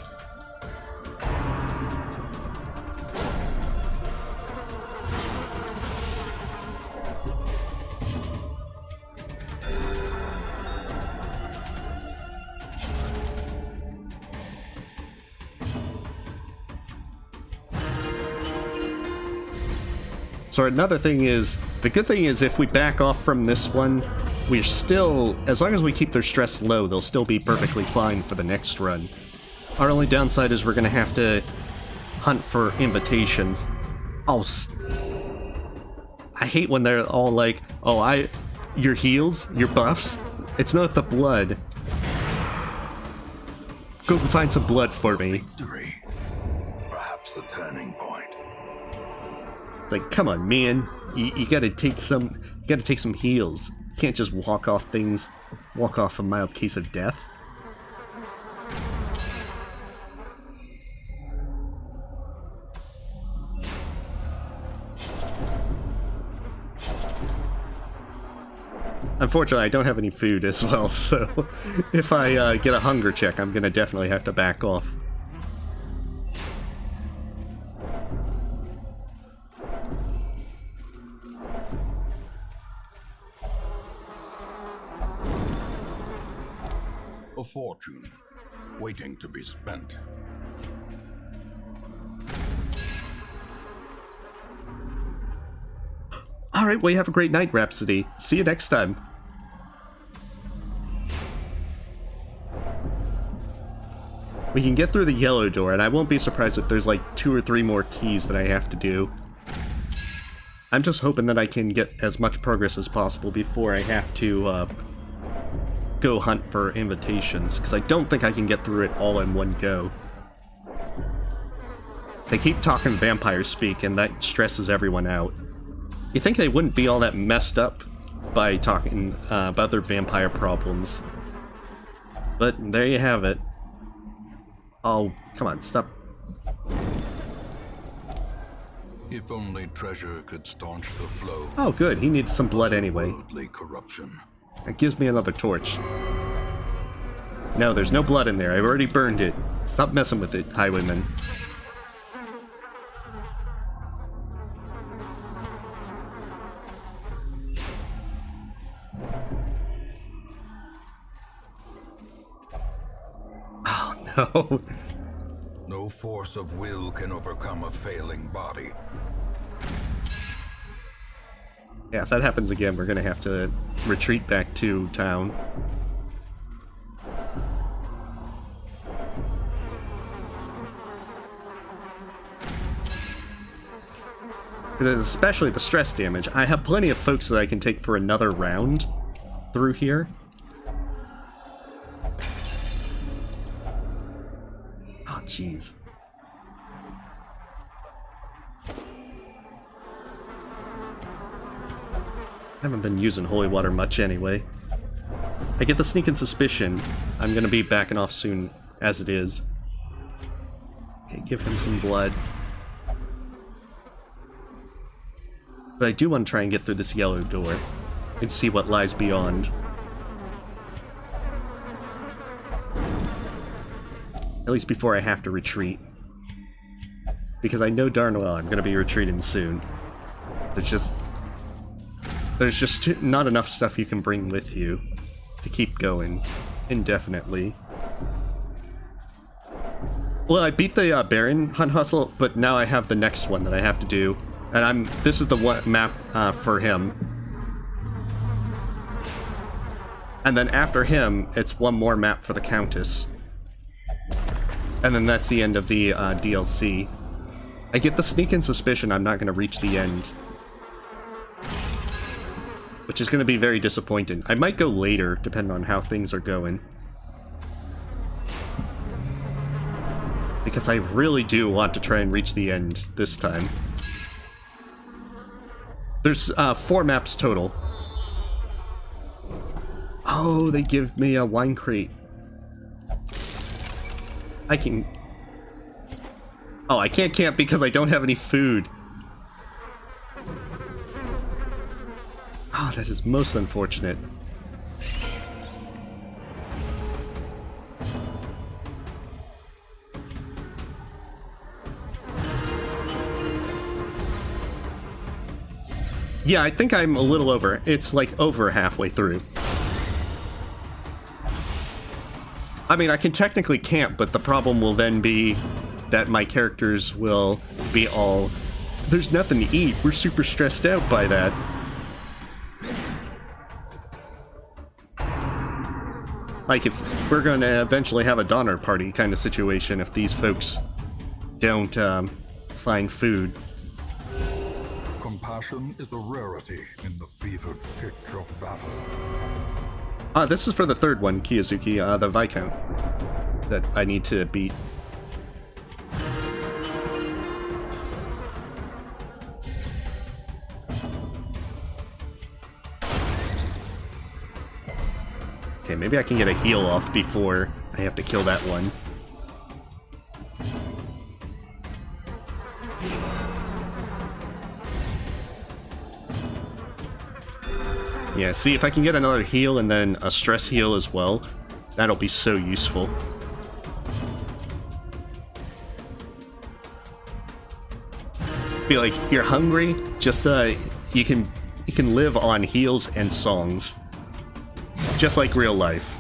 So another thing is, the good thing is if we back off from this one, we're still, as long as we keep their stress low, they'll still be perfectly fine for the next run. Our only downside is we're gonna have to hunt for invitations. Oh, I hate when they're all like, oh, your heals, your buffs, it's not the blood. Go find some blood for me. Victory. Perhaps the turning point. It's like, come on, man. You gotta take some heals. You can't just walk off a mild case of death. Unfortunately, I don't have any food as well, so if I get a hunger check, I'm gonna definitely have to back off. A fortune, waiting to be spent. Alright, well, you have a great night, Rhapsody. See you next time. We can get through the yellow door, and I won't be surprised if there's like 2 or 3 more keys that I have to do. I'm just hoping that I can get as much progress as possible before I have to go hunt for invitations, because I don't think I can get through it all in one go. They keep talking vampire speak, and that stresses everyone out. You think they wouldn't be all that messed up by talking about their vampire problems. But there you have it. Oh, come on, stop. If only treasure could staunch the flow. Oh, good, he needs some blood anyway. Worldly corruption. That gives me another torch. No, there's no blood in there. I've already burned it. Stop messing with it, highwayman. Oh, no. No force of will can overcome a failing body. Yeah, if that happens again, we're gonna have to retreat back to town. Especially the stress damage. I have plenty of folks that I can take for another round through here. Oh, jeez. I haven't been using holy water much anyway. I get the sneaking suspicion I'm gonna be backing off soon as it is. Okay, give him some blood. But I do want to try and get through this yellow door and see what lies beyond. At least before I have to retreat. Because I know darn well I'm going to be retreating soon. There's just not enough stuff you can bring with you to keep going indefinitely. Well, I beat the Baron Hunt Hustle, but now I have the next one that I have to do. And this is the one map for him. And then after him, it's one more map for the Countess. And then that's the end of the DLC. I get the sneaking suspicion I'm not going to reach the end. Which is going to be very disappointing. I might go later, depending on how things are going. Because I really do want to try and reach the end this time. There's 4 maps total. Oh, they give me a wine crate. I can... Oh, I can't camp because I don't have any food. Oh, that is most unfortunate. Yeah, I think I'm a little over. It's like over halfway through. I mean, I can technically camp, but the problem will then be that my characters will be all There's nothing to eat. We're super stressed out by that. Like, if we're gonna eventually have a Donner Party kind of situation if these folks don't find food. Compassion is a rarity in the fevered pitch of battle. This is for the third one, Kiyozuki, the Viscount, that I need to beat. Okay, maybe I can get a heal off before I have to kill that one. Yeah, see, if I can get another heal and then a stress heal as well, that'll be so useful. Be like, you're hungry, just you can live on heals and songs. Just like real life.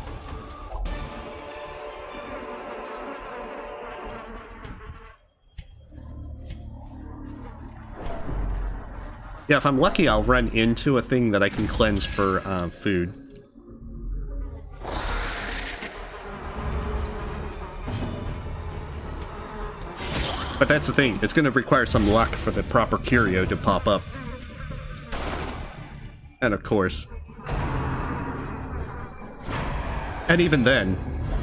Yeah, if I'm lucky, I'll run into a thing that I can cleanse for food. But that's the thing, it's going to require some luck for the proper curio to pop up. And of course. And even then,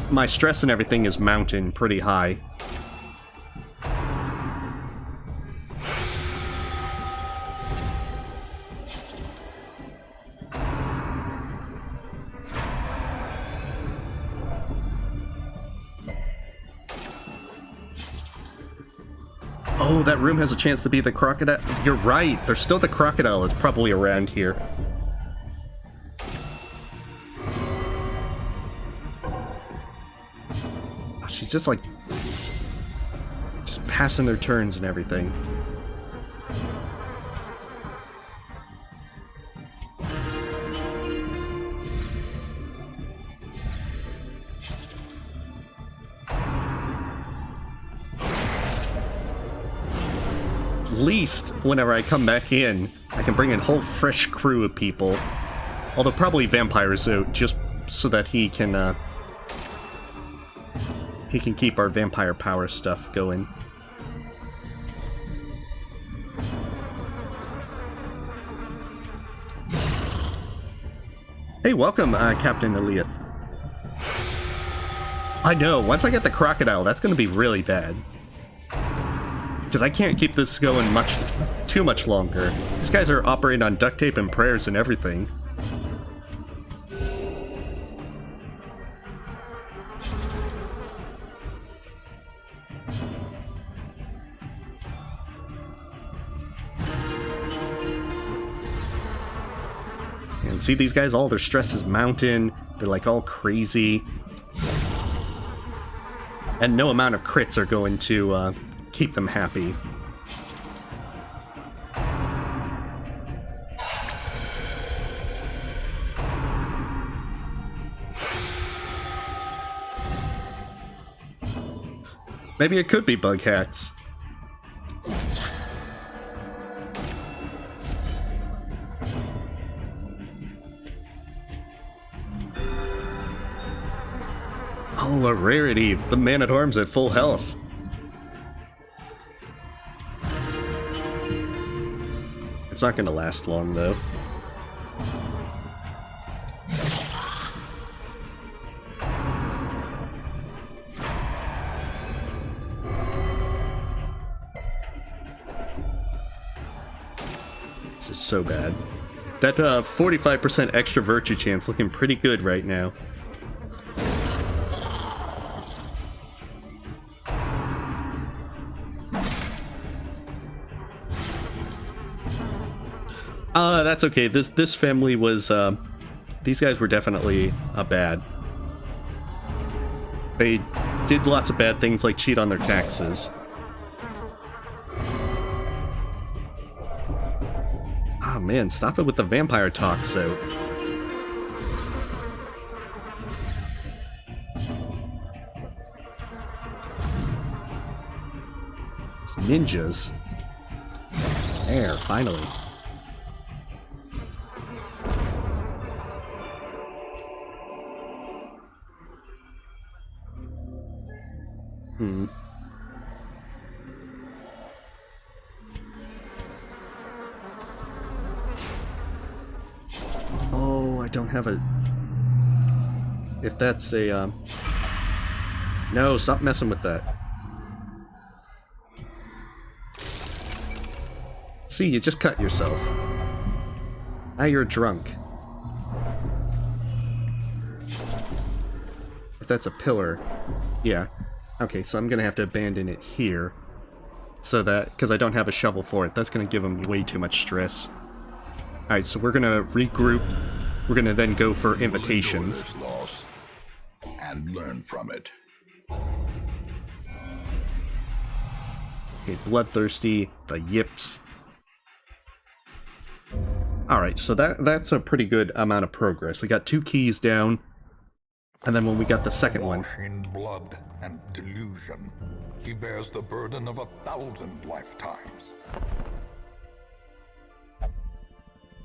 my stress and everything is mounting pretty high. Oh, that room has a chance to be the crocodile. You're right, there's still the crocodile that's probably around here. She's just like... just passing their turns and everything. At least, whenever I come back in, I can bring in a whole fresh crew of people. Although probably vampires, though, just so that he can keep our vampire power stuff going. Hey, welcome, Captain Elliot. I know, once I get the crocodile, that's gonna be really bad. Because I can't keep this going too much longer. These guys are operating on duct tape and prayers and everything. And see these guys, all their stress is mounting. They're like all crazy. And no amount of crits are going to keep them happy. Maybe it could be bug hats. Oh, a rarity. The man-at-arms at full health. It's not going to last long, though. This is so bad. That 45% extra virtue chance looking pretty good right now. That's okay. This family was, these guys were definitely bad. They did lots of bad things like cheat on their taxes. Oh man, stop it with the vampire talk, so. It's ninjas. There, finally. Oh, I don't have a... If that's a, No, stop messing with that. See, you just cut yourself. Now you're drunk. If that's a pillar... Yeah. Okay, so I'm gonna have to abandon it here. So that... Because I don't have a shovel for it. That's gonna give him way too much stress. Alright, so we're gonna regroup. We're gonna then go for invitations. Loss and learn from it. Okay, bloodthirsty, the yips. Alright, so that's a pretty good amount of progress. We got 2 keys down, and then when we got the second one... Wash in blood and delusion, he bears the burden of 1,000 lifetimes.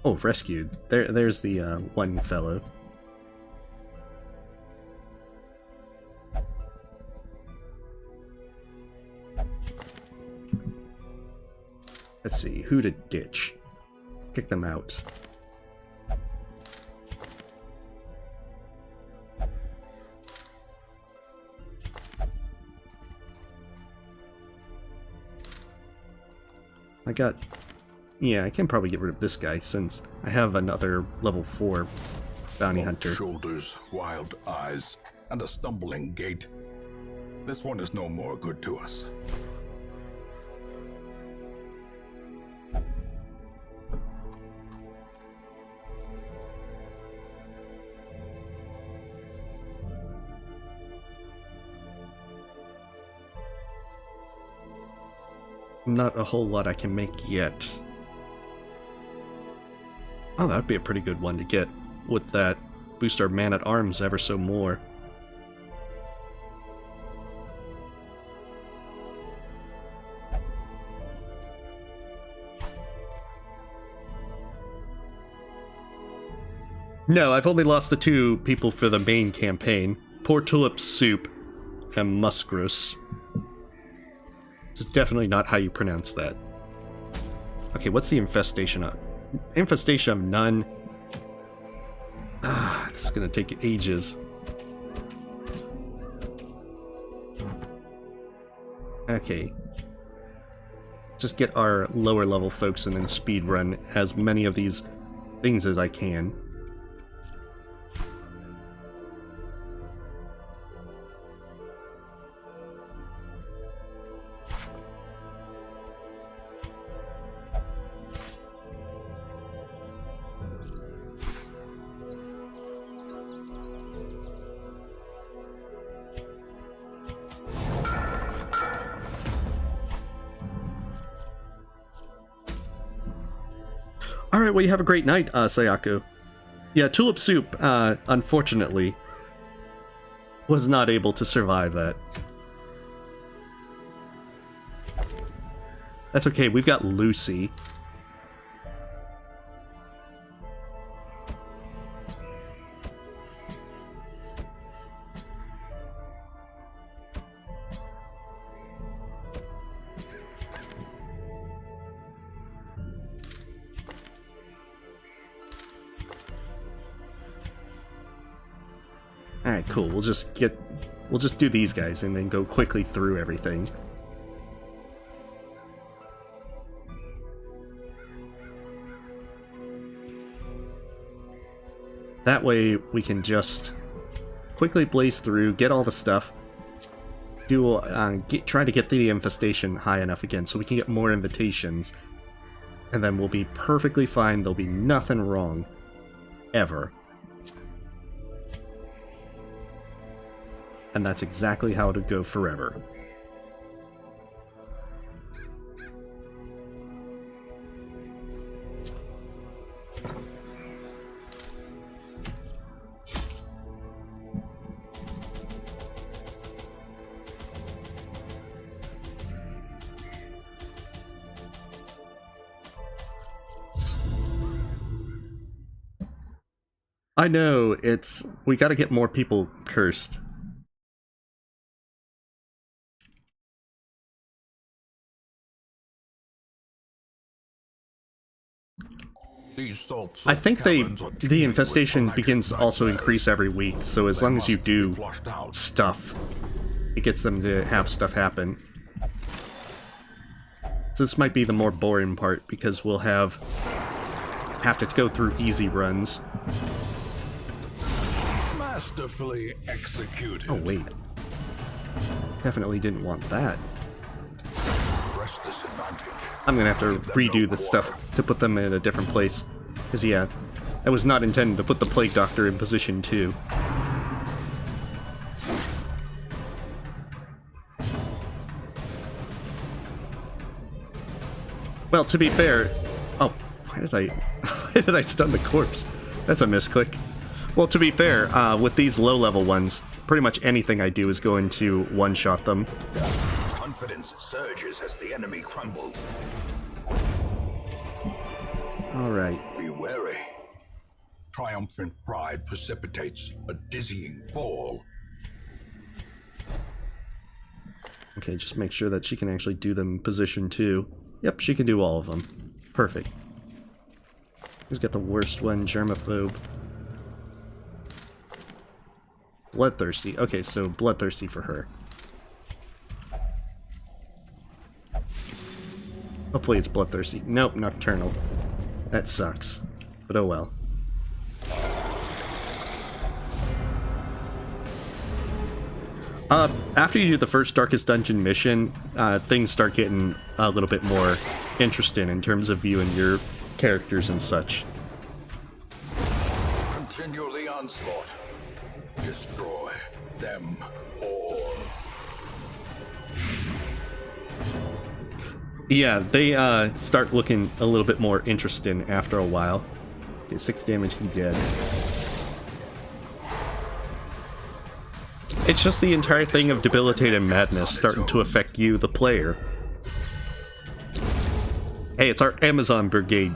Oh, rescued. There's the one fellow. Let's see, who to ditch? Kick them out. I got... Yeah, I can probably get rid of this guy since I have another level 4 bounty hunter. Shoulders, wild eyes, and a stumbling gait. This one is no more good to us. Not a whole lot I can make yet. Oh, that'd be a pretty good one to get with that. Boost our man-at-arms ever so more. No, I've only lost the 2 people for the main campaign. Poor Tulip Soup and Musgrus. This is definitely not how you pronounce that. Okay, what's the infestation of? Infestation of none. Ah, this is gonna take ages. Okay. Just get our lower level folks and then speedrun as many of these things as I can. Alright, well you have a great night, Sayako. Yeah, Tulip Soup, unfortunately, was not able to survive that. That's okay, we've got Lucy. Alright, cool. We'll just do these guys and then go quickly through everything. That way we can just quickly blaze through, get all the stuff, try to get the infestation high enough again so we can get more invitations, and then we'll be perfectly fine. There'll be nothing wrong. Ever. And that's exactly how it'll go forever. I know, we gotta get more people cursed. I think the infestation begins to also increase every week, so as long as you do stuff, it gets them to have stuff happen. So this might be the more boring part, because we'll have to go through easy runs. Masterfully executed. Oh wait. Definitely didn't want that. Press this advantage. I'm gonna have to redo the stuff to put them in a different place. Because yeah, I was not intending to put the Plague Doctor in position 2. Well, to be fair... Oh, why did I stun the corpse? That's a misclick. Well, to be fair, with these low-level ones, pretty much anything I do is going to one-shot them. Confidence surges as the enemy crumbles. Alright. Be wary. Triumphant pride precipitates a dizzying fall. Okay, just make sure that she can actually do them in position 2. Yep, she can do all of them. Perfect. Who's got the worst one? Germaphobe. Bloodthirsty. Okay, so Bloodthirsty for her. Hopefully it's Bloodthirsty. Nope, Nocturnal. That sucks. But oh well. After you do the first Darkest Dungeon mission, things start getting a little bit more interesting in terms of viewing your characters and such. Continue the onslaught. Destroy them all. Yeah, they start looking a little bit more interesting after a while. Okay, 6 damage, he dead. It's just the entire thing of debilitated madness starting to affect you, the player. Hey, it's our Amazon Brigade.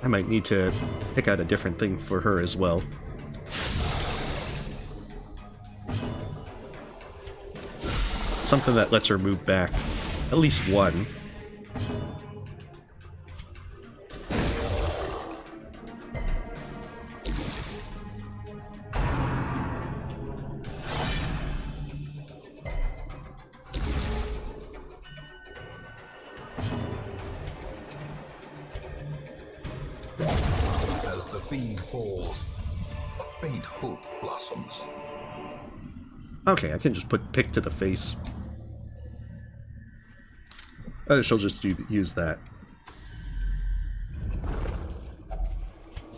I might need to pick out a different thing for her as well. Something that lets her move back. At least one. As the fiend falls, a faint hope blossoms. Okay, I can just pick to the face. She'll just use that.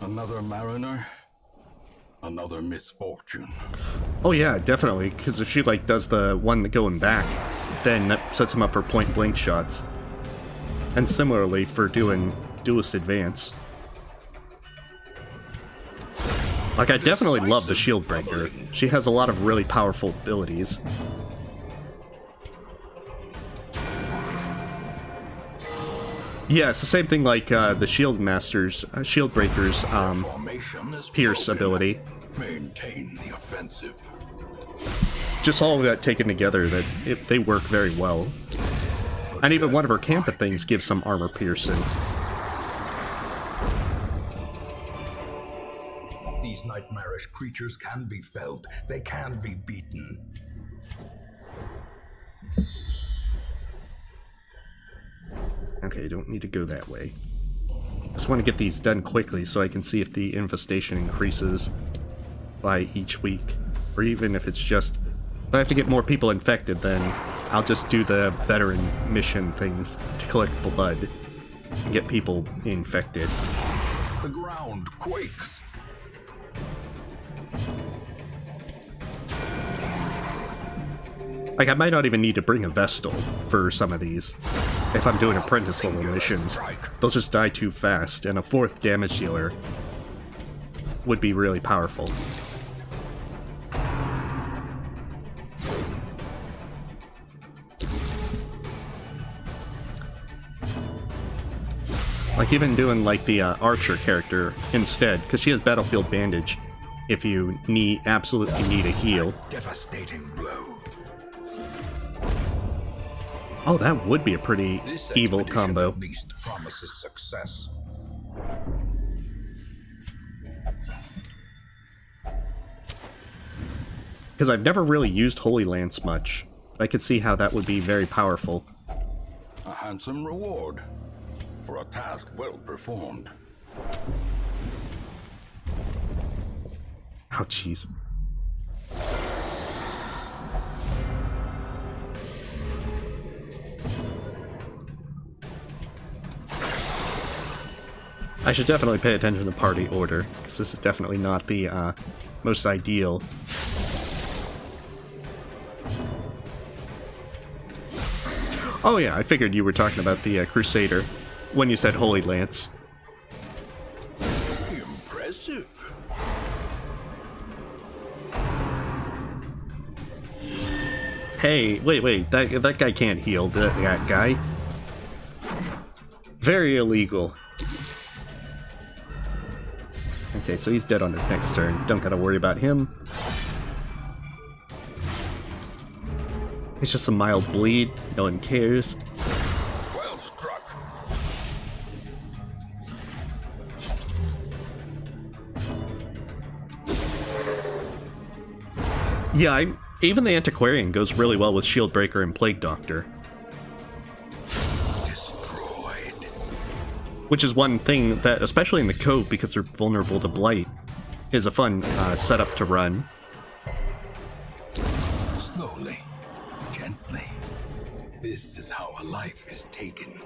Another mariner, another misfortune. Oh yeah, definitely, because if she like does the one going back, then that sets him up for point blank shots. And similarly for doing Duelist Advance. Like, I definitely love the Shield Breaker. She has a lot of really powerful abilities. Yeah, it's the same thing like the Shield Master's, Shield Breaker's Pierce ability. Maintain the offensive. Just all of that taken together, they work very well. And even one of her Campa things gives some armor piercing. These nightmarish creatures can be felled. They can be beaten. Okay, don't need to go that way. Just want to get these done quickly so I can see if the infestation increases by each week. Or even if it's just... If I have to get more people infected, then I'll just do the veteran mission things to collect blood and get people infected. The ground quakes. Like, I might not even need to bring a Vestal for some of these. If I'm doing apprentice level missions, they'll just die too fast, and a 4th damage dealer would be really powerful. Like even doing like the archer character instead, because she has battlefield bandage if you absolutely need a heal. Devastating blow. Oh, that would be a pretty This evil expedition combo. at least promises success. Because I've never really used Holy Lance much. I could see how that would be very powerful. A handsome reward for a task well performed. Oh, jeez. I should definitely pay attention to party order, because this is definitely not the most ideal. Oh yeah, I figured you were talking about the Crusader when you said Holy Lance. Impressive. Hey, wait, that guy can't heal, that guy. Very illegal. Okay, so he's dead on his next turn. Don't gotta worry about him. It's just a mild bleed. No one cares. Well struck. Yeah, even the Antiquarian goes really well with Shield Breaker and Plague Doctor. Destroyed. Which is one thing that, especially in the Cove, because they're vulnerable to Blight, is a fun setup to run. Slowly, gently. This is how a life is taken.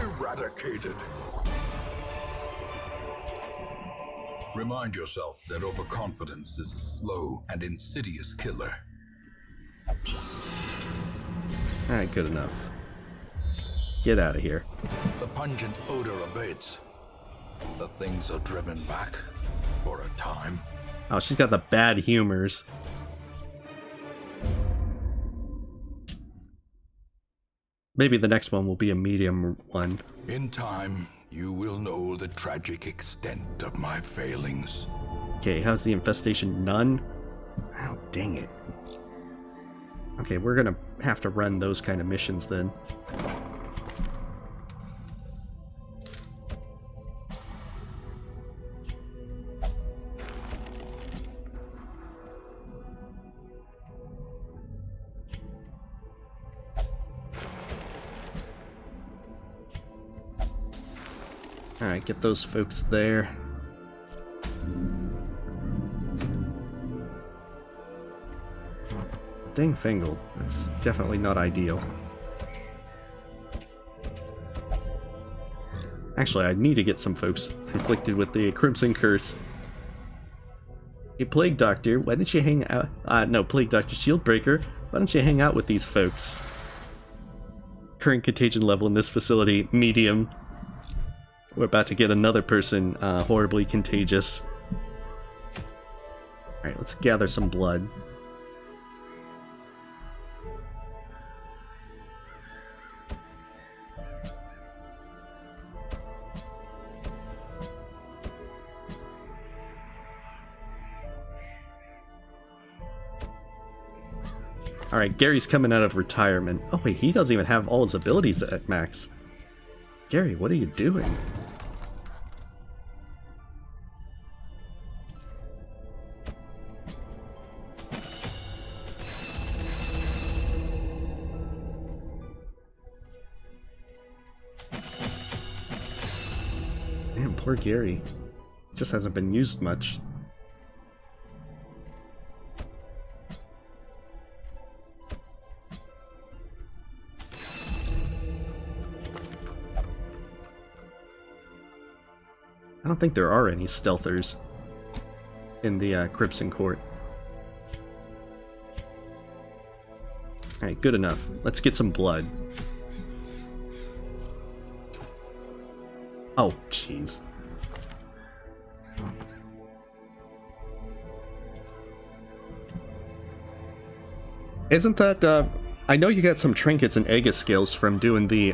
Eradicated. Remind yourself that overconfidence is a slow and insidious killer. Alright, good enough. Get out of here. The pungent odor abates. The things are driven back for a time. Oh, she's got the bad humors. Maybe the next one will be a medium one. In time, you will know the tragic extent of my failings. Okay, how's the infestation? None? Oh, dang it. Okay, we're gonna have to run those kind of missions then. Alright, get those folks there. Dang Fingal, that's definitely not ideal. Actually, I need to get some folks inflicted with the Crimson Curse. Hey, Plague Doctor, why don't you hang out? No, Plague Doctor, Shield Breaker, why don't you hang out with these folks? Current contagion level in this facility, medium. We're about to get another person horribly contagious. Alright, let's gather some blood. Alright, Gary's coming out of retirement. Oh wait, he doesn't even have all his abilities at max. Gary, what are you doing? Man, poor Gary. He just hasn't been used much. I don't think there are any stealthers in the Crimson Court. Alright, good enough. Let's get some blood. Oh, jeez. Isn't that I know you got some trinkets and Aegis skills from doing the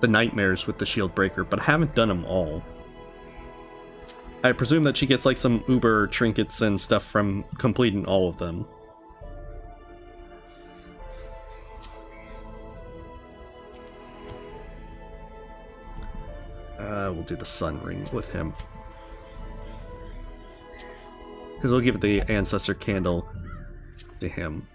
nightmares with the shield breaker, but I haven't done them all. I presume that she gets like some uber trinkets and stuff from completing all of them. We'll do the sun ring with him. Because we'll give the ancestor candle to him.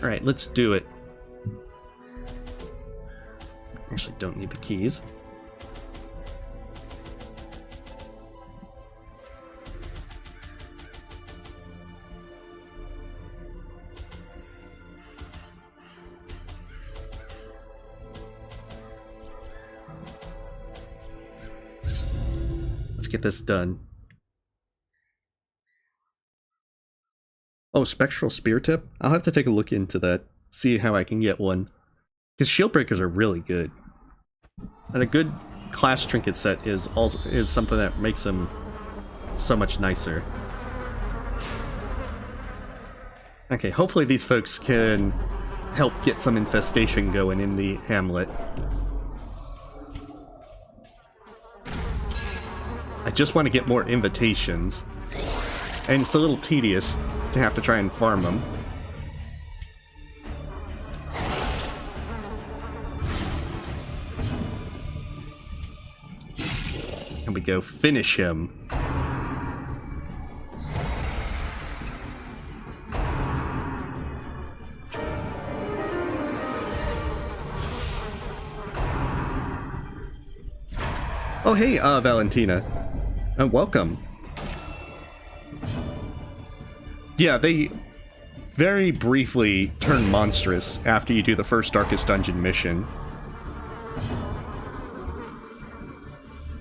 Alright, let's do it. Actually, don't need the keys. Let's get this done. Oh, Spectral Spear Tip? I'll have to take a look into that, see how I can get one. Because shield breakers are really good. And a good class trinket set is something that makes them so much nicer. Okay, hopefully these folks can help get some infestation going in the hamlet. I just want to get more invitations. And it's a little tedious to have to try and farm them. And we go finish him. Oh hey, Valentina. Welcome. Yeah, they very briefly turn monstrous after you do the first Darkest Dungeon mission.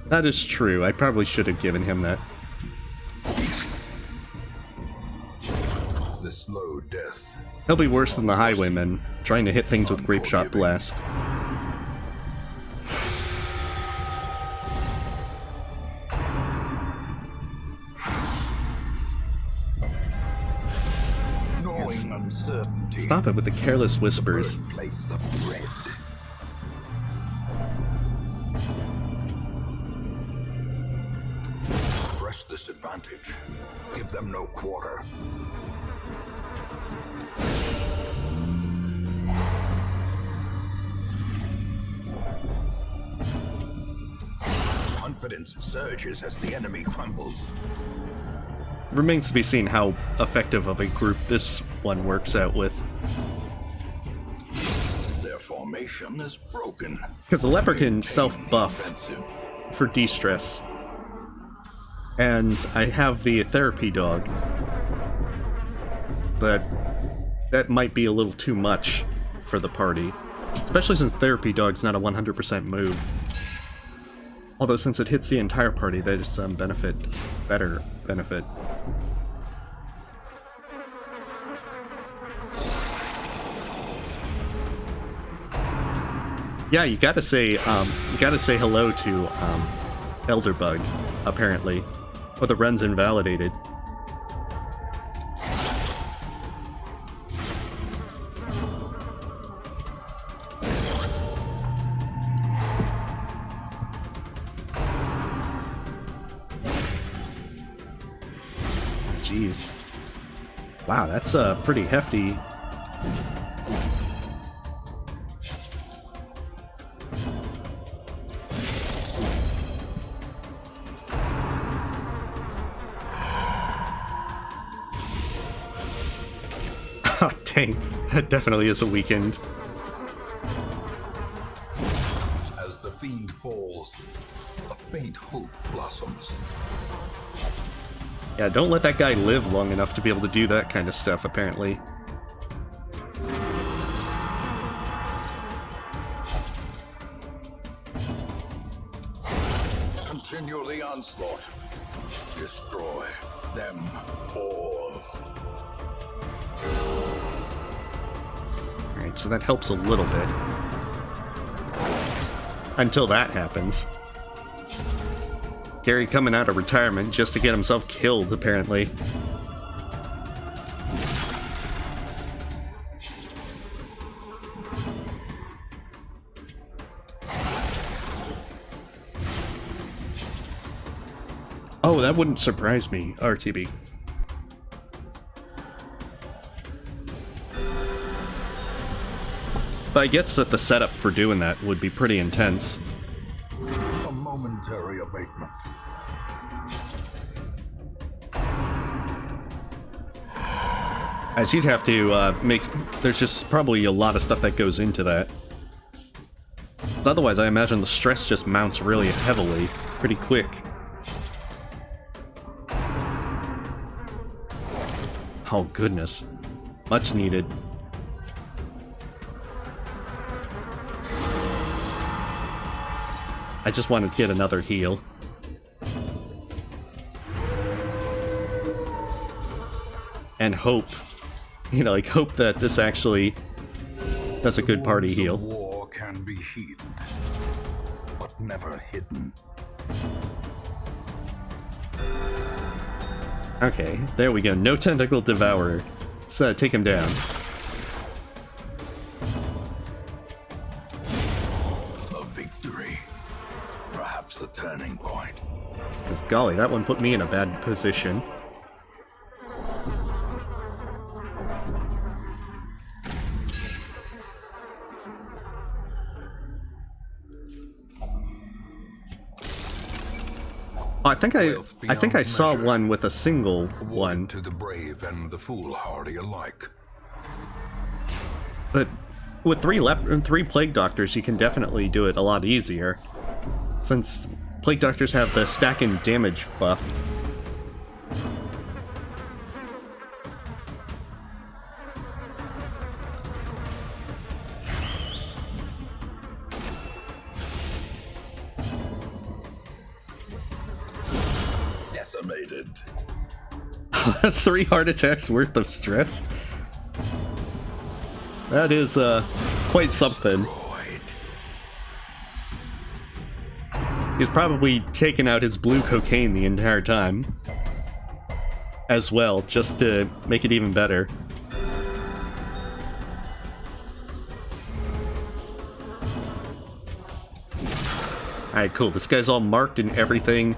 That is true. I probably should have given him that. The slow death. He'll be worse than the Highwayman, trying to hit things with Grape Shot Blast. Stop it with the careless whispers. Birthplace of dread. Press this advantage. Give them no quarter. Confidence surges as the enemy crumbles. Remains to be seen how effective of a group this one works out with. Their formation is broken. Because the leper can self-buff for de-stress. And I have the therapy dog. But that might be a little too much for the party. Especially since therapy dog's not a 100% move. Although since it hits the entire party, that is some better benefit. Yeah, you gotta say hello to Elderbug, apparently, or the Ren's invalidated. Jeez. Wow, that's a pretty hefty. Oh, dang. That definitely is a weekend. As the fiend falls, a faint hope blossoms. Yeah, don't let that guy live long enough to be able to do that kind of stuff, apparently. Continue the onslaught. Destroy them all. out, so that helps a little bit. Until that happens. Gary coming out of retirement just to get himself killed, apparently. Oh, that wouldn't surprise me, RTB. But I guess that the setup for doing that would be pretty intense. A momentary abatement. As you'd have to make... There's just probably a lot of stuff that goes into that. Otherwise, I imagine the stress just mounts really heavily, pretty quick. Oh, goodness. Much needed. I just wanted to get another heal. And hope. You know, like, hope that this actually does a good party Wounds heal. of war can be healed, but never hidden. Okay, there we go. No Tentacle Devourer. Let's take him down. A victory. Perhaps the turning point. Because golly, that one put me in a bad position. Oh, I think I saw one with a single one, To the brave and the foolhardy alike. but with three Plague Doctors, you can definitely do it a lot easier. Since Plague Doctors have the stack and damage buff. Decimated. 3 heart attacks worth of stress? That is, quite something. Destroyed. He's probably taken out his blue cocaine the entire time. As well, just to make it even better. Alright, cool. This guy's all marked and everything.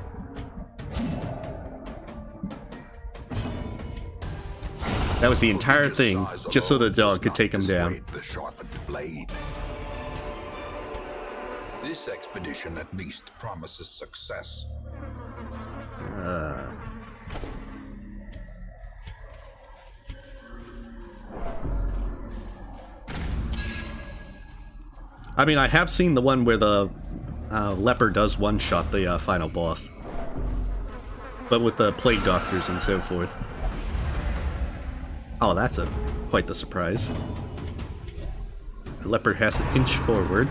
That was the entire thing, just so the dog could take him down. The sharpened blade. This expedition at least promises success. I mean, I have seen the one where the leper does one-shot the final boss. But with the Plague Doctors and so forth. Oh, that's quite the surprise. The leper has to inch forward.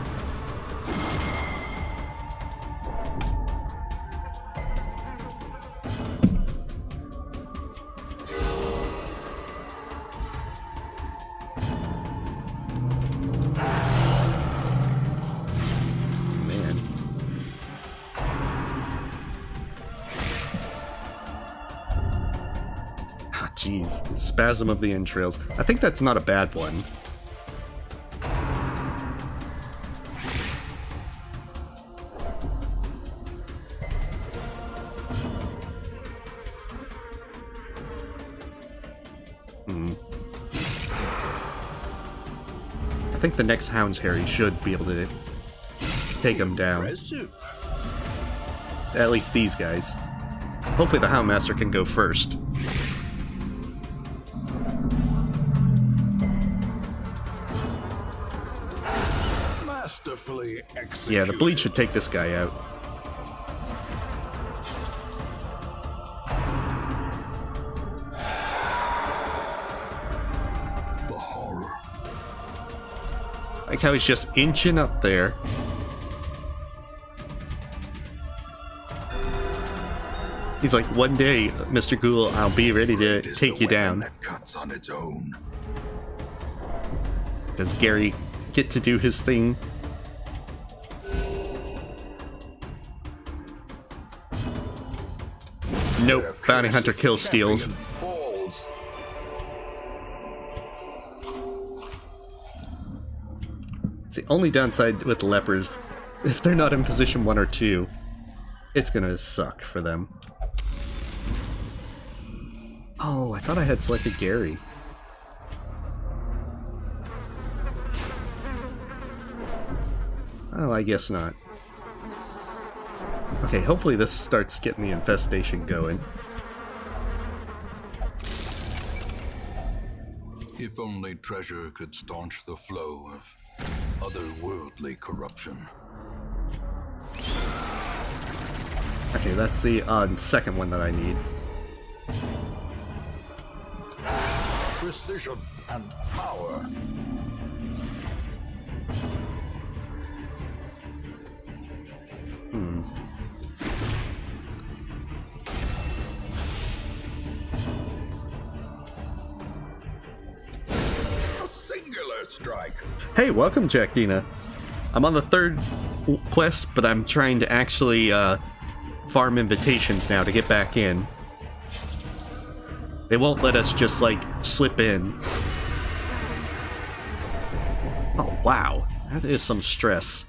Man. Ah, jeez. Spasm of the entrails. I think that's not a bad one. I think the next Hound's Harry should be able to take him down. Impressive. At least these guys. Hopefully the Houndmaster can go first. Masterfully executed. Yeah, the bleed should take this guy out. The horror. Like how he's just inching up there. He's like, one day, Mr. Ghoul, I'll be ready to It is take the you weapon down. that cuts on its own. Does Gary get to do his thing? Nope, bounty hunter kills steals. It's the only downside with lepers. If they're not in position 1 or 2, it's gonna suck for them. Oh, I thought I had selected Gary. Oh, I guess not. Okay, hopefully this starts getting the infestation going. If only treasure could staunch the flow of otherworldly corruption. Okay, that's the second one that I need. Precision and power. A singular strike. Hey, welcome, Jack Dina. I'm on the 3rd quest, but I'm trying to actually farm invitations now to get back in. They won't let us just, like, slip in. Oh, wow. That is some stress.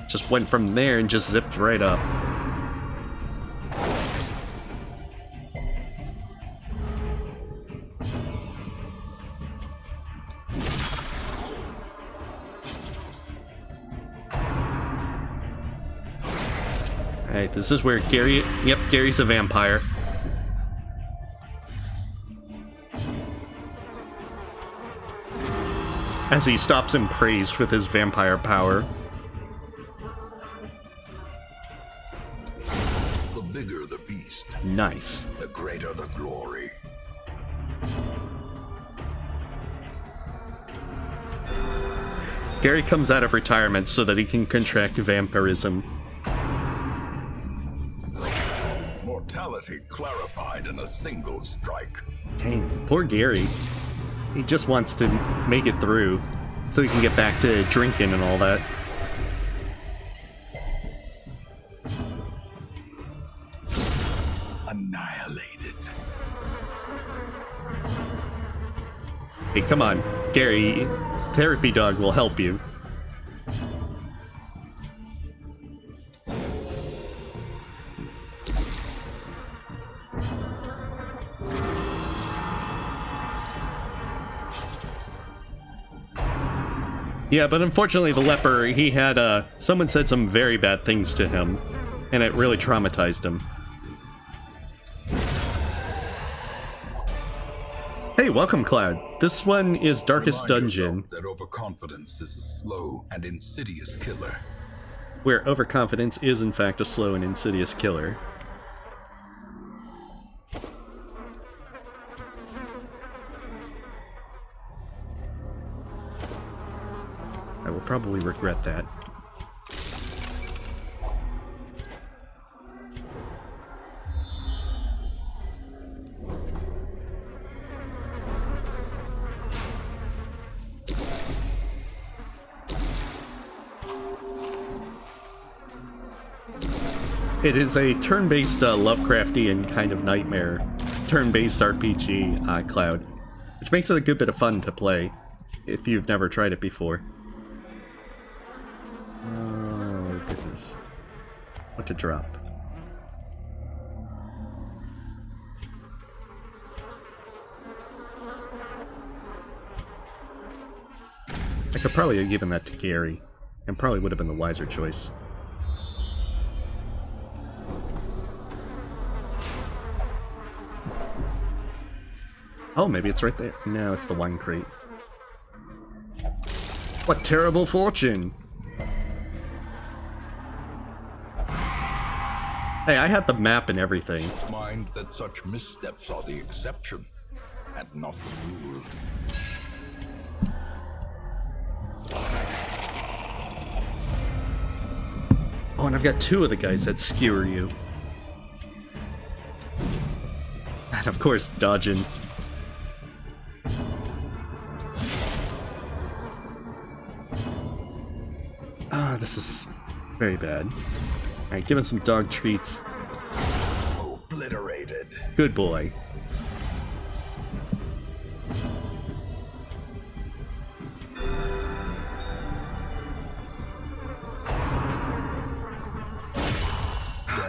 Just went from there and just zipped right up. Alright, this is where Gary... Yep, Gary's a vampire. As he stops and prays with his vampire power. The bigger the beast, Nice. the greater the glory. Gary comes out of retirement so that he can contract vampirism. Mortality clarified in a single strike. Dang, poor Gary. He just wants to make it through so he can get back to drinking and all that. Annihilated. Hey, come on. Gary, therapy dog will help you. Yeah, but unfortunately the leper, he had, someone said some very bad things to him, and it really traumatized him. Hey, welcome, Cloud. This one is Darkest Remind Dungeon, yourself that overconfidence is a slow and insidious killer. where overconfidence is in fact a slow and insidious killer. I will probably regret that. It is a turn-based Lovecraftian kind of nightmare, turn-based RPG, Cloud, which makes it a good bit of fun to play, if you've never tried it before. Oh, goodness. What to drop? I could probably have given that to Gary, and probably would have been the wiser choice. Oh, maybe it's right there. No, it's the wine crate. What terrible fortune! Hey, I had the map and everything. Mind that such missteps are the exception, and not the rule. Oh, and I've got two of the guys that skewer you. And of course, dodging. Ah, this is very bad. Alright, give him some dog treats. Obliterated. Good boy.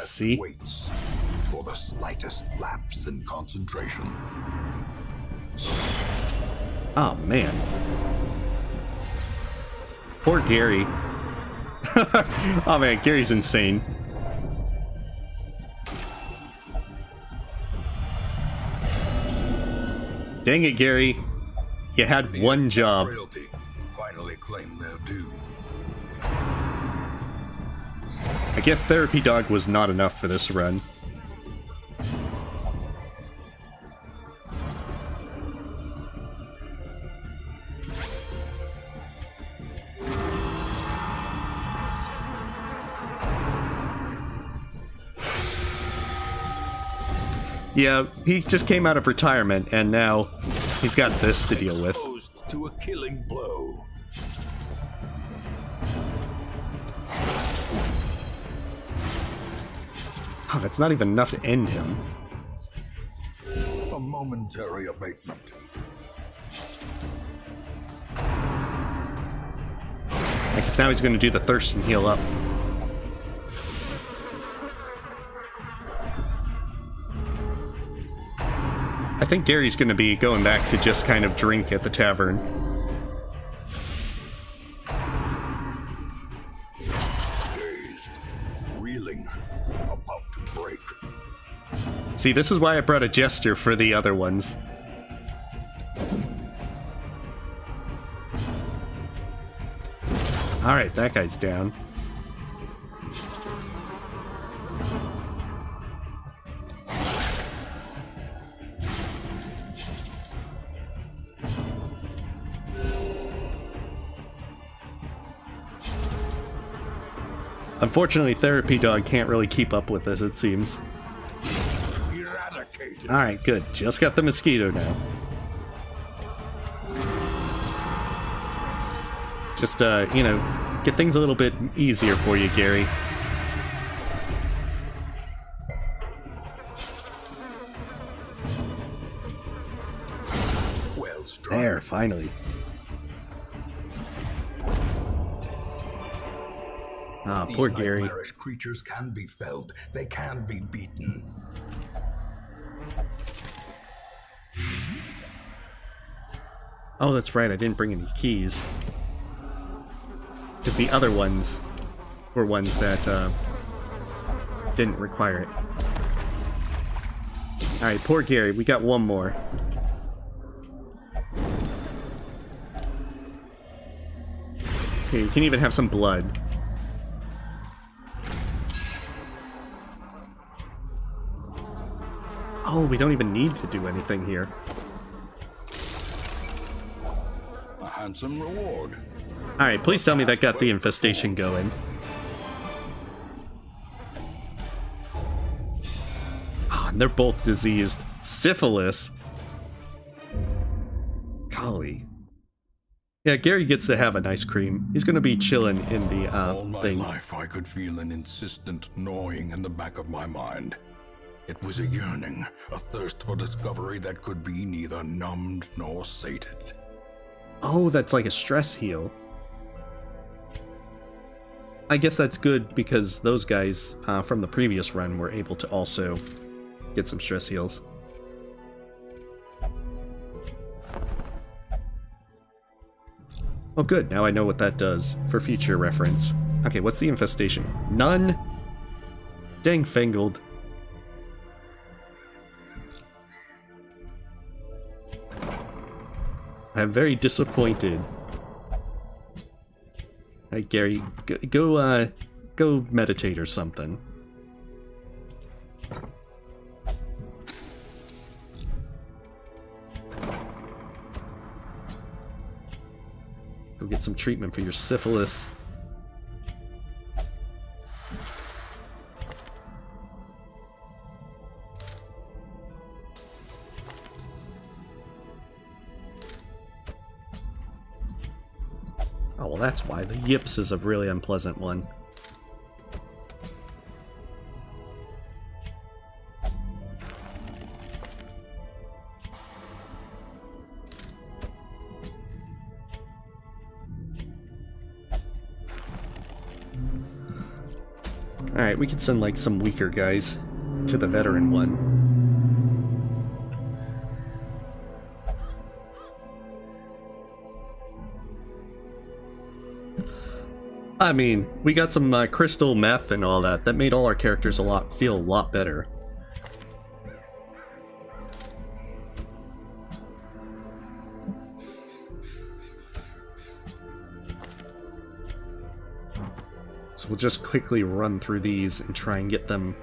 See? Waits for the slightest lapse in concentration. Oh, man. Poor Gary. Oh, man, Gary's insane. Dang it, Gary. You had one job. Frailty finally claimed their due. I guess Therapy Dog was not enough for this run. Yeah, he just came out of retirement, and now he's got this to deal with. Exposed to a killing blow. Oh, that's not even enough to end him. A momentary abatement. I guess now he's going to do the thirst and heal up. I think Gary's going to be going back to just kind of drink at the tavern. Dazed, reeling, about to break. See, this is why I brought a jester for the other ones. Alright, that guy's down. Unfortunately, Therapy Dog can't really keep up with this, it seems. Eradicated. Alright, good. Just got the mosquito now. Just, you know, get things a little bit easier for you, Gary. Well struck. There, finally. Ah, These poor Gary. nightmarish creatures can be felled. They can be beaten. Oh, that's right, I didn't bring any keys. Because the other ones were ones that didn't require it. Alright, poor Gary, we got one more. Okay, you can even have some blood. Oh, we don't even need to do anything here. A handsome reward. Alright, please tell me that got the infestation going. Oh, and they're both diseased. Syphilis. Golly. Yeah, Gary gets to have an ice cream. He's gonna be chilling in the All my thing. life I could feel an insistent gnawing in the back of my mind. It was a yearning, a thirst for discovery that could be neither numbed nor sated. Oh, that's like a stress heal. I guess that's good because those guys from the previous run were able to also get some stress heals. Oh good, now I know what that does for future reference. Okay, what's the infestation? None? Dang fangled. I'm very disappointed. Hey Gary, go meditate or something. Go get some treatment for your syphilis. that's why. The yips is a really unpleasant one. Alright, we could send like some weaker guys to the veteran one. I mean, we got some crystal meth and all that. That made all our characters feel a lot better. So we'll just quickly run through these and try and get them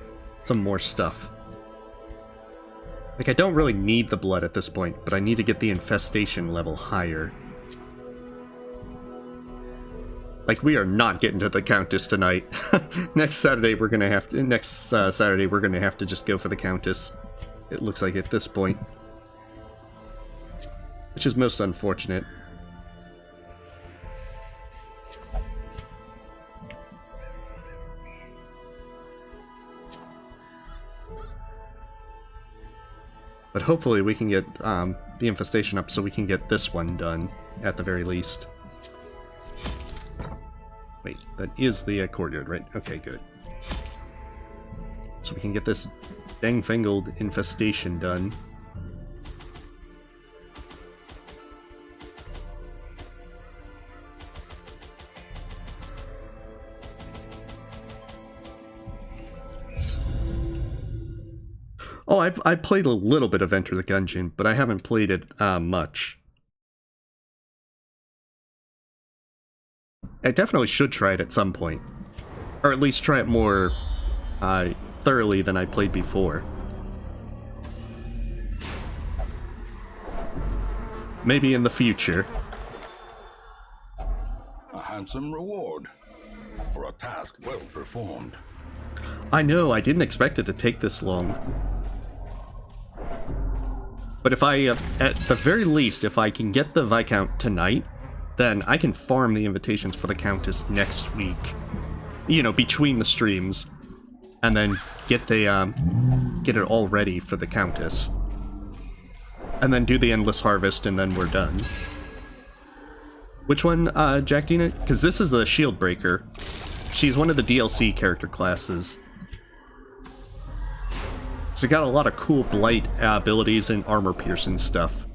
some more stuff. Like, I don't really need the blood at this point, but I need to get the infestation level higher. Like, we are not getting to the Countess tonight. Next Saturday we're gonna have to just go for the Countess. It looks like at this point. Which is most unfortunate. But hopefully we can get the infestation up so we can get this one done, at the very least. Wait, that is the courtyard, right? Okay, good. So we can get this dang-fangled infestation done. Oh, I played a little bit of Enter the Gungeon, but I haven't played it much. I definitely should try it at some point. Or at least try it more thoroughly than I played before. Maybe in the future. A handsome reward for a task well performed. I know, I didn't expect it to take this long. But if I, at the very least, if I can get the Viscount tonight, then I can farm the invitations for the Countess next week. You know, between the streams. And then get it all ready for the Countess. And then do the Endless Harvest, and then we're done. Which one, Jack Dina? Because this is the Shield Breaker. She's one of the DLC character classes. She's got a lot of cool blight abilities and armor piercing stuff.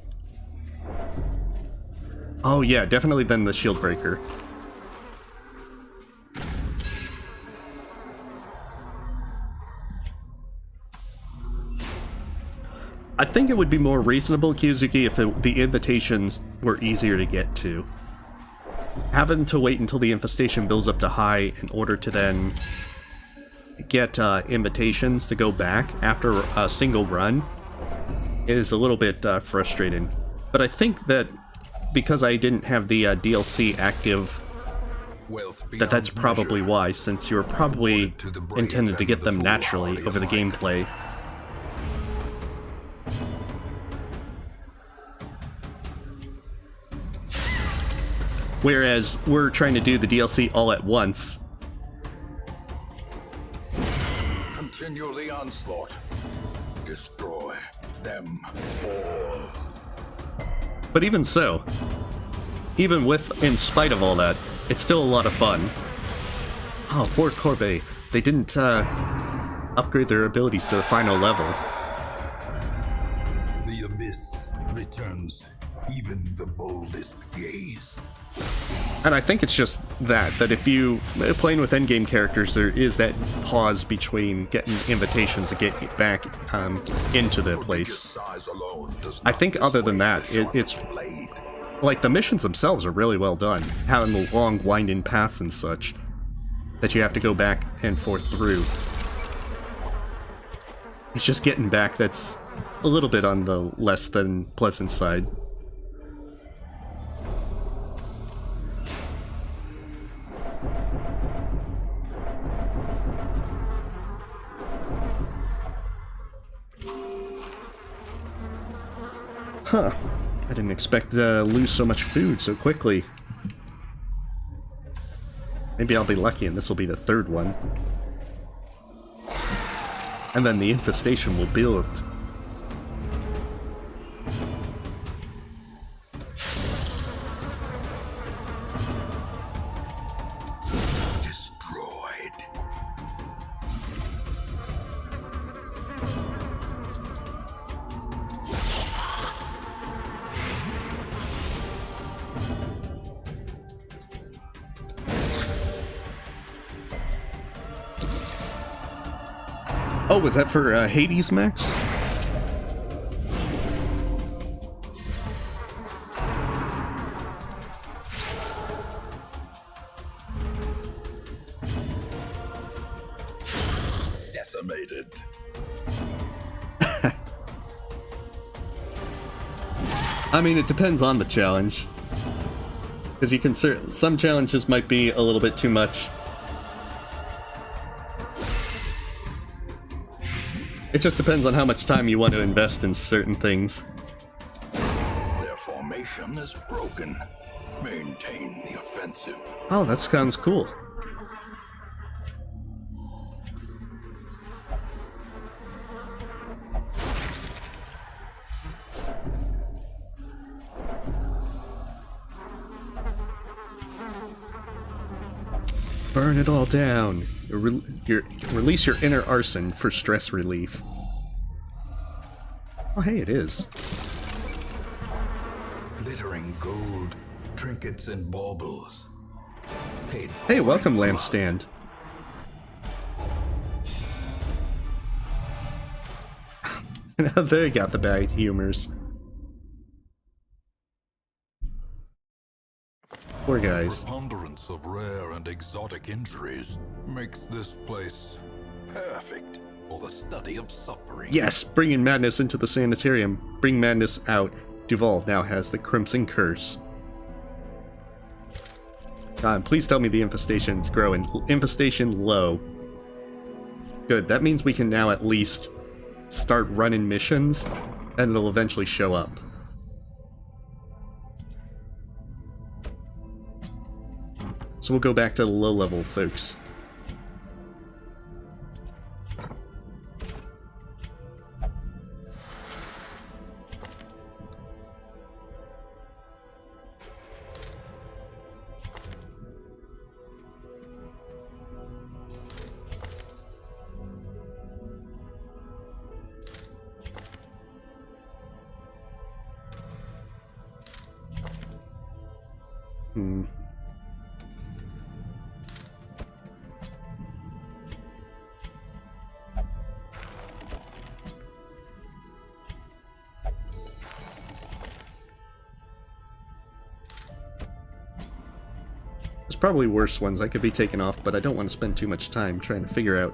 Oh yeah, definitely then the Shield Breaker. I think it would be more reasonable, Kyuzuki, if the invitations were easier to get to. Having to wait until the infestation builds up to high in order to then get invitations to go back after a single run is a little bit frustrating. But I think that because I didn't have the DLC active, that's probably why, since you're probably intended to get them naturally over the gameplay. Whereas we're trying to do the DLC all at once. Continue the onslaught. Destroy them all. But even so, in spite of all that, it's still a lot of fun. Oh, poor Corbe. They didn't upgrade their abilities to the final level. The abyss returns even the boldest gaze. And I think it's just that if you playing with endgame characters, there is that pause between getting invitations to get back into the place. I think other than that, it's like the missions themselves are really well done, having the long winding paths and such that you have to go back and forth through. It's just getting back that's a little bit on the less than pleasant side. Huh. I didn't expect to lose so much food so quickly. Maybe I'll be lucky and this will be the third one. And then the infestation will build. Destroyed. Oh, was that for Hades, Max? Decimated. I mean, it depends on the challenge. Because you can some challenges might be a little bit too much. It just depends on how much time you want to invest in certain things. Their formation is broken. Maintain the offensive. Oh, that sounds cool. Burn it all down. Release your inner arson for stress relief. Oh, hey, it is. Glittering gold, trinkets and baubles. Paid for Hey, welcome, in blood. lampstand. They got the bad humors. Poor guys. Preponderance of rare and exotic injuries makes this place perfect for the study of suffering. Yes, bringing madness into the sanitarium. Bring madness out. Duval now has the Crimson Curse. Please tell me the infestation's growing. Infestation low. Good, that means we can now at least start running missions, and it'll eventually show up. So we'll go back to the low-level folks. There's probably worse ones I could be taking off, but I don't want to spend too much time trying to figure out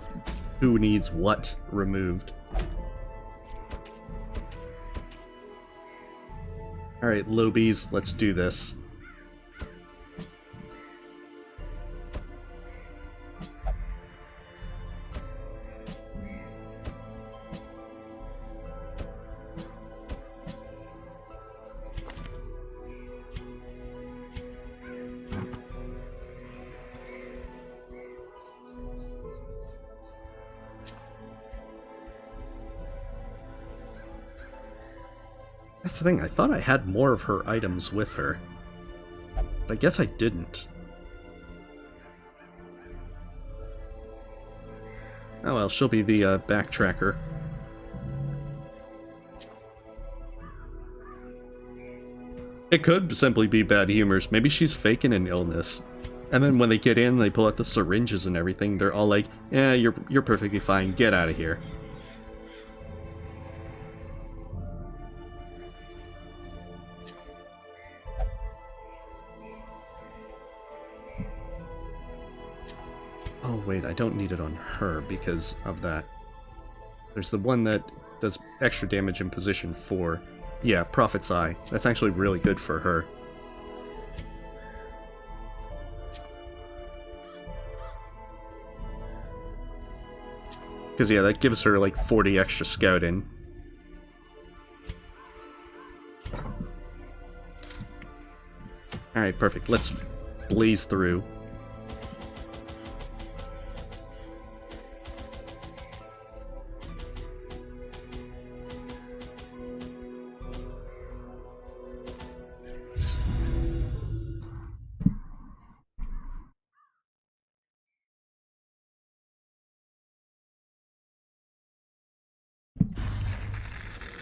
who needs what removed. Alright, lowbies, let's do this. That's the thing, I thought I had more of her items with her. But I guess I didn't. Oh well, she'll be the backtracker. It could simply be bad humors. Maybe she's faking an illness. And then when they get in, they pull out the syringes and everything. They're all like, "Yeah, you're perfectly fine. Get out of here." Oh wait, I don't need it on her because of that. There's the one that does extra damage in position 4. Yeah, Prophet's Eye. That's actually really good for her. Because yeah, that gives her like 40 extra scouting. Alright, perfect. Let's blaze through.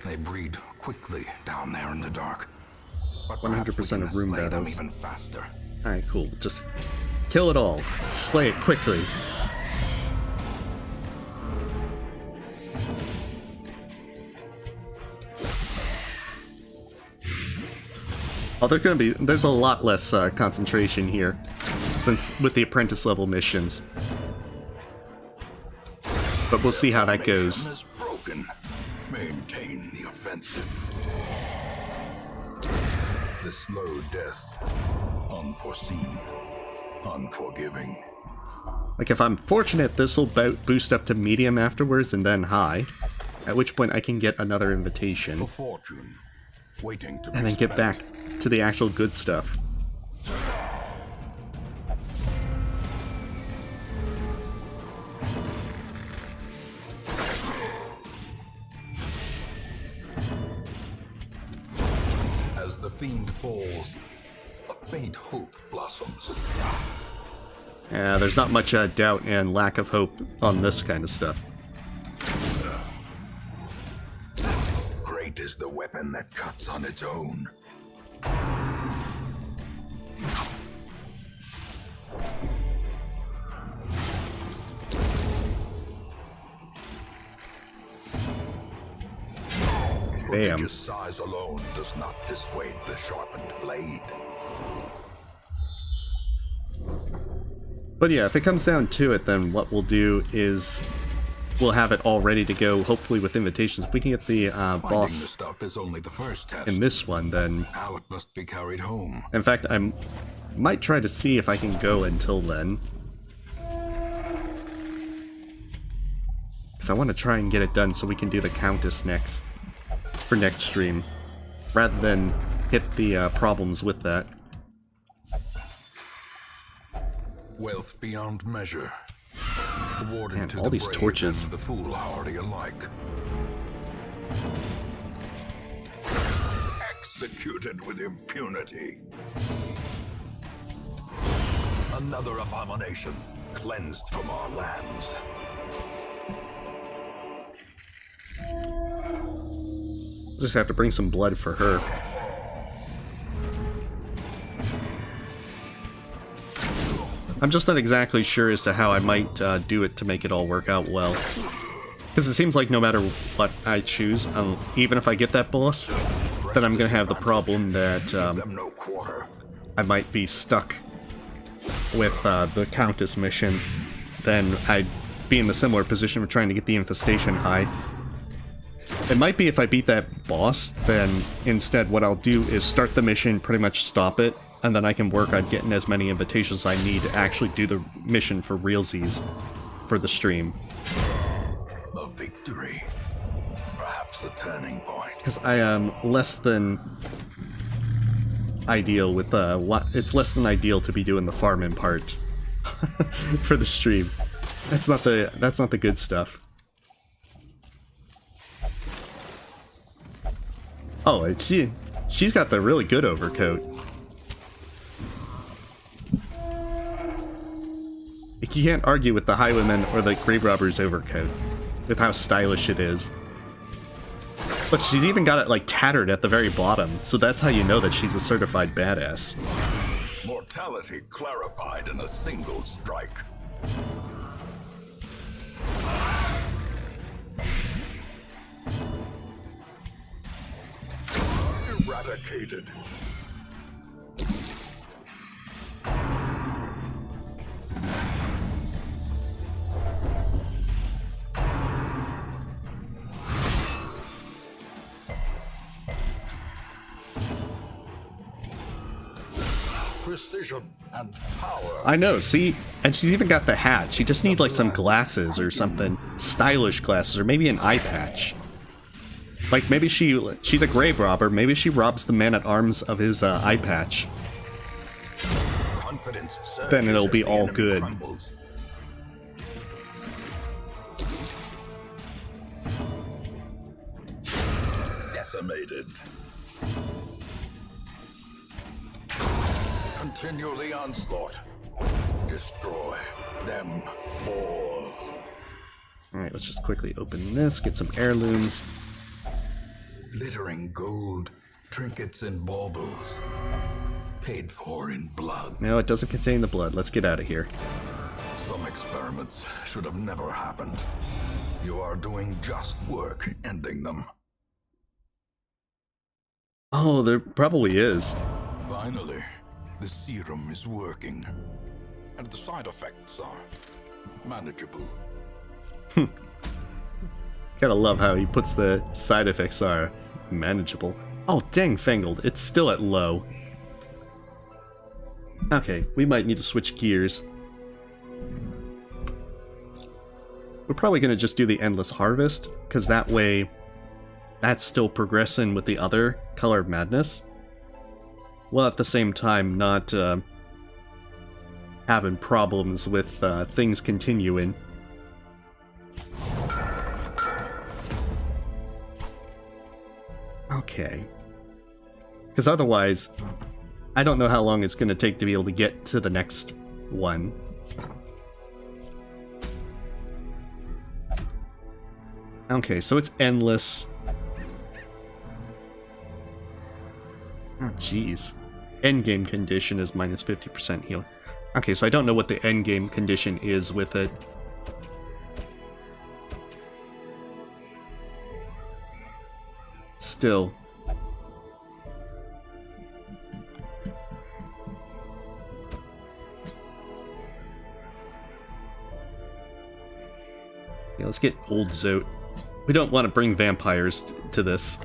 They breed quickly down there in the dark. But 100% of room them battles. even faster. Alright, cool. Just kill it all. Slay it quickly. Oh, there's a lot less concentration here, since with the apprentice level missions. But we'll see how that goes. Is broken. Maintain the offensive. The slow death. Unforeseen. Unforgiving. Like, if I'm fortunate, this will boost up to medium afterwards and then high, at which point I can get another invitation. A fortune. Waiting to And then get back to the actual good stuff. As the fiend falls, a faint hope blossoms. Yeah, there's not much doubt and lack of hope on this kind of stuff. Great is the weapon that cuts on its own. Bam. Prodigious size alone does not dissuade the sharpened blade. But yeah, if it comes down to it, then what we'll do is we'll have it all ready to go, hopefully with invitations. If we can get the Finding the boss stuff is only the first test. in this one, then... Now it must be carried home. In fact, I might try to see if I can go until then. Because I want to try and get it done so we can do the Countess next, for next stream, rather than hit the problems with that. Wealth beyond measure. Awarded Man, to all the these brave torches. and the foolhardy alike. Executed with impunity. Another abomination cleansed from our lands. Just have to bring some blood for her. I'm just not exactly sure as to how I might do it to make it all work out well. Because it seems like no matter what I choose, even if I get that boss, then I'm going to have the problem that I might be stuck with the Countess mission. Then I'd be in the similar position of trying to get the infestation high. It might be if I beat that boss, then instead what I'll do is start the mission, pretty much stop it, and then I can work on getting as many invitations as I need to actually do the mission for realsies for the stream. A victory. Perhaps the turning point. Because I am less than ideal with it's less than ideal to be doing the farming part for the stream. That's not the good stuff. Oh, she's got the really good overcoat. You can't argue with the Highwayman or the Grave Robber's overcoat, with how stylish it is. But she's even got it, like, tattered at the very bottom, so that's how you know that she's a certified badass. Mortality clarified in a single strike. Eradicated. Precision and power. I know, see? And she's even got the hat. She just needs, like, some glasses or something. Stylish glasses, or maybe an eye patch. Like, maybe she's a grave robber. Maybe she robs the man-at-arms of his eye patch. Then it'll be all good. Crumbles. Decimated. Continue the onslaught. Destroy them all. Alright, let's just quickly open this, get some heirlooms. glittering gold, trinkets and baubles, paid for in blood. No, it doesn't contain the blood. Let's get out of here. Some experiments should have never happened. You are doing just work ending them. Oh, there probably is. Finally, the serum is working, and the side effects are manageable. Gotta love how he puts the side effects are manageable. Oh, dang, Fangled. It's still at low. Okay, we might need to switch gears. We're probably going to just do the Endless Harvest, because that way that's still progressing with the other Color of Madness, while at the same time not having problems with things continuing. Okay. Because otherwise, I don't know how long it's going to take to be able to get to the next one. Okay, so it's endless. Oh, jeez. Endgame condition is minus 50% heal. Okay, so I don't know what the endgame condition is with it. Still. Yeah, let's get Old Zote. We don't want to bring vampires to this.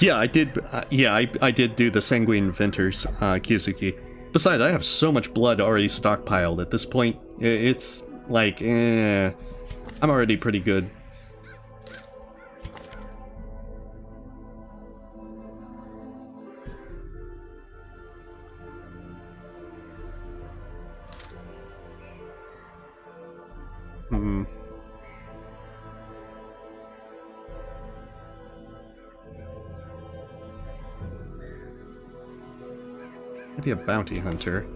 Yeah, I did. I did do the Sanguine Venters, Kizuki. Besides, I have so much blood already stockpiled at this point. It's like, I'm already pretty good. Maybe a bounty hunter.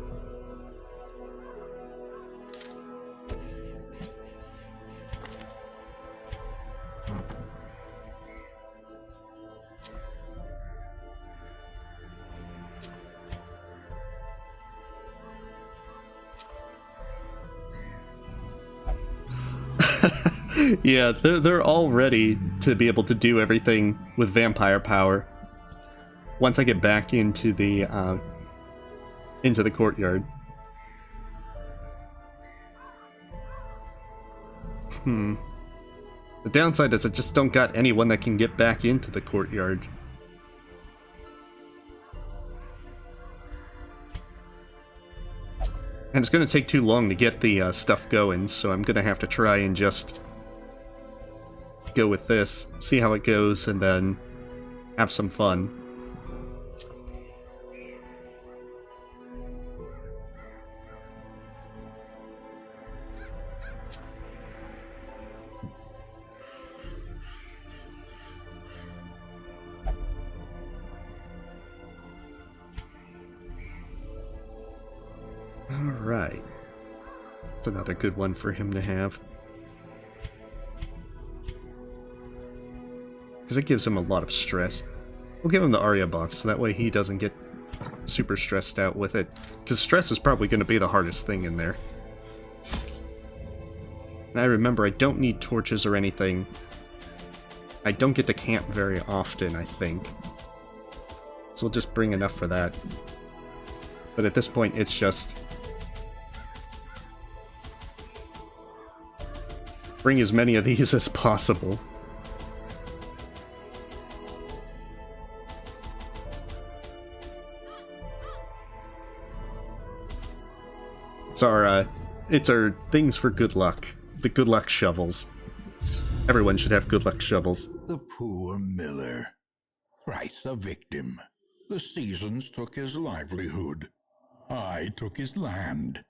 Yeah, they're all ready to be able to do everything with vampire power. Once I get back into the courtyard. The downside is I just don't got anyone that can get back into the courtyard. And it's going to take too long to get the stuff going, so I'm going to have to try and just go with this, see how it goes, and then have some fun. Alright. That's another good one for him to have. Because it gives him a lot of stress. We'll give him the Arya box, so that way he doesn't get super stressed out with it. Because stress is probably going to be the hardest thing in there. And I remember I don't need torches or anything. I don't get to camp very often, I think. So we'll just bring enough for that. But at this point, it's just bring as many of these as possible. It's our things for good luck. The good luck shovels. Everyone should have good luck shovels. The poor miller. Thrice a victim. The seasons took his livelihood. I took his land.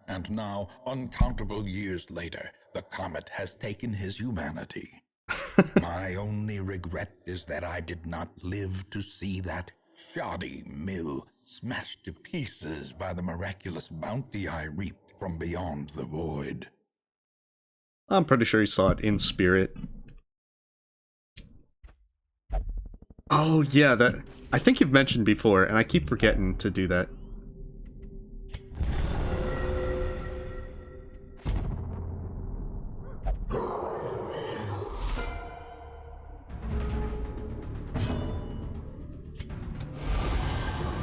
And now, uncountable years later, the comet has taken his humanity. My only regret is that I did not live to see that shoddy mill smashed to pieces by the miraculous bounty I reaped from beyond the void. I'm pretty sure he saw it in spirit. Oh yeah, that I think you've mentioned before, and I keep forgetting to do that.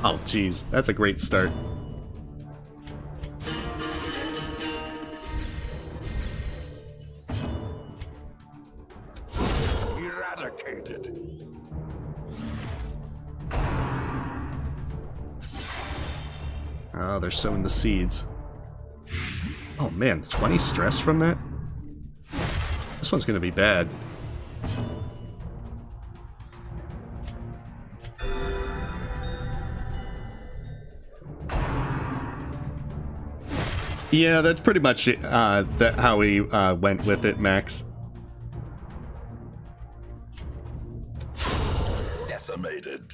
Oh geez, that's a great start. Eradicated. Oh, they're sowing the seeds. Oh man, 20 stress from that? This one's gonna be bad. Yeah, that's pretty much how we went with it, Max. Decimated.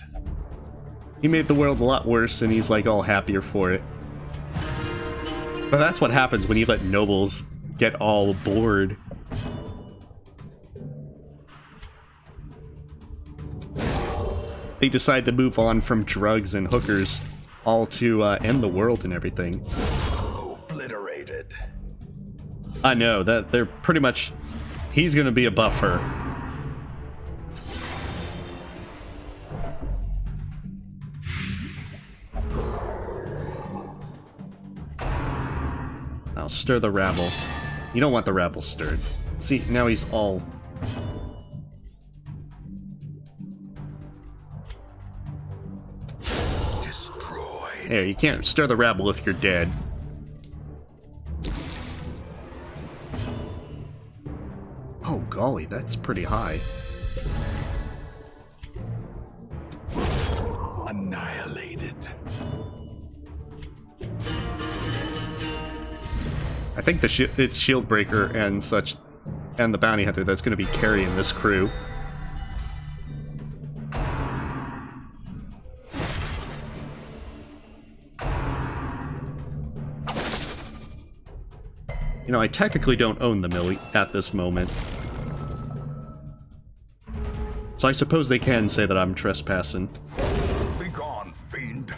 He made the world a lot worse, and he's like all happier for it. But that's what happens when you let nobles get all bored. They decide to move on from drugs and hookers, all to end the world and everything. Obliterated. I know that they're pretty much. He's gonna be a buffer. I'll stir the rabble. You don't want the rabble stirred. See, now he's all. Destroyed. Hey, you can't stir the rabble if you're dead. Oh, golly, that's pretty high. Annihilated. I think it's Shieldbreaker and such, and the Bounty Hunter that's going to be carrying this crew. You know, I technically don't own the mill at this moment. So I suppose they can say that I'm trespassing. Be gone, fiend.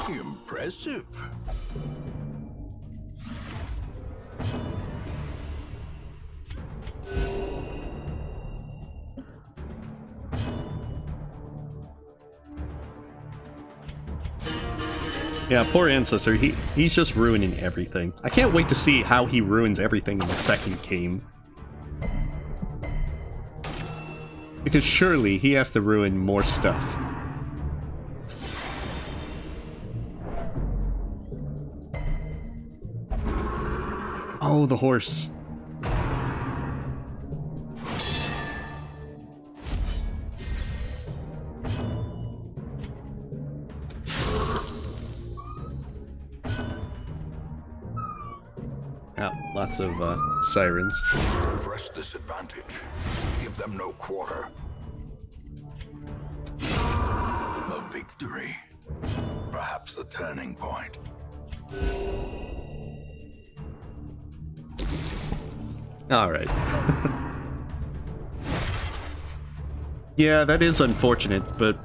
Impressive. Yeah, poor Ancestor, he's just ruining everything. I can't wait to see how he ruins everything in the second game. Because surely he has to ruin more stuff. Oh, the horse. Lots of sirens. Press this advantage. Give them no quarter. A victory. Perhaps the turning point. Alright. Yeah, that is unfortunate, but,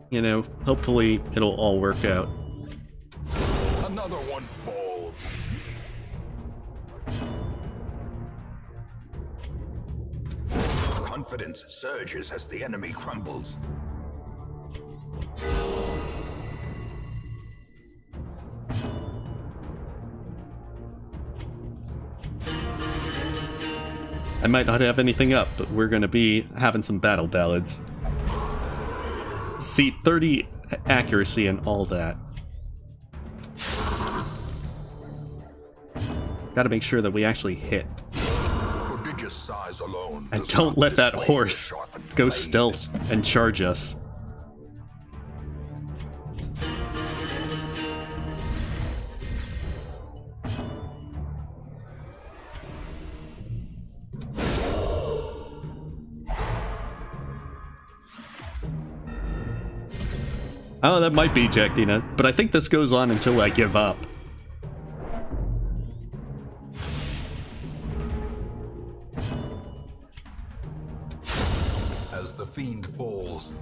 you know, hopefully it'll all work out. Another one falls. Confidence surges as the enemy crumbles. I might not have anything up, but we're gonna be having some battle ballads. See, 30 accuracy and all that. Gotta make sure that we actually hit. Prodigious size alone And does don't not let that dissuade horse the sharpened go blade. stealth and charge us. Oh, that might be Jack Dina, but I think this goes on until I give up. As the fiend falls,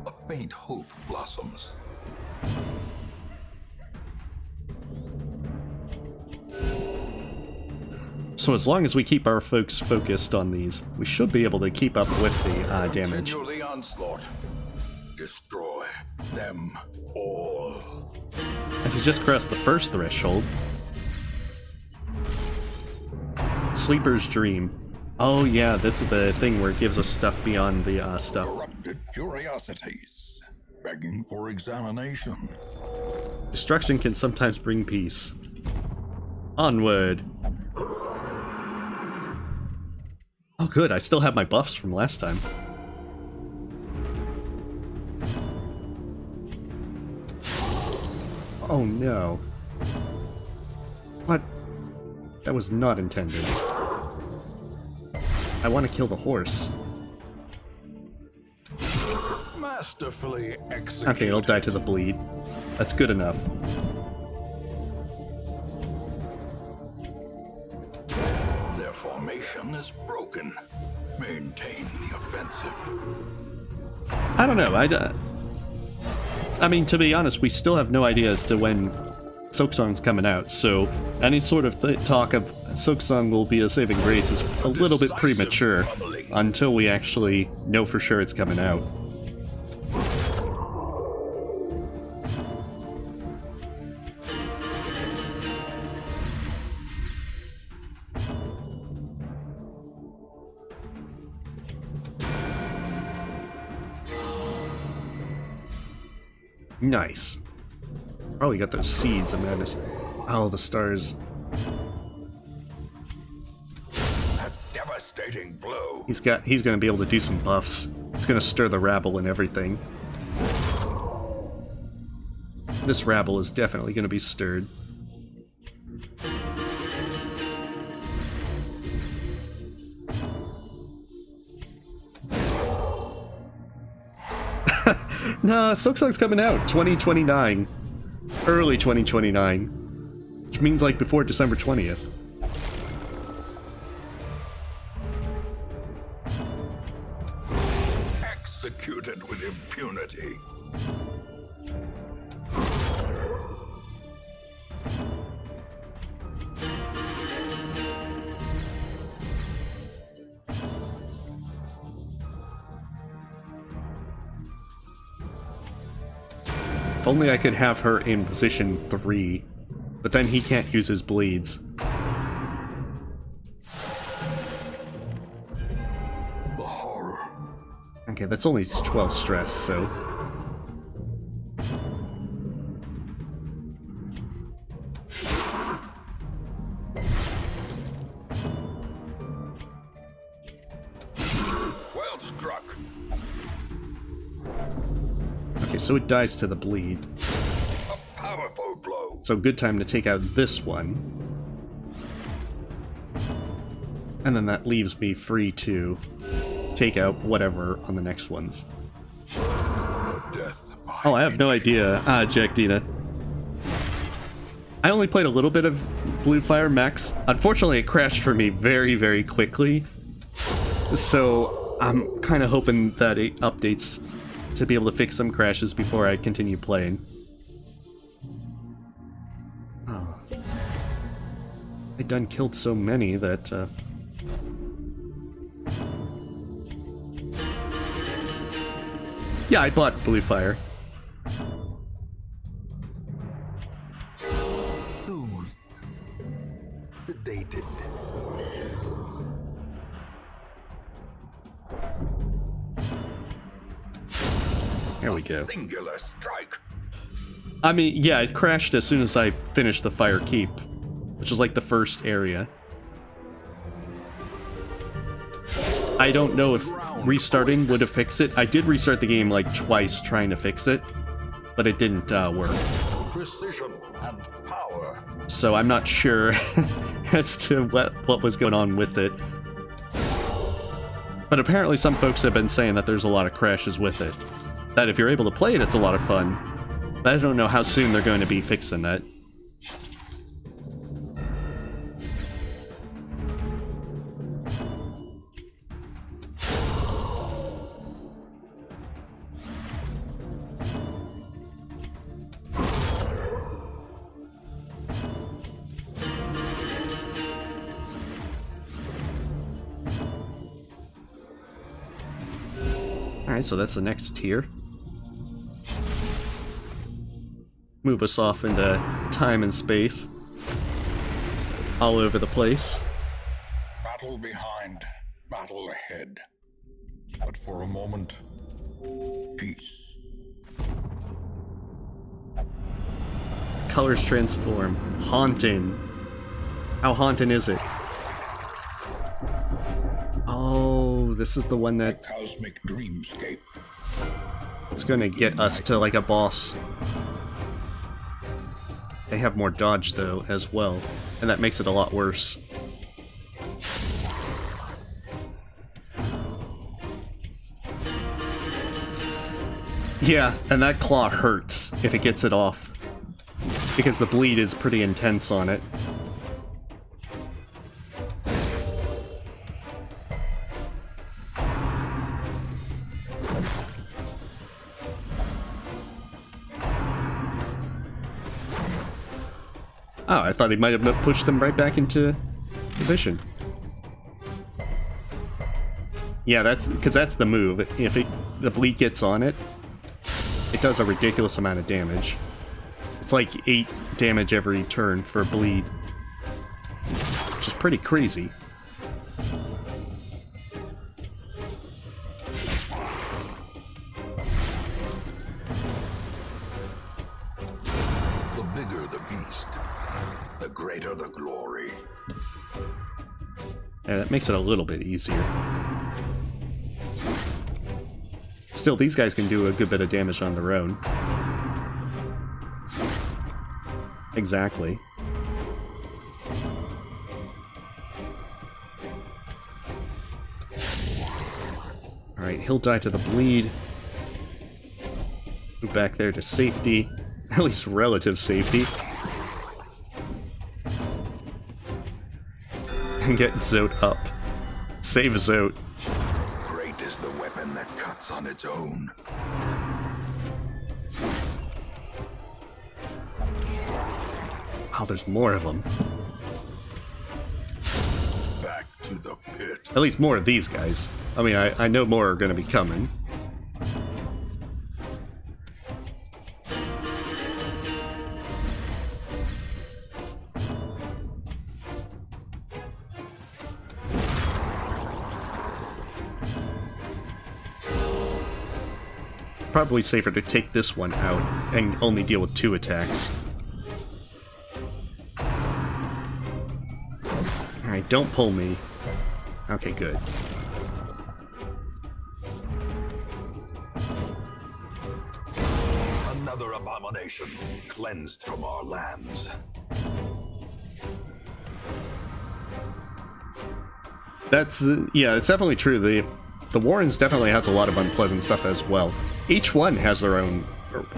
a faint hope blossoms. So as long as we keep our folks focused on these, we should be able to keep up with the damage. Continue the onslaught. Destroy them all. If you just crossed the first threshold. Sleeper's Dream. Oh yeah, this is the thing where it gives us stuff beyond the stuff. Corrupted curiosities, begging for examination. Destruction can sometimes bring peace. Onward. Oh good, I still have my buffs from last time. Oh no. What? That was not intended. I want to kill the horse. Masterfully executed. Okay, it'll die to the bleed. That's good enough. Their formation is broken. Maintain the offensive. I don't know, I mean, to be honest, we still have no idea as to when Silksong's coming out, so any sort of talk of Silksong will be a saving grace is a little bit premature until we actually know for sure it's coming out. Nice. Probably got those seeds of madness. Oh, the stars. A devastating blow. He's gonna be able to do some buffs. It's gonna stir the rabble and everything. This rabble is definitely gonna be stirred. Nah, Silksong's coming out 2029. Early 2029. Which means like before December 20th. Executed with impunity. If only I could have her in position 3, but then he can't use his bleeds. The horror. Okay, that's only 12 stress, so... Well struck. Okay, so it dies to the bleed. A powerful blow. So good time to take out this one. And then that leaves me free to take out whatever on the next ones. Death by Oh, I have no idea. Jack Dina. I only played a little bit of Blue Fire Max. Unfortunately, it crashed for me very, very quickly. So I'm kind of hoping that it updates to be able to fix some crashes before I continue playing. Oh. I done killed so many that, yeah, I bought Blue Fire. Soothed. Sedated. There we go. Singular strike. I mean, yeah, it crashed as soon as I finished the Fire Keep, which is like the first area. I don't know if restarting would have fixed it. I did restart the game like twice trying to fix it, but it didn't work. Precision and power. So I'm not sure as to what was going on with it. But apparently some folks have been saying that there's a lot of crashes with it. That if you're able to play it, it's a lot of fun. But I don't know how soon they're going to be fixing that. Alright, so that's the next tier. Move us off into time and space. All over the place. Battle behind, battle ahead. But for a moment, peace. Colors transform. Haunting. How haunting is it? Oh, this is the one A that cosmic dreamscape. it's gonna get us to like a boss. They have more dodge though as well, and that makes it a lot worse. Yeah, and that claw hurts if it gets it off, because the bleed is pretty intense on it. Oh, I thought he might have pushed them right back into position. Yeah, that's because that's the move. If the bleed gets on it, it does a ridiculous amount of damage. It's like 8 damage every turn for a bleed, which is pretty crazy. The bigger the beast, the greater the glory. Yeah, that makes it a little bit easier. Still, these guys can do a good bit of damage on their own. Exactly. Alright, he'll die to the bleed. Move back there to safety. At least relative safety. And get Zote up. Save Zote. Great is the weapon that cuts on its own. Oh, there's more of them. Back to the pit. At least more of these guys. I mean, I know more are going to be coming. Probably safer to take this one out and only deal with 2 attacks. Alright, don't pull me. Okay, good. Another abomination cleansed from our lands. That's, yeah, it's definitely true. The Warrens definitely has a lot of unpleasant stuff as well. Each one has their own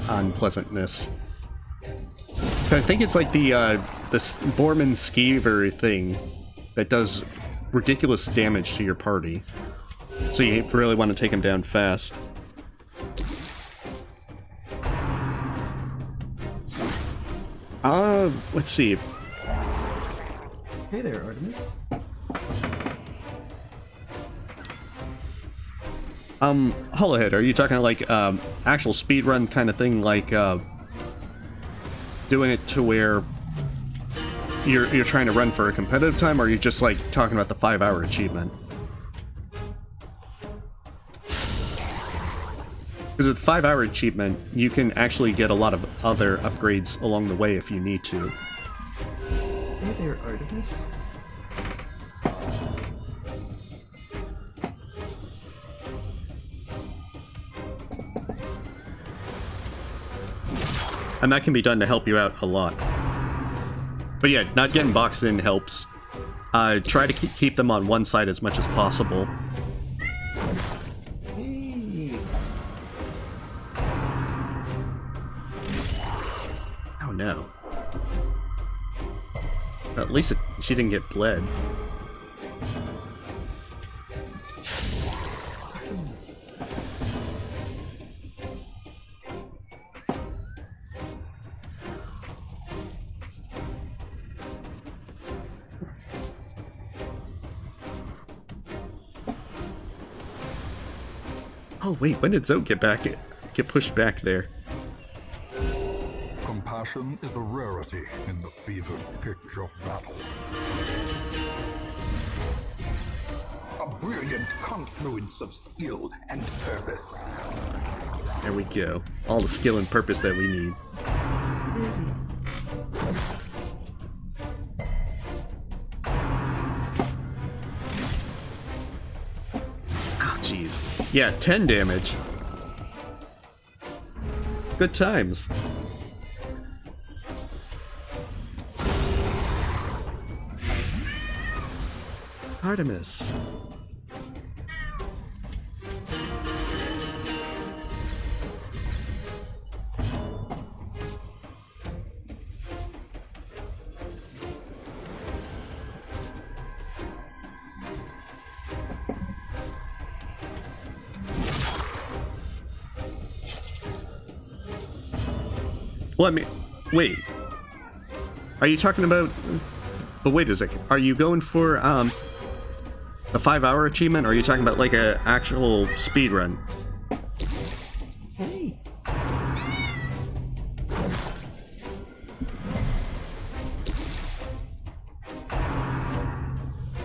unpleasantness. I think it's like the Borman Skeever thing that does ridiculous damage to your party. So you really want to take him down fast. Let's see. Hey there, Artemis. Hollowhead, are you talking like actual speedrun kind of thing, like doing it to where you're trying to run for a competitive time, or are you just like talking about the 5-hour achievement? Because with the 5-hour achievement, you can actually get a lot of other upgrades along the way if you need to. Hey there, Artemis. And that can be done to help you out a lot. But yeah, not getting boxed in helps. Try to keep them on one side as much as possible. Hey. no. At least she didn't get bled. Oh wait, when did Zoe get pushed back there? Compassion is a rarity in the fevered pitch of battle. A brilliant confluence of skill and purpose. There we go. All the skill and purpose that we need. Oh, jeez. Yeah, 10 damage. Good times. Artemis. Well, I mean, wait. Are you talking about... But wait a second. Are you going for, the 5-hour achievement, or are you talking about, like, a actual speed run? Hey.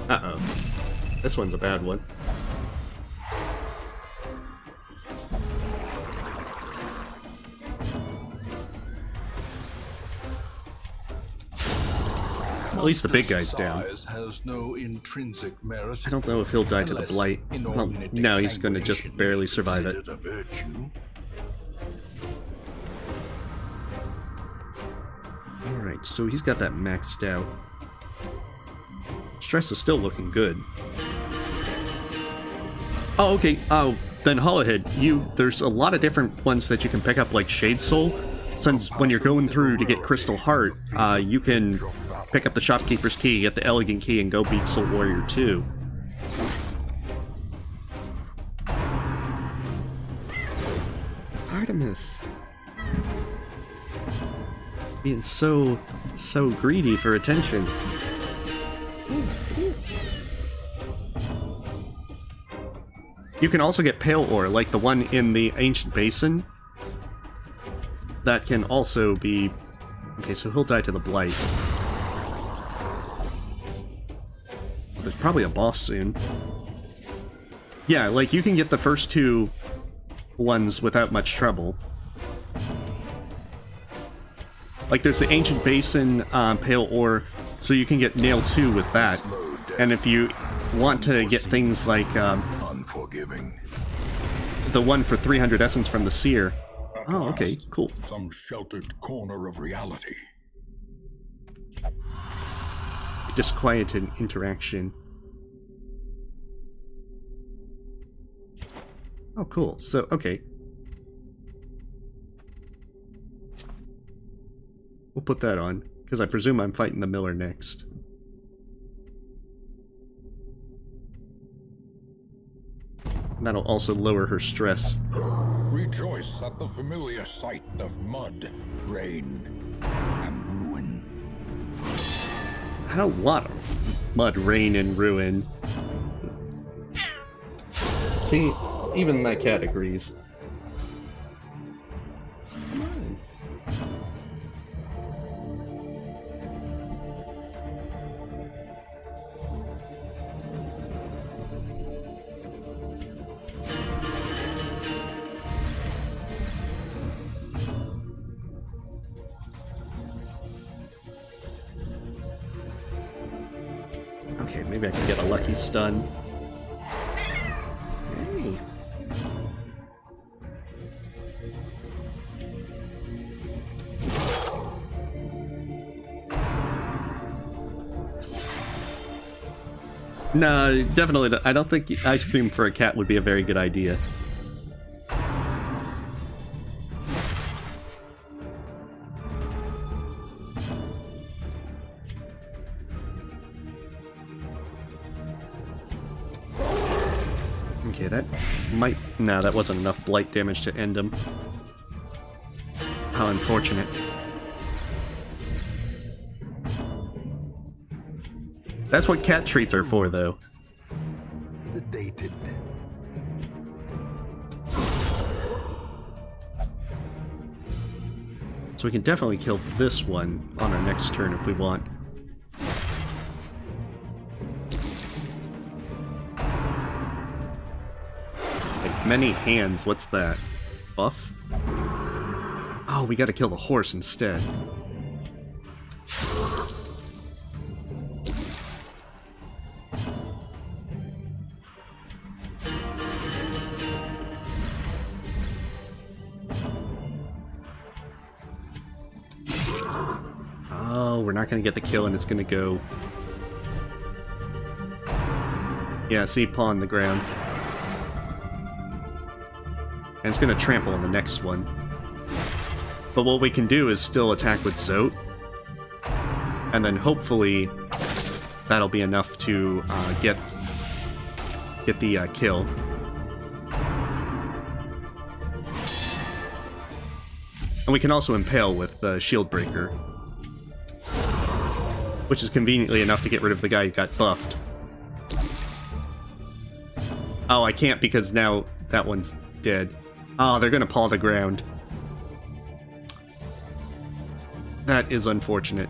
Uh-oh. This one's a bad one. At least the big guy's down. Has no intrinsic merit. I don't know if he'll die to the blight. Well, no, he's gonna just barely survive it. Alright, so he's got that maxed out. Stress is still looking good. Oh, okay. Oh, then Hollowhead, there's a lot of different ones that you can pick up, like Shade Soul. Since when you're going through to get Crystal Heart, you can pick up the Shopkeeper's Key, get the Elegant Key, and go beat Soul Warrior 2. Artemis. Being so greedy for attention. You can also get Pale Ore, like the one in the Ancient Basin. That can also be... Okay, so he'll die to the Blight. There's probably a boss soon. Yeah, like, you can get the first two ones without much trouble. Like, there's the Ancient Basin Pale Ore, so you can get Nail 2 with that. And if you want to get things like... Unforgiving. The one for 300 Essence from the Seer. Oh, okay, cool. Some sheltered corner of reality. Disquieted interaction. Oh, cool. So, okay. We'll put that on, because I presume I'm fighting the Miller next. And that'll also lower her stress. Rejoice at the familiar sight of mud, rain, and ruin. I don't want mud, rain, and ruin. See, even my cat agrees. Okay, maybe I can get a lucky stun. Hey. No, definitely not. I don't think ice cream for a cat would be a very good idea. Okay, that might... No, that wasn't enough blight damage to end him. How unfortunate. That's what cat treats are for, though. Sedated. So we can definitely kill this one on our next turn if we want. Like, many hands, what's that? Buff? Oh, we gotta kill the horse instead. Oh, we're not gonna get the kill and it's gonna go... Yeah, see, paw on the ground. And it's gonna trample on the next one. But what we can do is still attack with Zote. And then hopefully that'll be enough to get the kill. And we can also impale with the Shield Breaker. Which is conveniently enough to get rid of the guy who got buffed. Oh, I can't because now that one's dead. Oh, they're gonna paw the ground. That is unfortunate.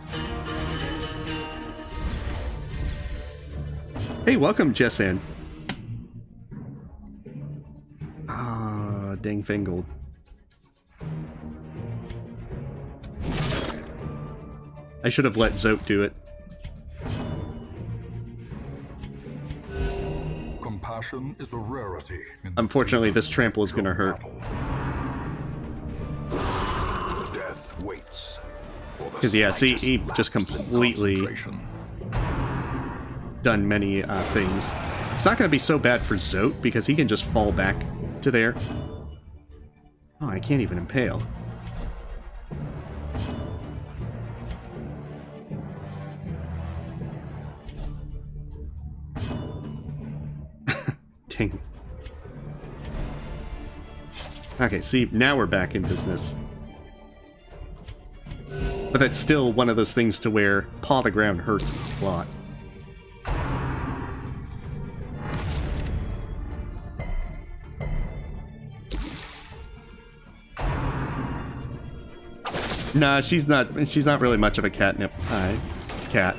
Hey, welcome, Jessan. Ah, dang Fingold. I should have let Zote do it. Compassion is a rarity. Unfortunately, this trample is gonna hurt. Death waits. Because yeah, see, he just completely done many things. It's not gonna be so bad for Zote because he can just fall back to there. Oh, I can't even impale. Dang. Okay, see, now we're back in business. But that's still one of those things to where paw the ground hurts a lot. Nah, she's not really much of a catnip cat.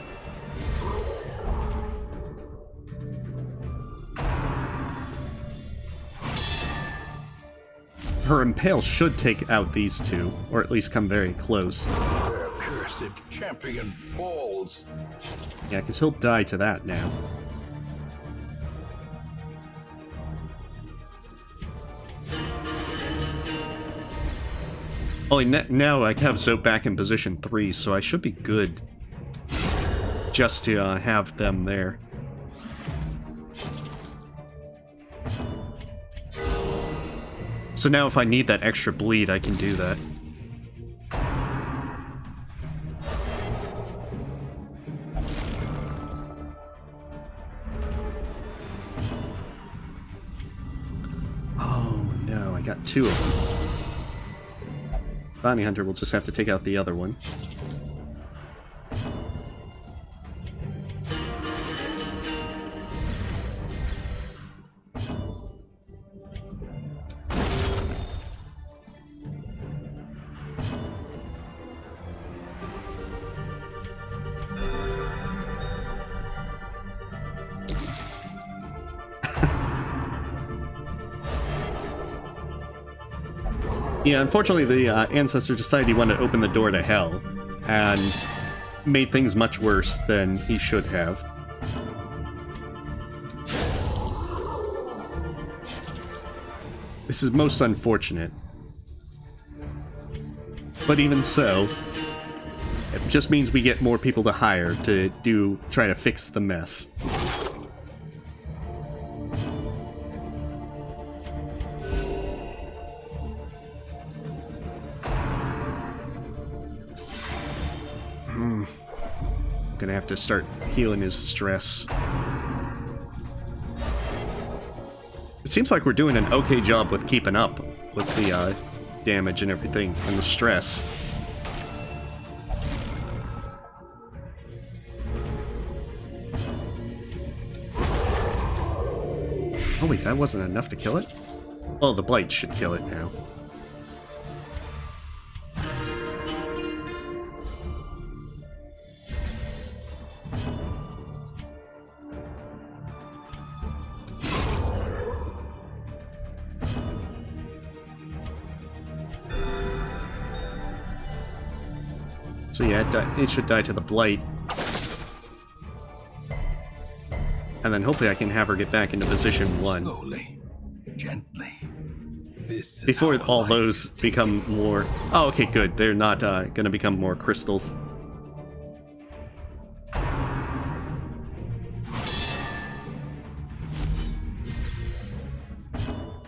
Her impale should take out these two, or at least come very close. Their cursed champion falls. Yeah, because he'll die to that now. Oh, now I have Zote back in position 3, so I should be good just to have them there. So now if I need that extra bleed, I can do that. Oh no, I got 2 of them. Bounty Hunter will just have to take out the other one. Yeah, unfortunately the ancestor decided he wanted to open the door to hell, and made things much worse than he should have. This is most unfortunate. But even so, it just means we get more people to hire to try to fix the mess. Gonna have to start healing his stress. It seems like we're doing an okay job with keeping up with the damage and everything, and the stress. Oh wait, that wasn't enough to kill it? Oh, the blight should kill it now. So yeah, it should die to the blight. And then hopefully I can have her get back into position 1. Slowly, gently. This is Before how all life those is become more... Oh, okay, good. They're not going to become more crystals.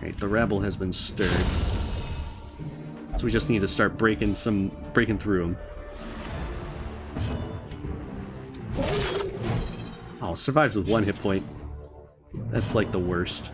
Right, the rabble has been stirred. So we just need to start breaking through them. Oh, survives with 1 hit point. That's like the worst.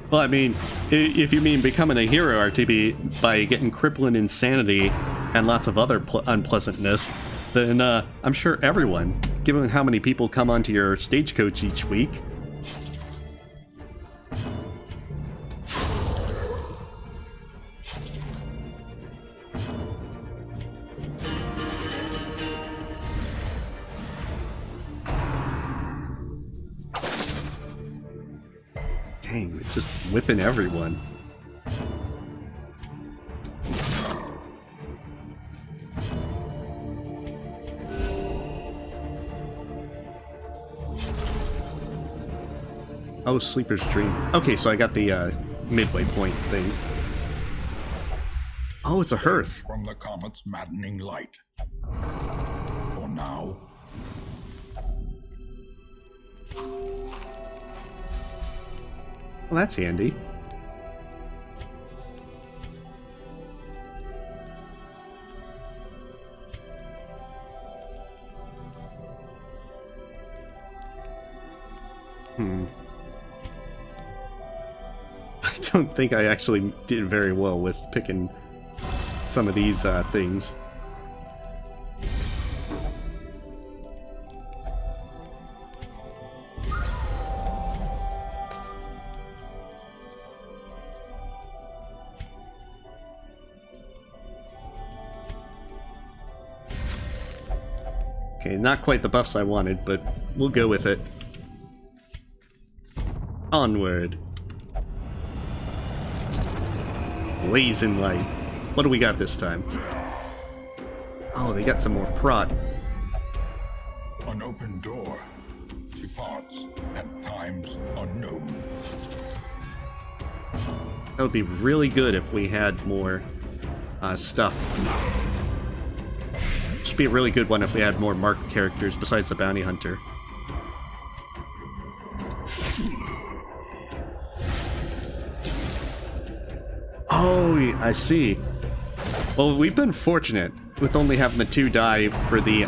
Well, I mean, if you mean becoming a hero RTB by getting crippling insanity and lots of other unpleasantness, then I'm sure everyone, given how many people come onto your stagecoach each week. Dang, just whipping everyone. Oh, Sleeper's Dream. Okay, so I got the midway point thing. Oh, it's a hearth. From the comet's maddening light. For now. Well, that's handy. I don't think I actually did very well with picking some of these things. Okay, not quite the buffs I wanted, but we'll go with it. Onward. Blazing light. What do we got this time? Oh, they got some more prot. An open door. Departs at times unknown. That would be really good if we had more stuff. Should be a really good one if we had more marked characters besides the bounty hunter. Oh, I see. Well, we've been fortunate with only having the 2 die for the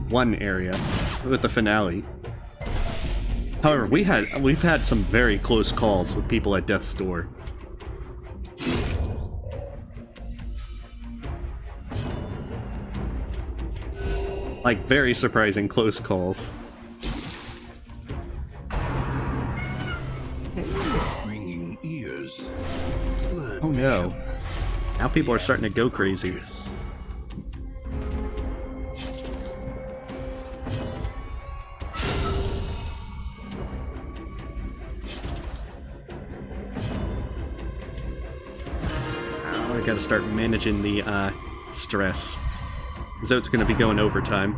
one area with the finale. However, we've had some very close calls with people at Death's Door. Like, very surprising close calls. ringing ears. Oh no. Now people are starting to go crazy. Oh, I gotta start managing the stress. So it's gonna be going overtime.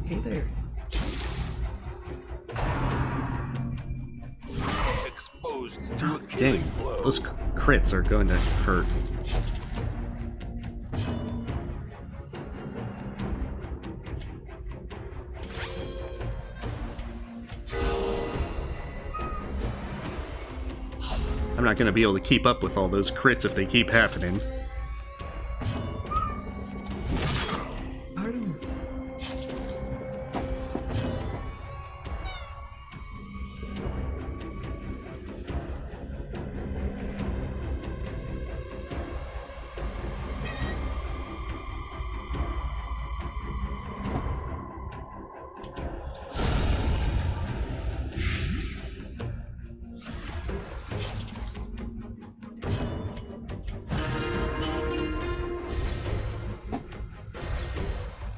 Hey there. Exposed to a Dang, killing blow. those crits are going to hurt. I'm not gonna be able to keep up with all those crits if they keep happening. Artemis.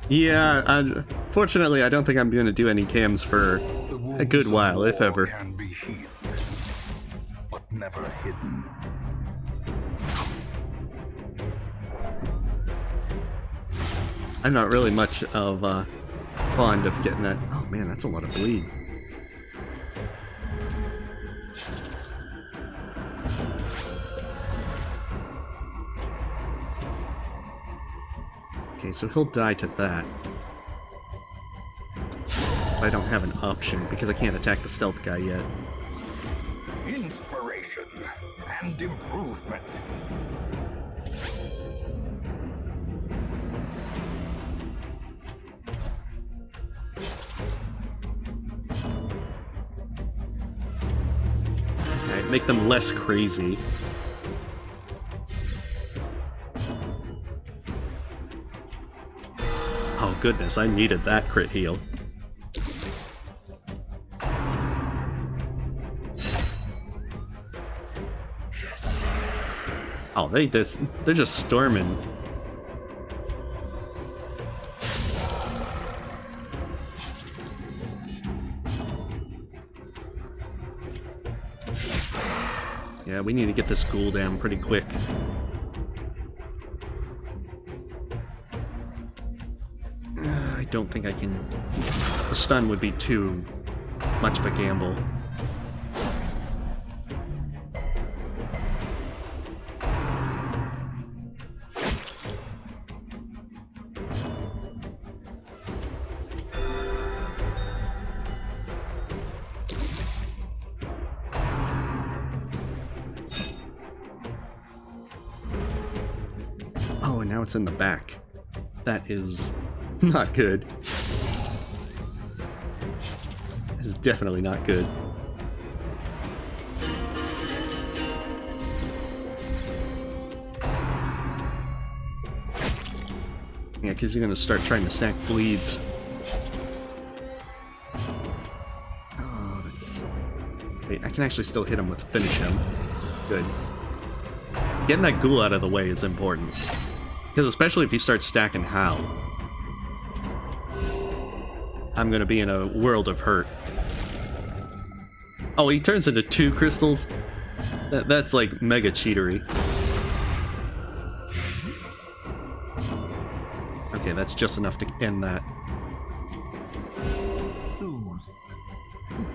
Yeah, fortunately I don't think I'm going to do any cams for a good while, if ever. Can be healed, but never hidden. I'm not really much of fond of getting that. Oh man, that's a lot of bleed. Okay, so he'll die to that. I don't have an option because I can't attack the stealth guy yet. Inspiration and improvement. Alright, make them less crazy. Oh goodness, I needed that crit heal. Oh, they're just storming. Yeah, we need to get this ghoul down pretty quick. I don't think I can... The stun would be too much of a gamble. Oh, and now it's in the back. That is not good. This is definitely not good. Yeah, because you're gonna start trying to stack bleeds. Oh, that's... Wait, I can actually still hit him with finish him. Good. Getting that ghoul out of the way is important. Because especially if he starts stacking Hal, I'm gonna be in a world of hurt. Oh, he turns into 2 crystals? That's like mega cheatery. Okay, that's just enough to end that.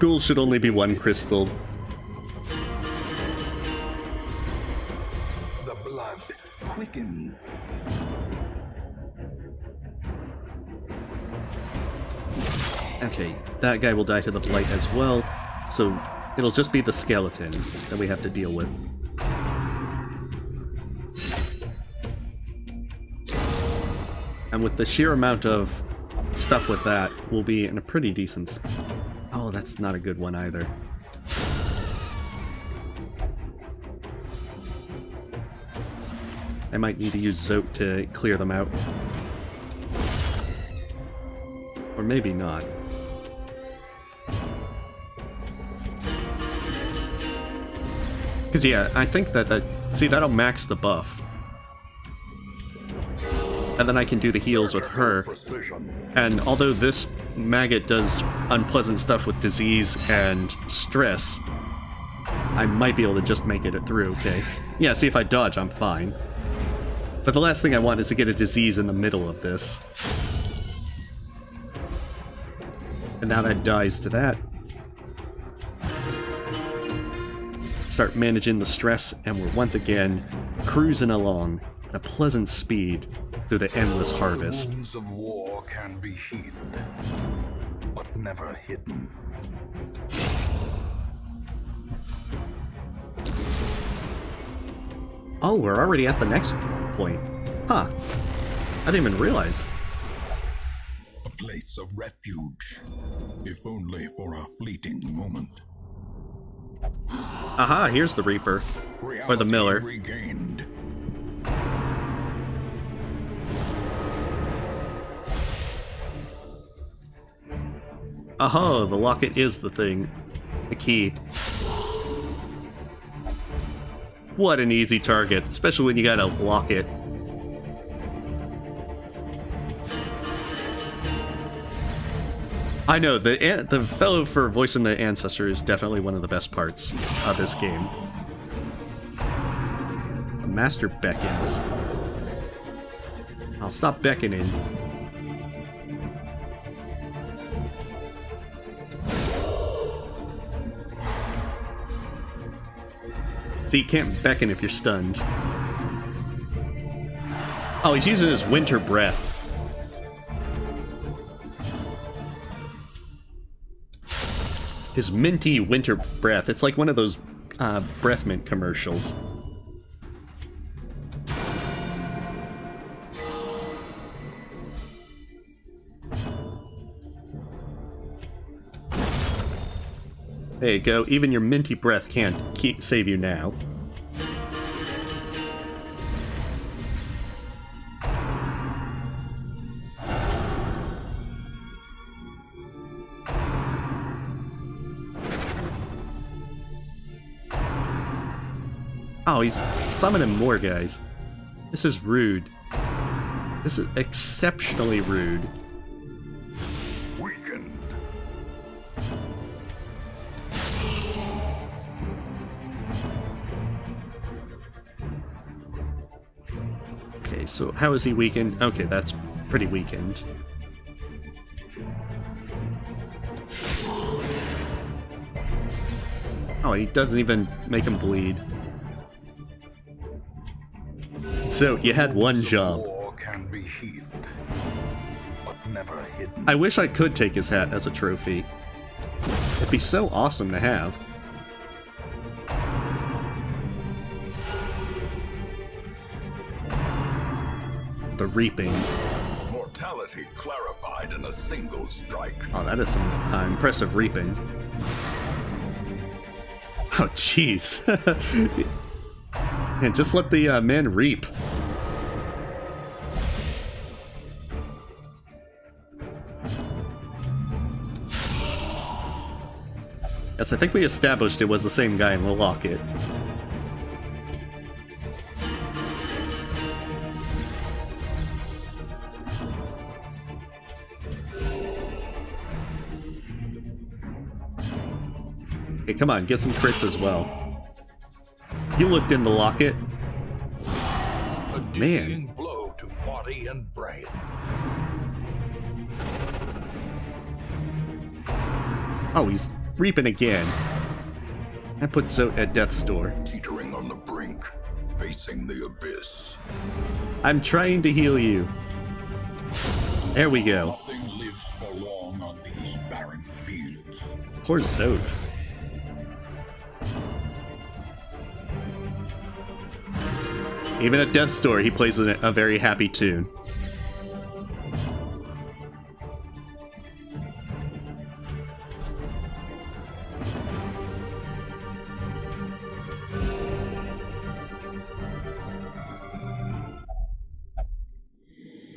Ghouls should only be 1 crystal. The blood quickens. Okay, that guy will die to the blight as well, so it'll just be the skeleton that we have to deal with. And with the sheer amount of stuff with that, we'll be in a pretty decent Oh, that's not a good one either. I might need to use Zote to clear them out. Or maybe not. Because yeah, I think that see, that'll max the buff. And then I can do the heals with her. And although this maggot does unpleasant stuff with disease and stress, I might be able to just make it through, okay? Yeah, see, if I dodge, I'm fine. But the last thing I want is to get a disease in the middle of this. And now that dies to that. Start managing the stress, and we're once again cruising along at a pleasant speed through the endless harvest. Wounds of war can be healed, but never hidden. Oh, we're already at the next point. Huh. I didn't even realize. A place of refuge, if only for a fleeting moment. Aha, here's the Reaper. Or the Miller. Regained. Oh, the locket is the thing. The key. What an easy target, especially when you got a locket. I know, the fellow for voicing the Ancestor is definitely one of the best parts of this game. The Master beckons. I'll stop beckoning. See, you can't beckon if you're stunned. Oh, he's using his winter breath. His minty winter breath. It's like one of those breath mint commercials. There you go. Even your minty breath can't save you now. Oh, he's summoning more guys. This is rude. This is exceptionally rude. Weakened. Okay, so how is he weakened? Okay, that's pretty weakened. Oh, he doesn't even make him bleed. So, you had one job. War can be healed, but never hidden. I wish I could take his hat as a trophy. It'd be so awesome to have. The Reaping. Mortality clarified in a single strike. Oh, that is some impressive Reaping. Oh, jeez. And just let the men reap. Yes, I think we established it was the same guy in the locket. Hey, come on, get some crits as well. You looked in the locket. A dizzying blow to body and brain. Oh, he's reaping again. That puts Zote at death's door. Teetering on the brink, facing the abyss. I'm trying to heal you. There we go. Nothing lives for long on these barren fields. Poor Zote. Even at death's door, he plays a very happy tune.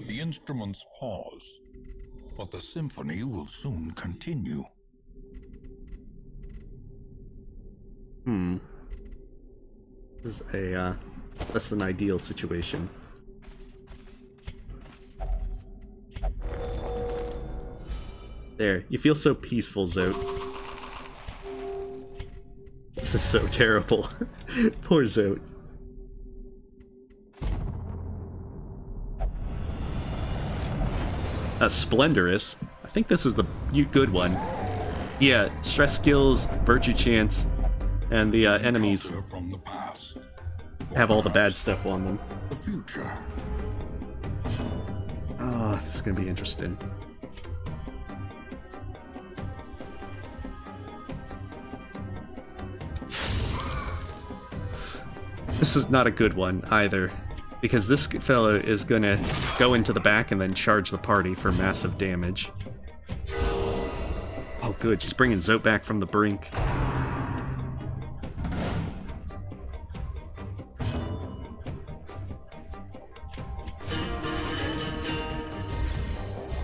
The instruments pause, but the symphony will soon continue. This is a less than ideal situation. There, you feel so peaceful, Zote. This is so terrible. Poor Zote. Splendorous. I think this is the good one. Yeah, stress skills, virtue chance, and the enemies Culture from the past. have all the bad stuff on them. The future. Oh, this is gonna be interesting. This is not a good one either, because this fellow is gonna go into the back and then charge the party for massive damage. Oh good, she's bringing Zote back from the brink.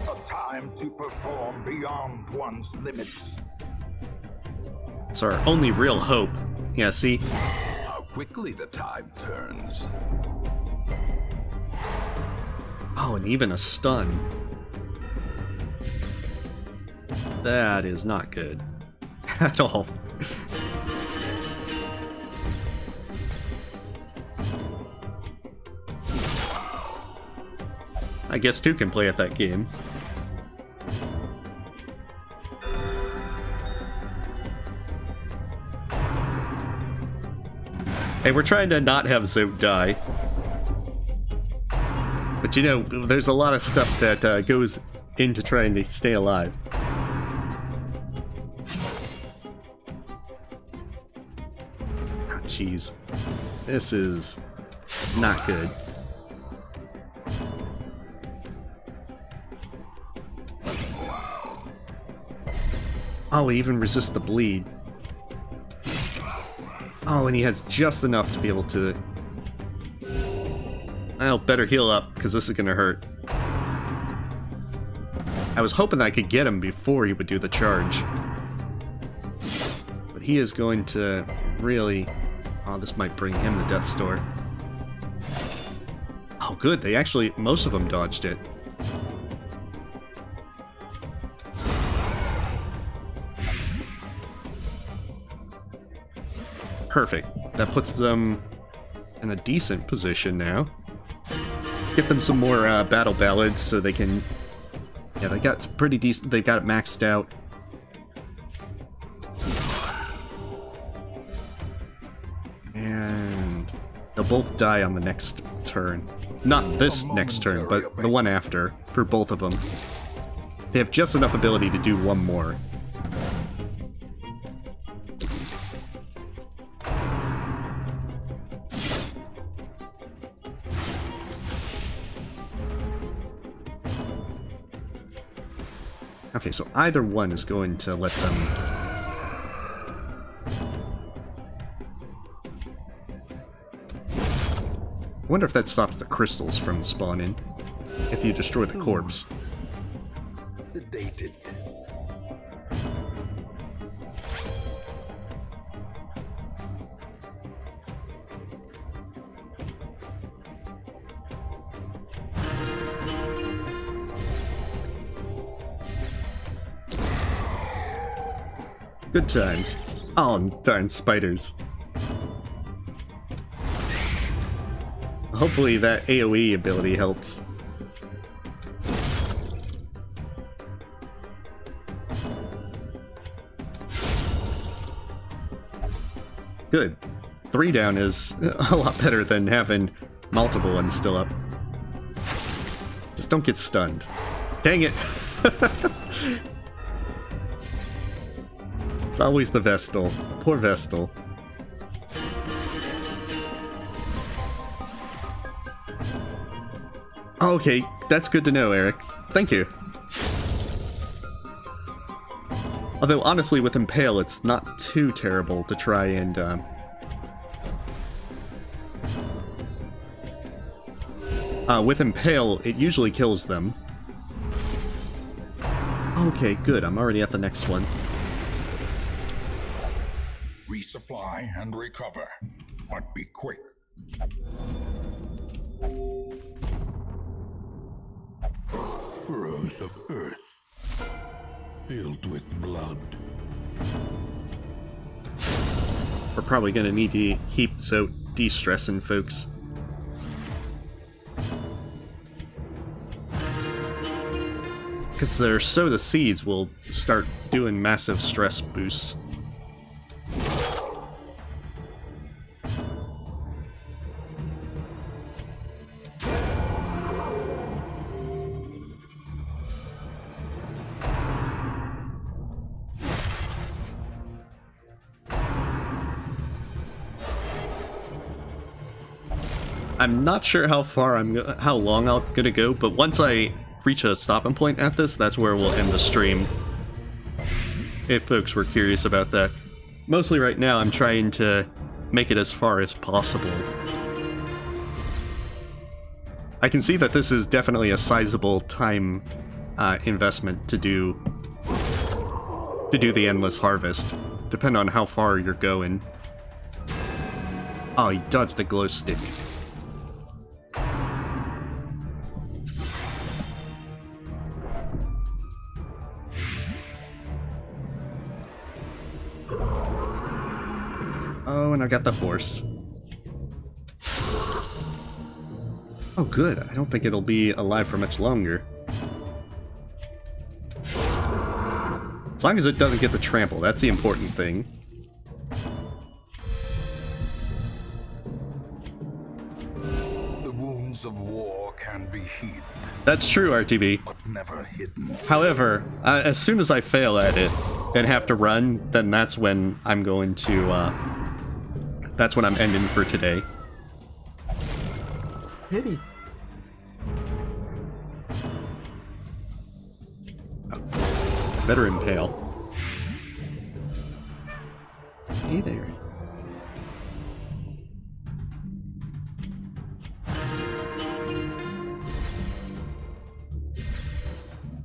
A time to perform beyond one's limits. It's our only real hope. Yeah, see? How quickly the tide turns. Oh, and even a stun. That is not good. At all. I guess two can play at that game. Hey, we're trying to not have Zote die. But you know, there's a lot of stuff that goes into trying to stay alive. Oh, jeez. This is not good. Oh, he even resists the bleed. Oh, and he has just enough to be able to... Well, better heal up, because this is gonna hurt. I was hoping I could get him before he would do the charge. But he is going to really... Oh, this might bring him the Death's Door. Oh, good. They actually... Most of them dodged it. Perfect. That puts them in a decent position now. Get them some more battle ballads so they can... Yeah, they got pretty decent... They've got it maxed out. And... They'll both die on the next turn. Not this next turn, but the one after, for both of them. They have just enough ability to do one more. Okay, so either one is going to let them... I wonder if that stops the crystals from spawning, if you destroy the corpse. Sedated. Good times. Oh, darn spiders. Hopefully that AoE ability helps. Good. 3 down is a lot better than having multiple ones still up. Just don't get stunned. Dang it! It's always the Vestal. Poor Vestal. Okay, that's good to know, Eric. Thank you. Although, honestly, with Impale, it's not too terrible to try and, with Impale, it usually kills them. Okay, good. I'm already at the next one. Resupply and recover, but be quick. Furrows of earth, filled with blood. We're probably gonna need to keep de-stressing, folks. Because their soda seeds will start doing massive stress boosts. I'm not sure how long I'm gonna go, but once I reach a stopping point at this, that's where we'll end the stream. If folks were curious about that. Mostly right now, I'm trying to make it as far as possible. I can see that this is definitely a sizable time investment to do the endless harvest, depending on how far you're going. Oh, he dodged the glow stick. Oh, and I got the horse. Oh, good. I don't think it'll be alive for much longer. As long as it doesn't get the trample, that's the important thing. The wounds of war can be healed, That's true, RTB. but never hidden. However, as soon as I fail at it and have to run, then that's when I'm going to, that's when I'm ending for today. Pity. Better impale. Hey there.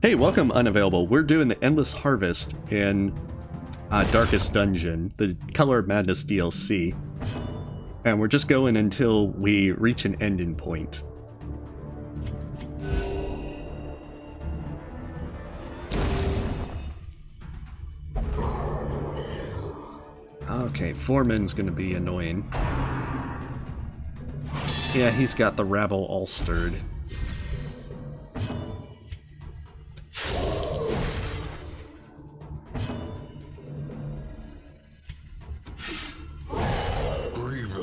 Hey, welcome, Unavailable. We're doing the Endless Harvest in Darkest Dungeon, the Color of Madness DLC. And we're just going until we reach an ending point. Okay, Foreman's gonna be annoying. Yeah, he's got the rabble all stirred.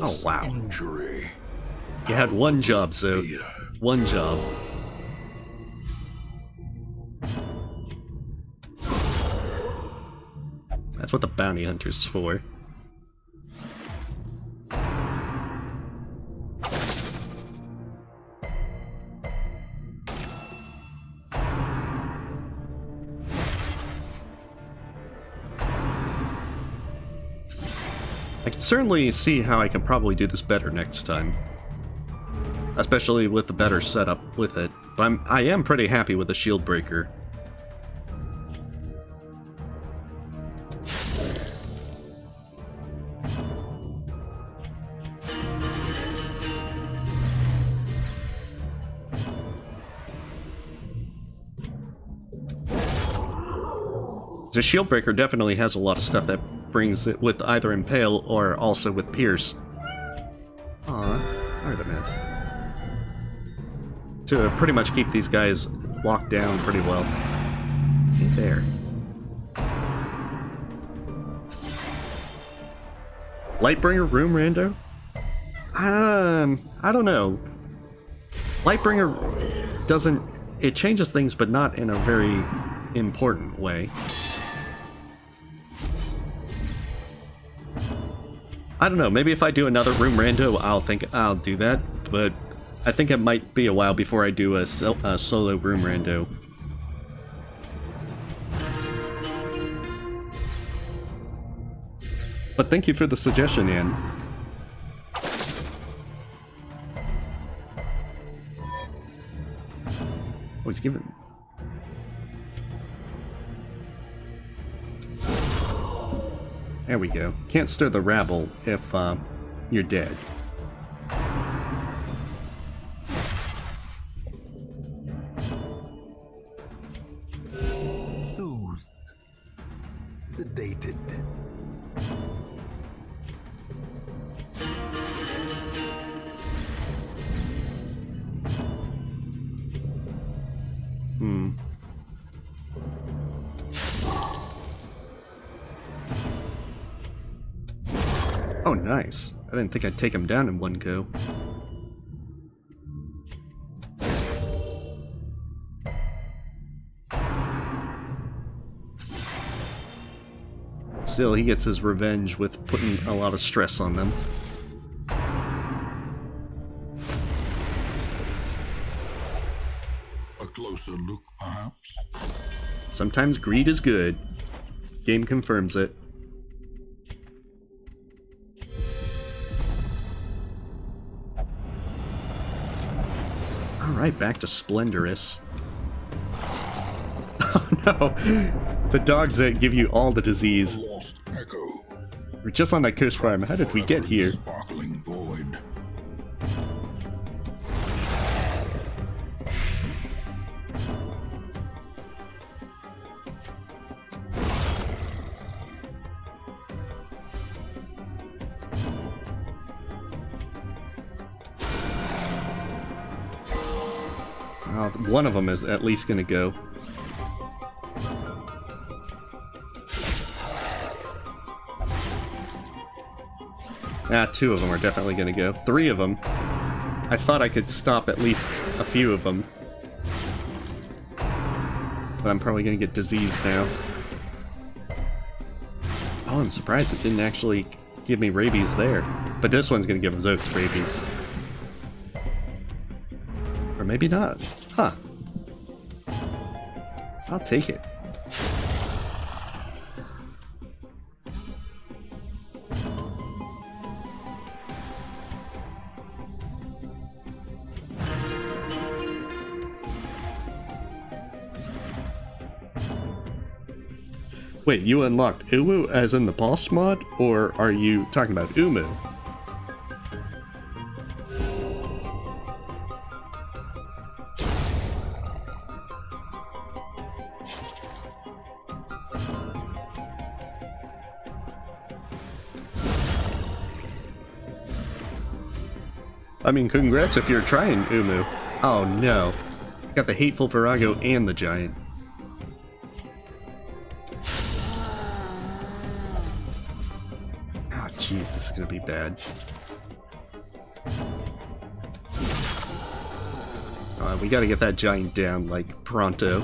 Oh, wow. Injury. You had one job, so one job. That's what the bounty hunter's for. I can certainly see how I can probably do this better next time. Especially with the better setup with it. But I am pretty happy with the shield breaker. The shield breaker definitely has a lot of stuff that brings it with either Impale or also with Pierce. Aw, Artemis. To pretty much keep these guys locked down pretty well. Hey there. Lightbringer room rando? I don't know. Lightbringer doesn't... It changes things, but not in a very important way. I don't know, maybe if I do another room rando, I'll do that, but I think it might be a while before I do a solo room rando. But thank you for the suggestion, Ian. Oh, he's giving... There we go. Can't stir the rabble if you're dead. Soothed. Sedated. Oh, nice. I didn't think I'd take him down in one go. Still, he gets his revenge with putting a lot of stress on them. A closer look, perhaps? Sometimes greed is good. Game confirms it. Alright, back to Splendorous. Oh no! The dogs that give you all the disease. Lost echo. We're just on that coast farm. How did we get here? Sparkling void. One of them is at least gonna go. Two of them are definitely gonna go. 3 of them. I thought I could stop at least a few of them. But I'm probably gonna get diseased now. Oh, I'm surprised it didn't actually give me rabies there. But this one's gonna give Zotes rabies. Or maybe not. Huh. I'll take it. Wait, you unlocked Umu as in the boss mod, or are you talking about Umu? I mean, congrats if you're trying Umu. Oh no. Got the Hateful Virago and the Giant. Oh jeez, this is gonna be bad. We gotta get that Giant down, like, pronto.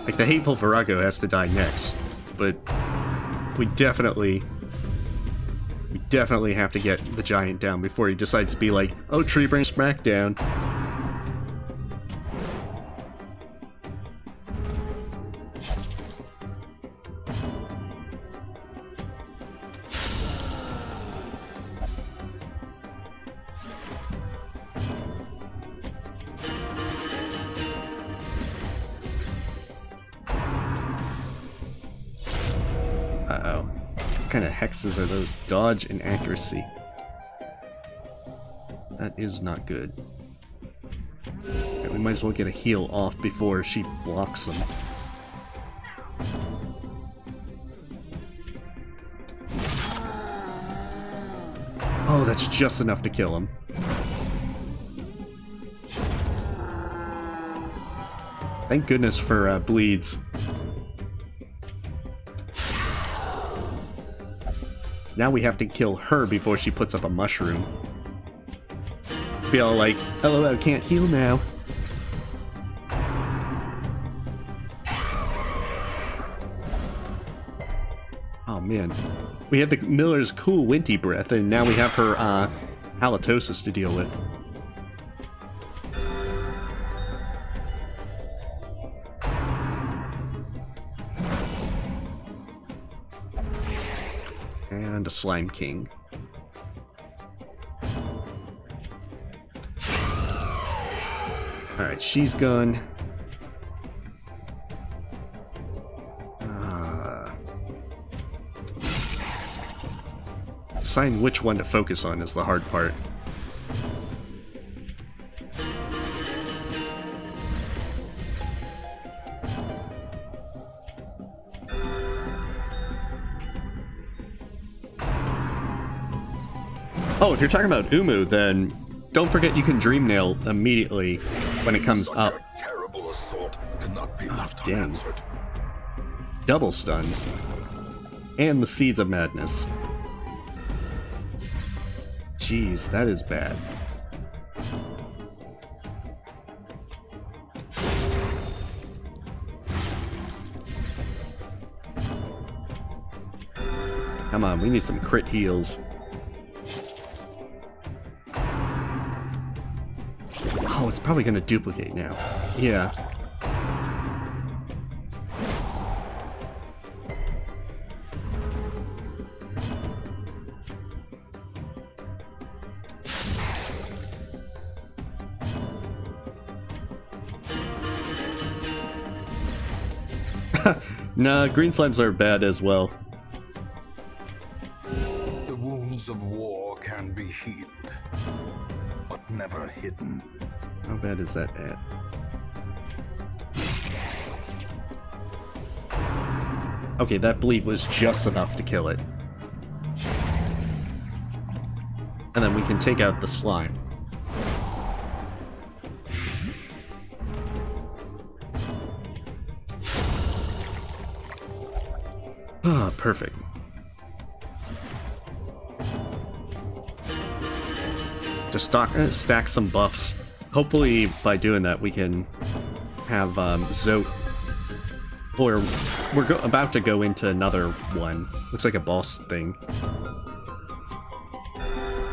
Like, the Hateful Virago has to die next, but we definitely have to get the Giant down before he decides to be like, oh, Treebrain Smackdown. Uh-oh. What kind of hexes are those? Dodge and accuracy. That is not good. Okay, we might as well get a heal off before she blocks them. Oh, that's just enough to kill him. Thank goodness for bleeds. Now we have to kill her before she puts up a mushroom. Be all like, LOL, can't heal now. Oh man. We had the Miller's cool Winty Breath, and now we have her halitosis to deal with. And a Slime King. Alright, she's gone. Deciding which one to focus on is the hard part. Oh, if you're talking about Umu, then don't forget you can Dream Nail immediately when it comes up. Such a terrible assault cannot be left dang. unanswered. Double stuns. And the Seeds of Madness. Jeez, that is bad. Come on, we need some crit heals. Oh, it's probably gonna duplicate now. Yeah. Nah, green slimes are bad as well. The wounds of war can be healed, but never hidden. How bad is that at? Okay, that bleed was just enough to kill it. And then we can take out the slime. Ah, perfect. Just stack some buffs. Hopefully, by doing that, we can have Zote. Or we're about to go into another one. Looks like a boss thing.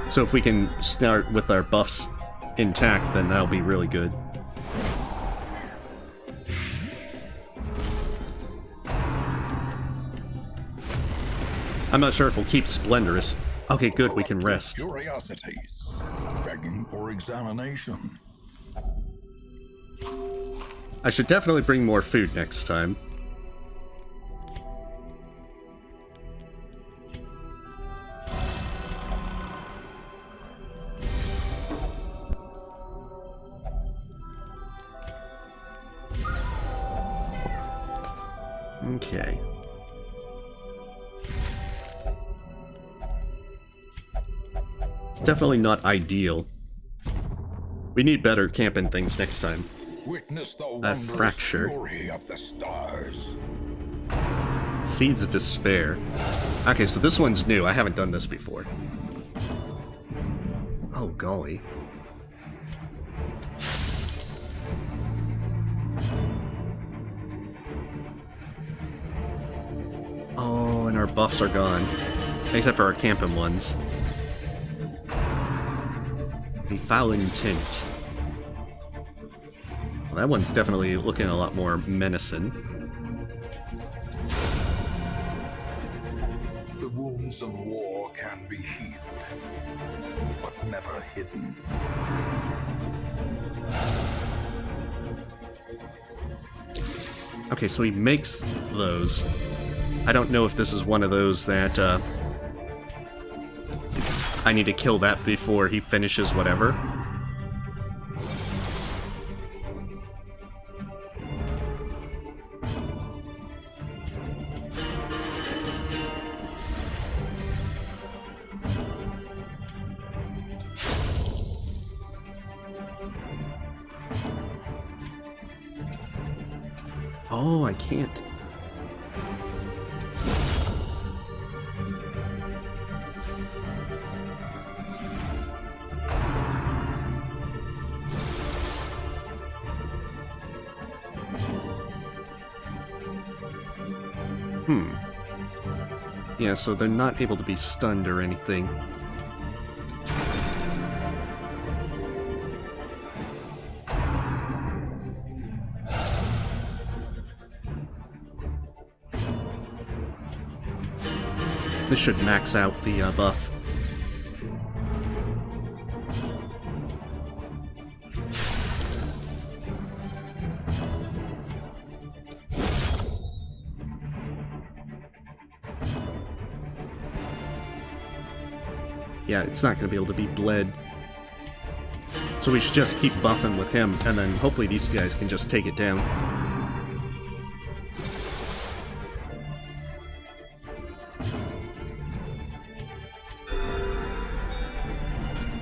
So if we can start with our buffs intact, then that'll be really good. I'm not sure if we'll keep Splendorous. Okay, good, we can rest. Curiosities, begging for examination. I should definitely bring more food next time. Okay. It's definitely not ideal. We need better camping things next time. Witness the That wondrous fracture. glory of the stars. Seeds of Despair. Okay, so this one's new. I haven't done this before. Oh, golly. Oh, and our buffs are gone. Except for our camping ones. Befouling Tint. Well, that one's definitely looking a lot more menacing. The wounds of war can be healed, but never hidden. Okay, so he makes those. I don't know if this is one of those that, I need to kill that before he finishes whatever. Oh, I can't. Yeah, so they're not able to be stunned or anything. This should max out the buff. Yeah, it's not going to be able to be bled. So we should just keep buffing with him, and then hopefully these guys can just take it down.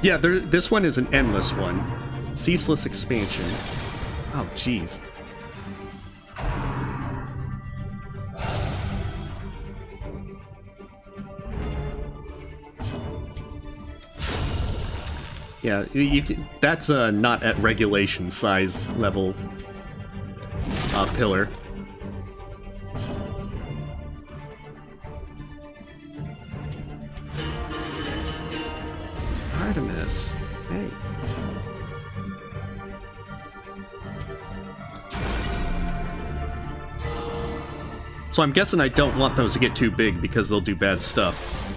Yeah, this one is an endless one. Ceaseless expansion. Oh, jeez. Yeah, that's not at regulation size level pillar. So I'm guessing I don't want those to get too big because they'll do bad stuff.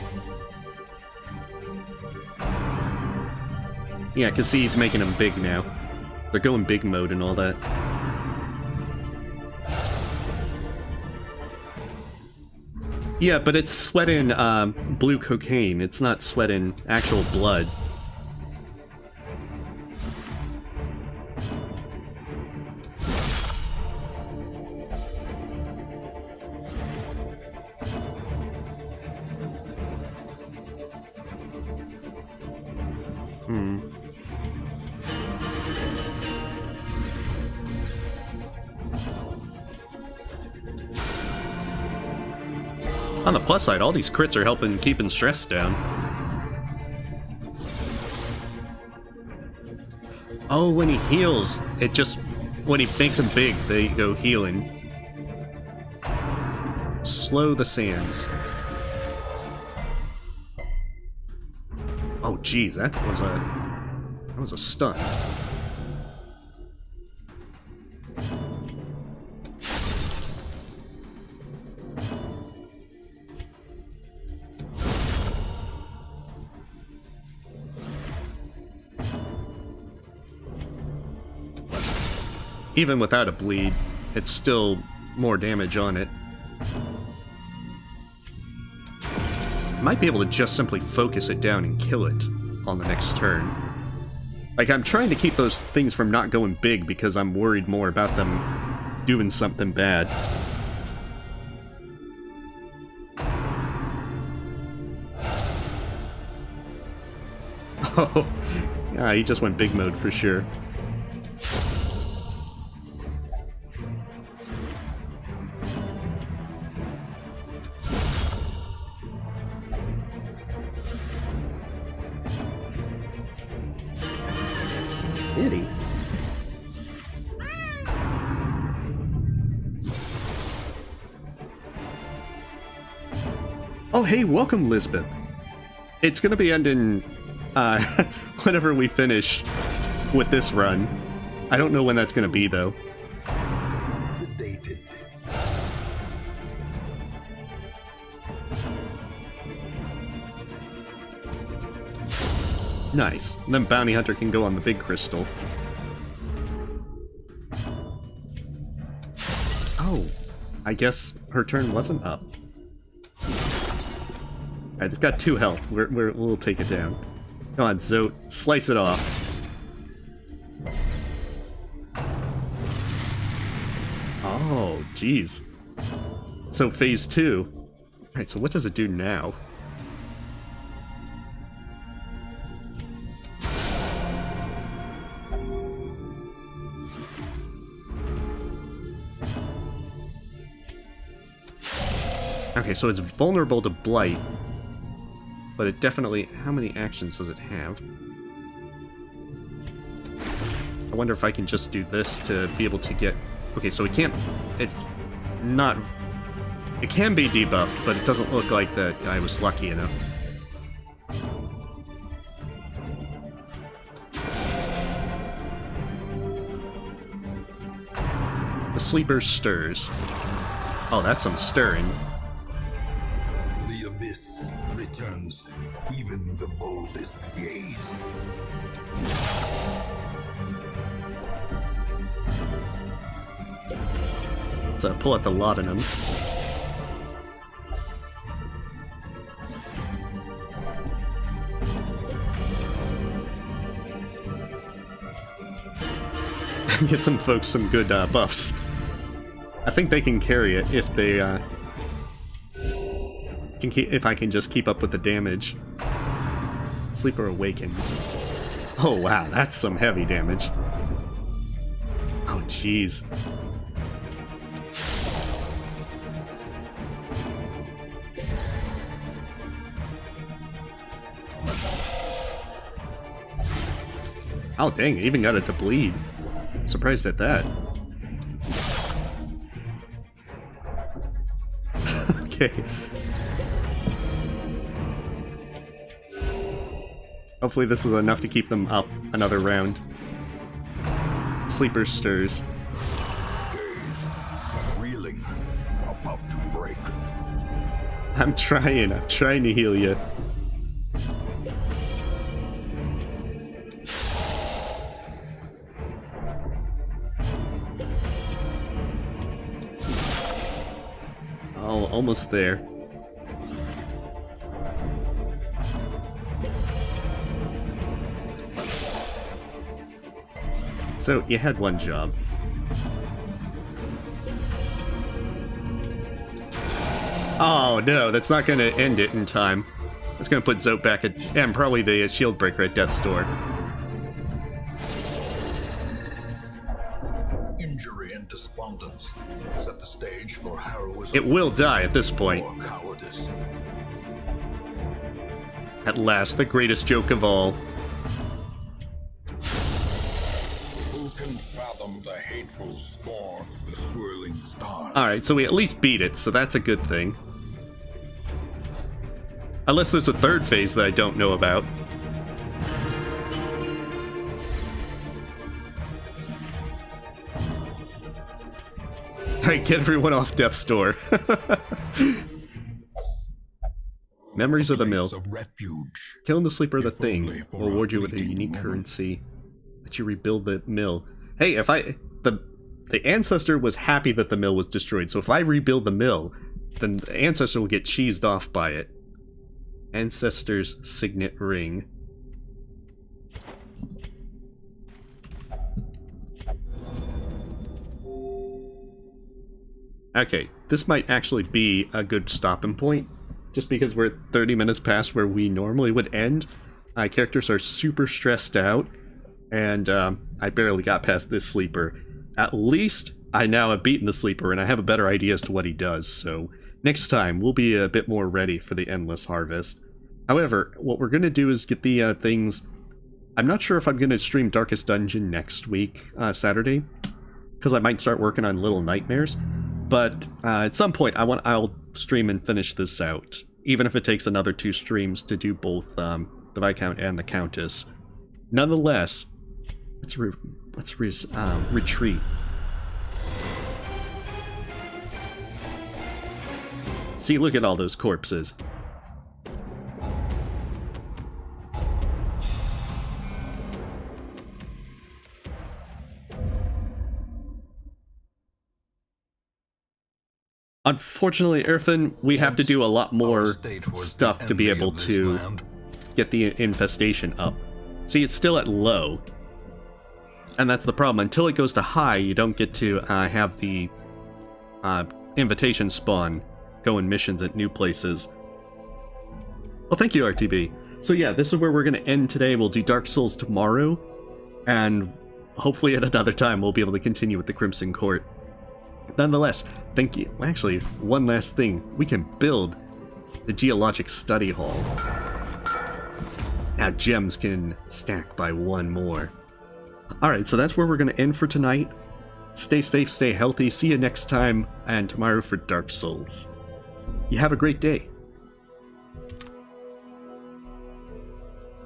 Yeah, because see, he's making them big now. They're going big mode and all that. Yeah, but it's sweating blue cocaine. It's not sweating actual blood. On the plus side, all these crits are helping keeping stress down. Oh, when he heals, it just... when he makes them big, they go healing. Slow the sands. Oh, geez, that was a stun. Even without a bleed, it's still more damage on it. Might be able to just simply focus it down and kill it on the next turn. Like, I'm trying to keep those things from not going big because I'm worried more about them doing something bad. Oh, yeah, he just went big mode for sure. Kitty. Oh, hey, welcome, Lisbeth. It's gonna be ending, whenever we finish with this run. I don't know when that's gonna be, though. Sedated. Nice. Then Bounty Hunter can go on the big crystal. Oh, I guess her turn wasn't up. Alright, it's got 2 health. We'll take it down. Come on, Zote. Slice it off. Oh, jeez. So phase 2. Alright, so what does it do now? Okay, so it's vulnerable to Blight, but it definitely... How many actions does it have? I wonder if I can just do this to be able to get... Okay, so it can't... It's not... It can be debuffed, but it doesn't look like that I was lucky enough. The Sleeper stirs. Oh, that's some stirring. The abyss returns even the boldest gaze. Let's pull out the laudanum. Get some folks some good buffs. I think they can carry it if they if I can just keep up with the damage. Sleeper awakens. Oh wow, that's some heavy damage. Oh jeez. Oh dang, it even got it to bleed. Surprised at that. Okay. Hopefully this is enough to keep them up another round. Sleeper stirs. Dazed, reeling, about to I'm trying to heal you. Oh, almost there. So, you had one job. Oh no, that's not gonna end it in time. That's gonna put Zote back at, and probably the shield breaker at death's door. Injury and despondence set the stage for heroism. It will die at this point. Or cowardice. At last, the greatest joke of all. Who can fathom the hateful scorn of the swirling stars? Alright, so we at least beat it, so that's a good thing. Unless there's a third phase that I don't know about. Alright, get everyone off death's door. Memories of the mill. Place of refuge. Killing the sleeper of the If only thing for will a reward you with a fleeting unique moment. currency that you rebuild the mill. Hey, if the ancestor was happy that the mill was destroyed, so if I rebuild the mill, then the ancestor will get cheesed off by it. Ancestor's signet ring. Okay, this might actually be a good stopping point, just because we're 30 minutes past where we normally would end. My characters are super stressed out, and I barely got past this sleeper. At least I now have beaten the sleeper, and I have a better idea as to what he does, so next time we'll be a bit more ready for the Endless Harvest. However, what we're going to do is get the things... I'm not sure if I'm going to stream Darkest Dungeon next week, Saturday, because I might start working on Little Nightmares. But at some point, I'll stream and finish this out, even if it takes another 2 streams to do both the Viscount and the Countess. Nonetheless, let's retreat. See, look at all those corpses. Unfortunately, Earthen, we have to do a lot more stuff to be able to get the infestation up. See, it's still at low. And that's the problem. Until it goes to high, you don't get to have the invitation spawn go in missions at new places. Well, thank you, RTB. So yeah, this is where we're going to end today. We'll do Dark Souls tomorrow. And hopefully at another time, we'll be able to continue with the Crimson Court. Nonetheless, thank you. Actually, one last thing. We can build the Geologic Study Hall. Now gems can stack by 1 more. Alright, so that's where we're going to end for tonight. Stay safe, stay healthy. See you next time, and tomorrow for Dark Souls. You have a great day.